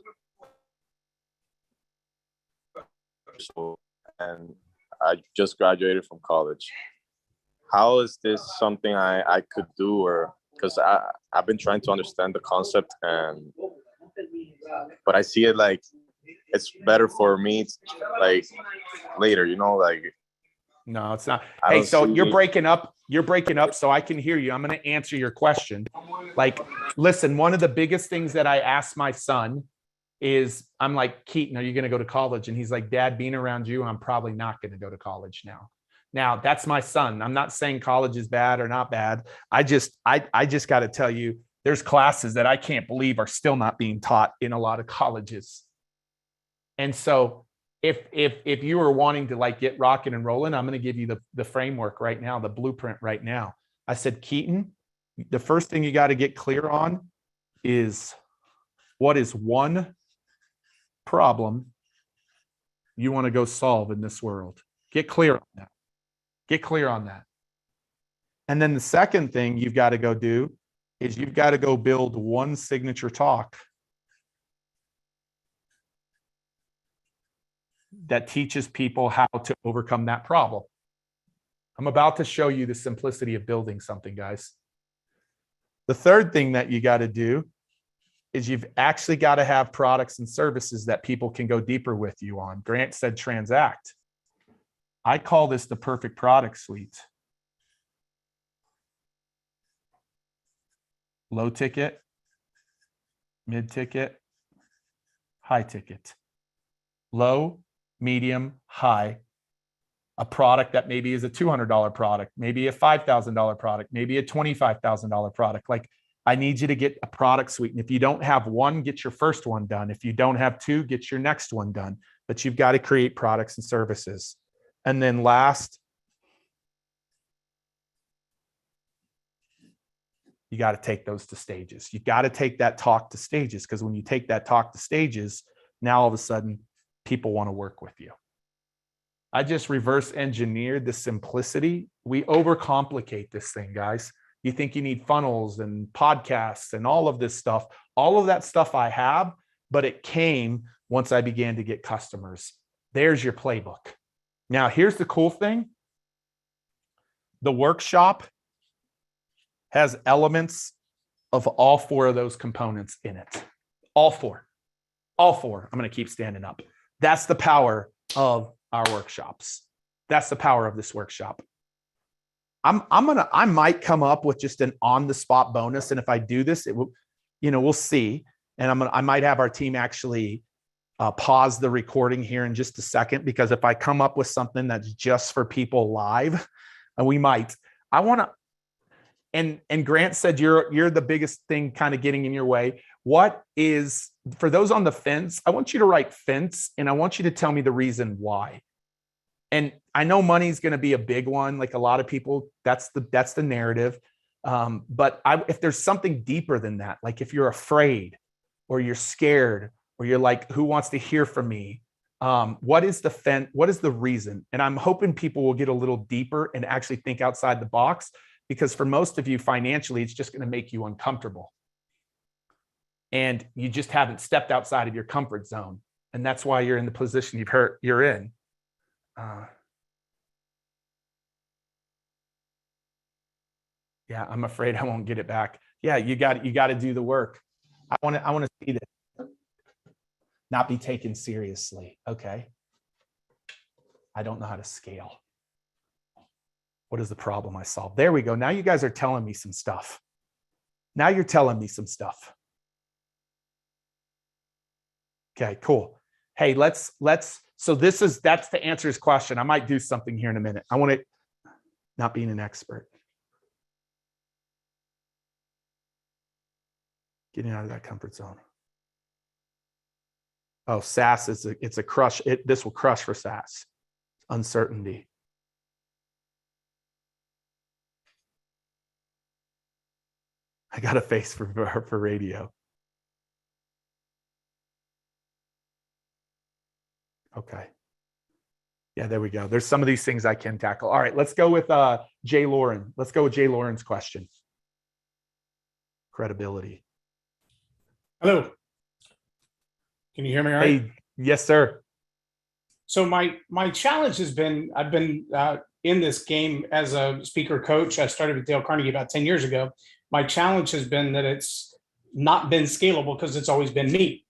and I just graduated from college. How is this something I could do, or because I've been trying to understand the concept, and but I see it like it's better for me like later, like No, it's not. I Hey, don't so see- you're breaking up. You're breaking up, so I can hear you. I'm going to answer your question. Like, listen, one of the biggest things that I ask my son is, I'm like, Keaton, are you going to go to college? And he's like, Dad, being around you, I'm probably not going to go to college now. Now, that's my son. I'm not saying college is bad or not bad. I just got to tell you, there's classes that I can't believe are still not being taught in a lot of colleges. And so if you were wanting to like get rocking and rolling, I'm going to give you the framework right now, the blueprint right now. I said, Keaton, the first thing you got to get clear on is what is one problem you want to go solve in this world. Get clear on that. Get clear on that. And then the second thing you've got to go do is you've got to go build one signature talk that teaches people how to overcome that problem. I'm about to show you the simplicity of building something, guys. The third thing that you got to do is you've actually got to have products and services that people can go deeper with you on. Grant said transact. I call this the perfect product suite. Low ticket, mid ticket, high ticket. Low, medium, high. A product that maybe is a $200 product, maybe a $5,000 product, maybe a $25,000 product. Like, I need you to get a product suite. And if you don't have one, get your first one done. If you don't have two, get your next one done. But you've got to create products and services. And then last, you got to take those to stages. You got to take that talk to stages, because when you take that talk to stages, now all of a sudden people want to work with you. I just reverse engineered the simplicity. We overcomplicate this thing, guys. You think you need funnels and podcasts and all of this stuff. All of that stuff I have, but it came once I began to get customers. There's your playbook. Now, here's the cool thing. The workshop has elements of all four of those components in it. All four. All four. I'm going to keep standing up. That's the power of our workshops. That's the power of this workshop. I might come up with just an on-the-spot bonus, and if I do this, it will, we'll see. And I might have our team actually pause the recording here in just a second, because if I come up with something that's just for people live, and we might. I want to. And Grant said you're the biggest thing kind of getting in your way. What is, for those on the fence, I want you to write fence, and I want you to tell me the reason why. And I know money's going to be a big one. Like a lot of people, that's the narrative. But if there's something deeper than that, like if you're afraid or you're scared or you're like, who wants to hear from me? What is the fence? What is the reason? And I'm hoping people will get a little deeper and actually think outside the box, because for most of you financially, it's just going to make you uncomfortable. And you just haven't stepped outside of your comfort zone. And that's why you're in the position you're in. Yeah, I'm afraid I won't get it back. Yeah, you got to do the work. I want to see this not be taken seriously. Okay. I don't know how to scale. What is the problem I solved? There we go. Now you guys are telling me some stuff. Now you're telling me some stuff. Okay, cool. Hey, so that's to answer his question. I might do something here in a minute. I want to, not being an expert. Getting out of that comfort zone. Oh, SaaS it's a crush. This will crush for SaaS. Uncertainty. I got a face for radio. Okay. Yeah, there we go. There's some of these things I can tackle. All right, let's go with Jay Lauren. Let's go with Jay Lauren's question. Credibility. Hello. Can you hear me all right? Hey, yes, sir. So my challenge has been, I've been in this game as a speaker coach. I started with Dale Carnegie about 10 years ago. My challenge has been that it's not been scalable because it's always been me.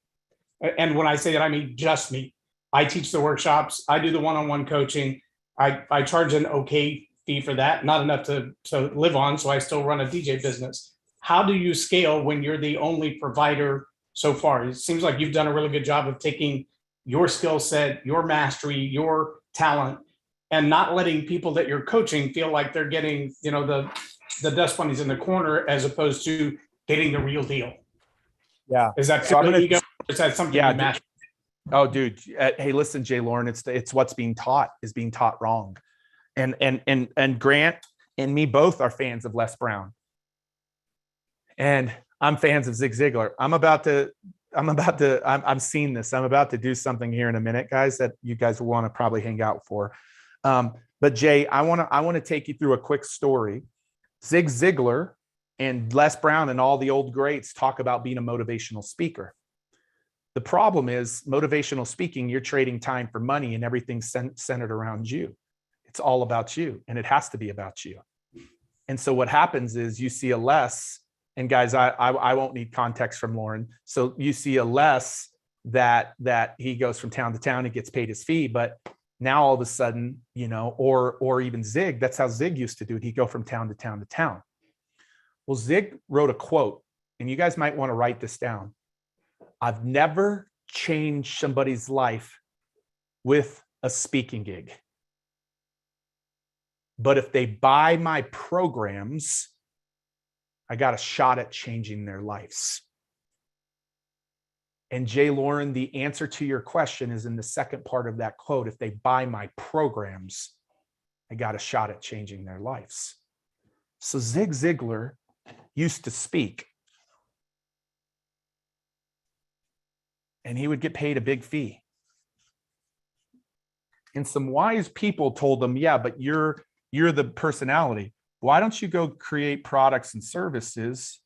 And when I say that, I mean just me. I teach the workshops. I do the one-on-one coaching. I charge an okay fee for that, not enough to live on. So I still run a DJ business. How do you scale when you're the only provider so far? It seems like you've done a really good job of taking your skill set, your mastery, your talent, and not letting people that you're coaching feel like they're getting, the dust bunnies in the corner as opposed to getting the real deal. Yeah. Is that So I'm gonna- ego? Or is that something Yeah, you master? Oh, dude. Hey, listen, Jay Lauren, it's what's being taught is being taught wrong. And Grant and me both are fans of Les Brown. And I'm fans of Zig Ziglar. I'm seeing this. I'm about to do something here in a minute, guys, that you guys will want to probably hang out for. But Jay, I want to take you through a quick story. Zig Ziglar and Les Brown and all the old greats talk about being a motivational speaker. The problem is motivational speaking, you're trading time for money and everything's centered around you. It's all about you and it has to be about you. And so what happens is you see a Les, and guys, I won't need context from Lauren. So you see a Les that he goes from town to town and gets paid his fee, but now all of a sudden, or even Zig, that's how Zig used to do it. He'd go from town to town to town. Well, Zig wrote a quote, and you guys might want to write this down. I've never changed somebody's life with a speaking gig. But if they buy my programs, I got a shot at changing their lives. And Jay Lauren, the answer to your question is in the second part of that quote. If they buy my programs, I got a shot at changing their lives. So Zig Ziglar used to speak. And he would get paid a big fee. And some wise people told him, yeah, but you're the personality. Why don't you go create products and services?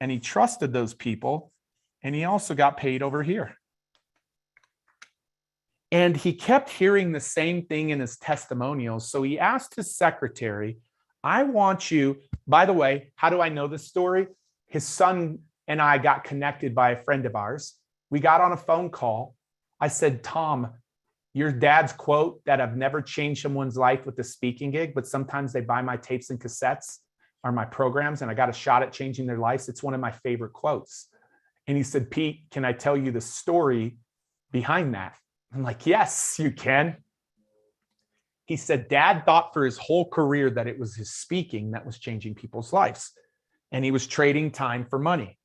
And he trusted those people. And he also got paid over here. And he kept hearing the same thing in his testimonials. So he asked his secretary, I want you, by the way, how do I know this story? His son and I got connected by a friend of ours. We got on a phone call. I said, Tom, your dad's quote that I've never changed someone's life with the speaking gig, but sometimes they buy my tapes and cassettes or my programs and I got a shot at changing their lives. It's one of my favorite quotes. And he said, Pete, can I tell you the story behind that? I'm like, yes, you can. He said, Dad thought for his whole career that it was his speaking that was changing people's lives. And he was trading time for money.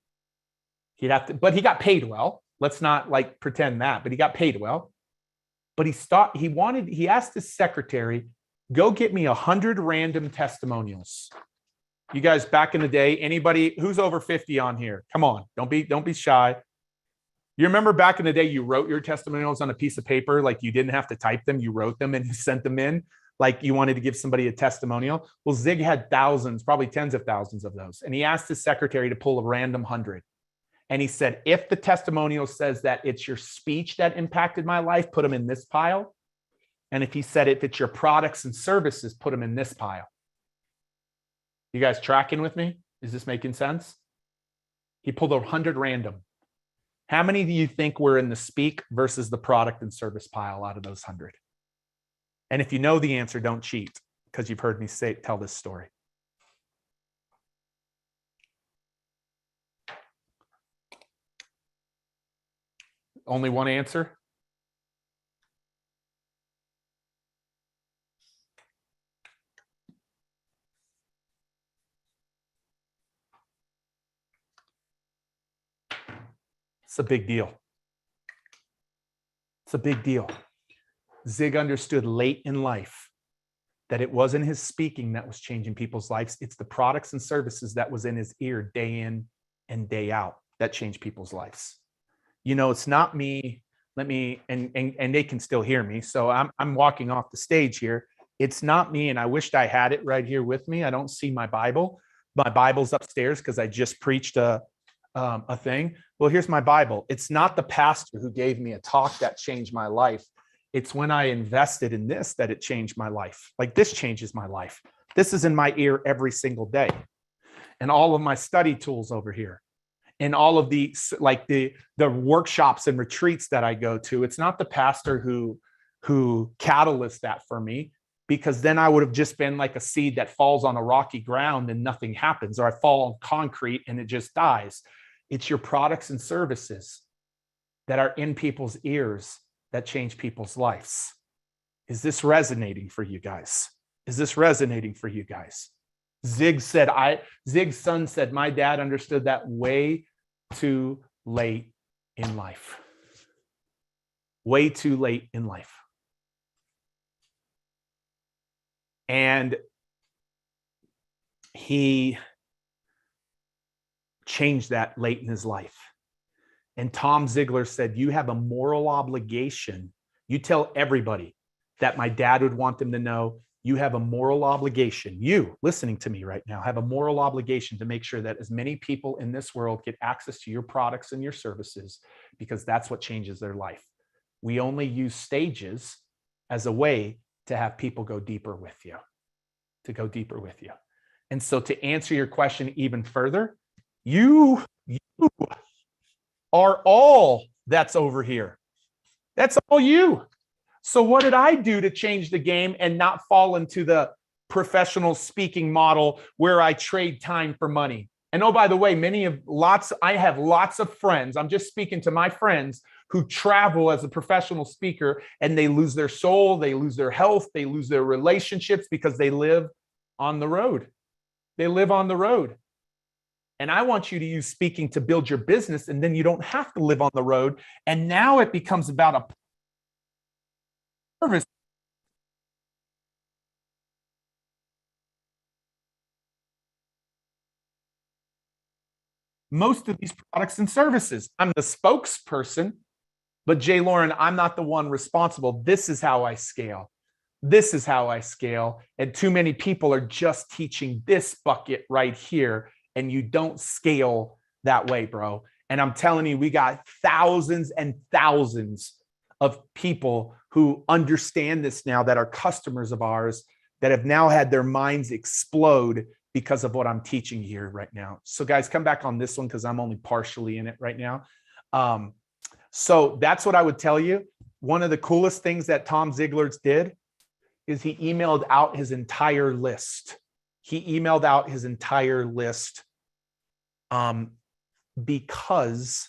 But he got paid well. Let's not pretend that, but he got paid well. But he asked his secretary, go get me 100 random testimonials. You guys, back in the day, anybody who's over 50 on here, come on, don't be shy. You remember back in the day, you wrote your testimonials on a piece of paper, like you didn't have to type them, you wrote them and you sent them in, like you wanted to give somebody a testimonial. Well, Zig had thousands, probably tens of thousands of those. And he asked his secretary to pull a random 100. And he said, if the testimonial says that it's your speech that impacted my life, put them in this pile. And if it's your products and services, put them in this pile. You guys tracking with me? Is this making sense? He pulled 100 random. How many do you think were in the speak versus the product and service pile out of those 100? And if you know the answer, don't cheat because you've heard me tell this story. Only one answer? It's a big deal. It's a big deal. Zig understood late in life that it wasn't his speaking that was changing people's lives. It's the products and services that was in his ear day in and day out that changed people's lives. It's not me. And they can still hear me. So I'm walking off the stage here. It's not me. And I wished I had it right here with me. I don't see my Bible. My Bible's upstairs because I just preached a thing. Well, here's my Bible. It's not the pastor who gave me a talk that changed my life. It's when I invested in this that it changed my life. Like this changes my life. This is in my ear every single day. And all of my study tools over here. in all of the, like the workshops and retreats that I go to. It's not the pastor who catalyzed that for me, because then I would have just been like a seed that falls on a rocky ground and nothing happens, or I fall on concrete and it just dies. It's your products and services that are in people's ears that change people's lives. Is this resonating for you guys? Is this resonating for you guys? Zig's son said, my dad understood that way too late in life. Way too late in life. And he changed that late in his life. And Tom Ziglar said, you have a moral obligation. You tell everybody that my dad would want them to know. You have a moral obligation. You listening to me right now have a moral obligation to make sure that as many people in this world get access to your products and your services, because that's what changes their life. We only use stages as a way to have people go deeper with you, to go deeper with you. And so to answer your question even further, you are all that's over here. That's all you. So what did I do to change the game and not fall into the professional speaking model where I trade time for money? And oh, by the way, I have lots of friends. I'm just speaking to my friends who travel as a professional speaker, and they lose their soul, they lose their health, they lose their relationships because they live on the road. They live on the road. And I want you to use speaking to build your business, and then you don't have to live on the road. And now it becomes about a service. Most of these products and services, I'm the spokesperson, but Jay Lauren, I'm not the one responsible. This is how I scale. This is how I scale. And too many people are just teaching this bucket right here, and you don't scale that way, bro. And I'm telling you, we got thousands and thousands of people who understand this now, that are customers of ours, that have now had their minds explode because of what I'm teaching here right now. So guys, come back on this one because I'm only partially in it right now. So that's what I would tell you. One of the coolest things that Tom Ziglar did is he emailed out his entire list. He emailed out his entire list because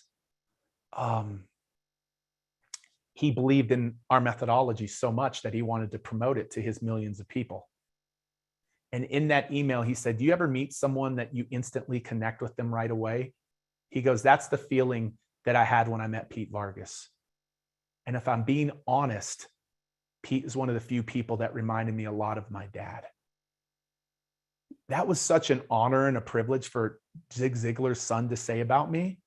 he believed in our methodology so much that he wanted to promote it to his millions of people. And in that email, he said, do you ever meet someone that you instantly connect with them right away? He goes, that's the feeling that I had when I met Pete Vargas. And if I'm being honest, Pete is one of the few people that reminded me a lot of my dad. That was such an honor and a privilege for Zig Ziglar's son to say about me.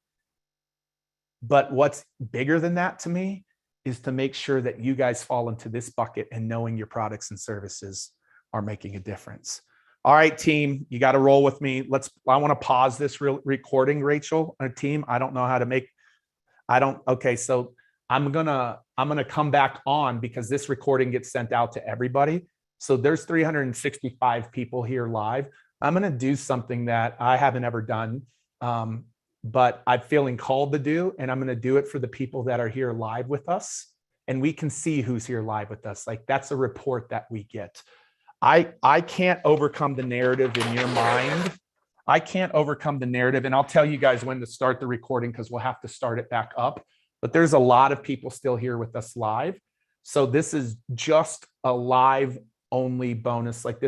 But what's bigger than that to me is to make sure that you guys fall into this bucket and knowing your products and services are making a difference. All right, team, you got to roll with me. I want to pause this recording, Rachel, team. I don't know how to make, okay. So I'm going to come back on because this recording gets sent out to everybody. So there's 365 people here live. I'm going to do something that I haven't ever done, but I'm feeling called to do, and I'm going to do it for the people that are here live with us. And we can see who's here live with us. Like, that's a report that we get. I can't overcome the narrative in your mind. I can't overcome the narrative. And I'll tell you guys when to start the recording because we'll have to start it back up. But there's a lot of people still here with us live. So this is just a live only bonus. Like, this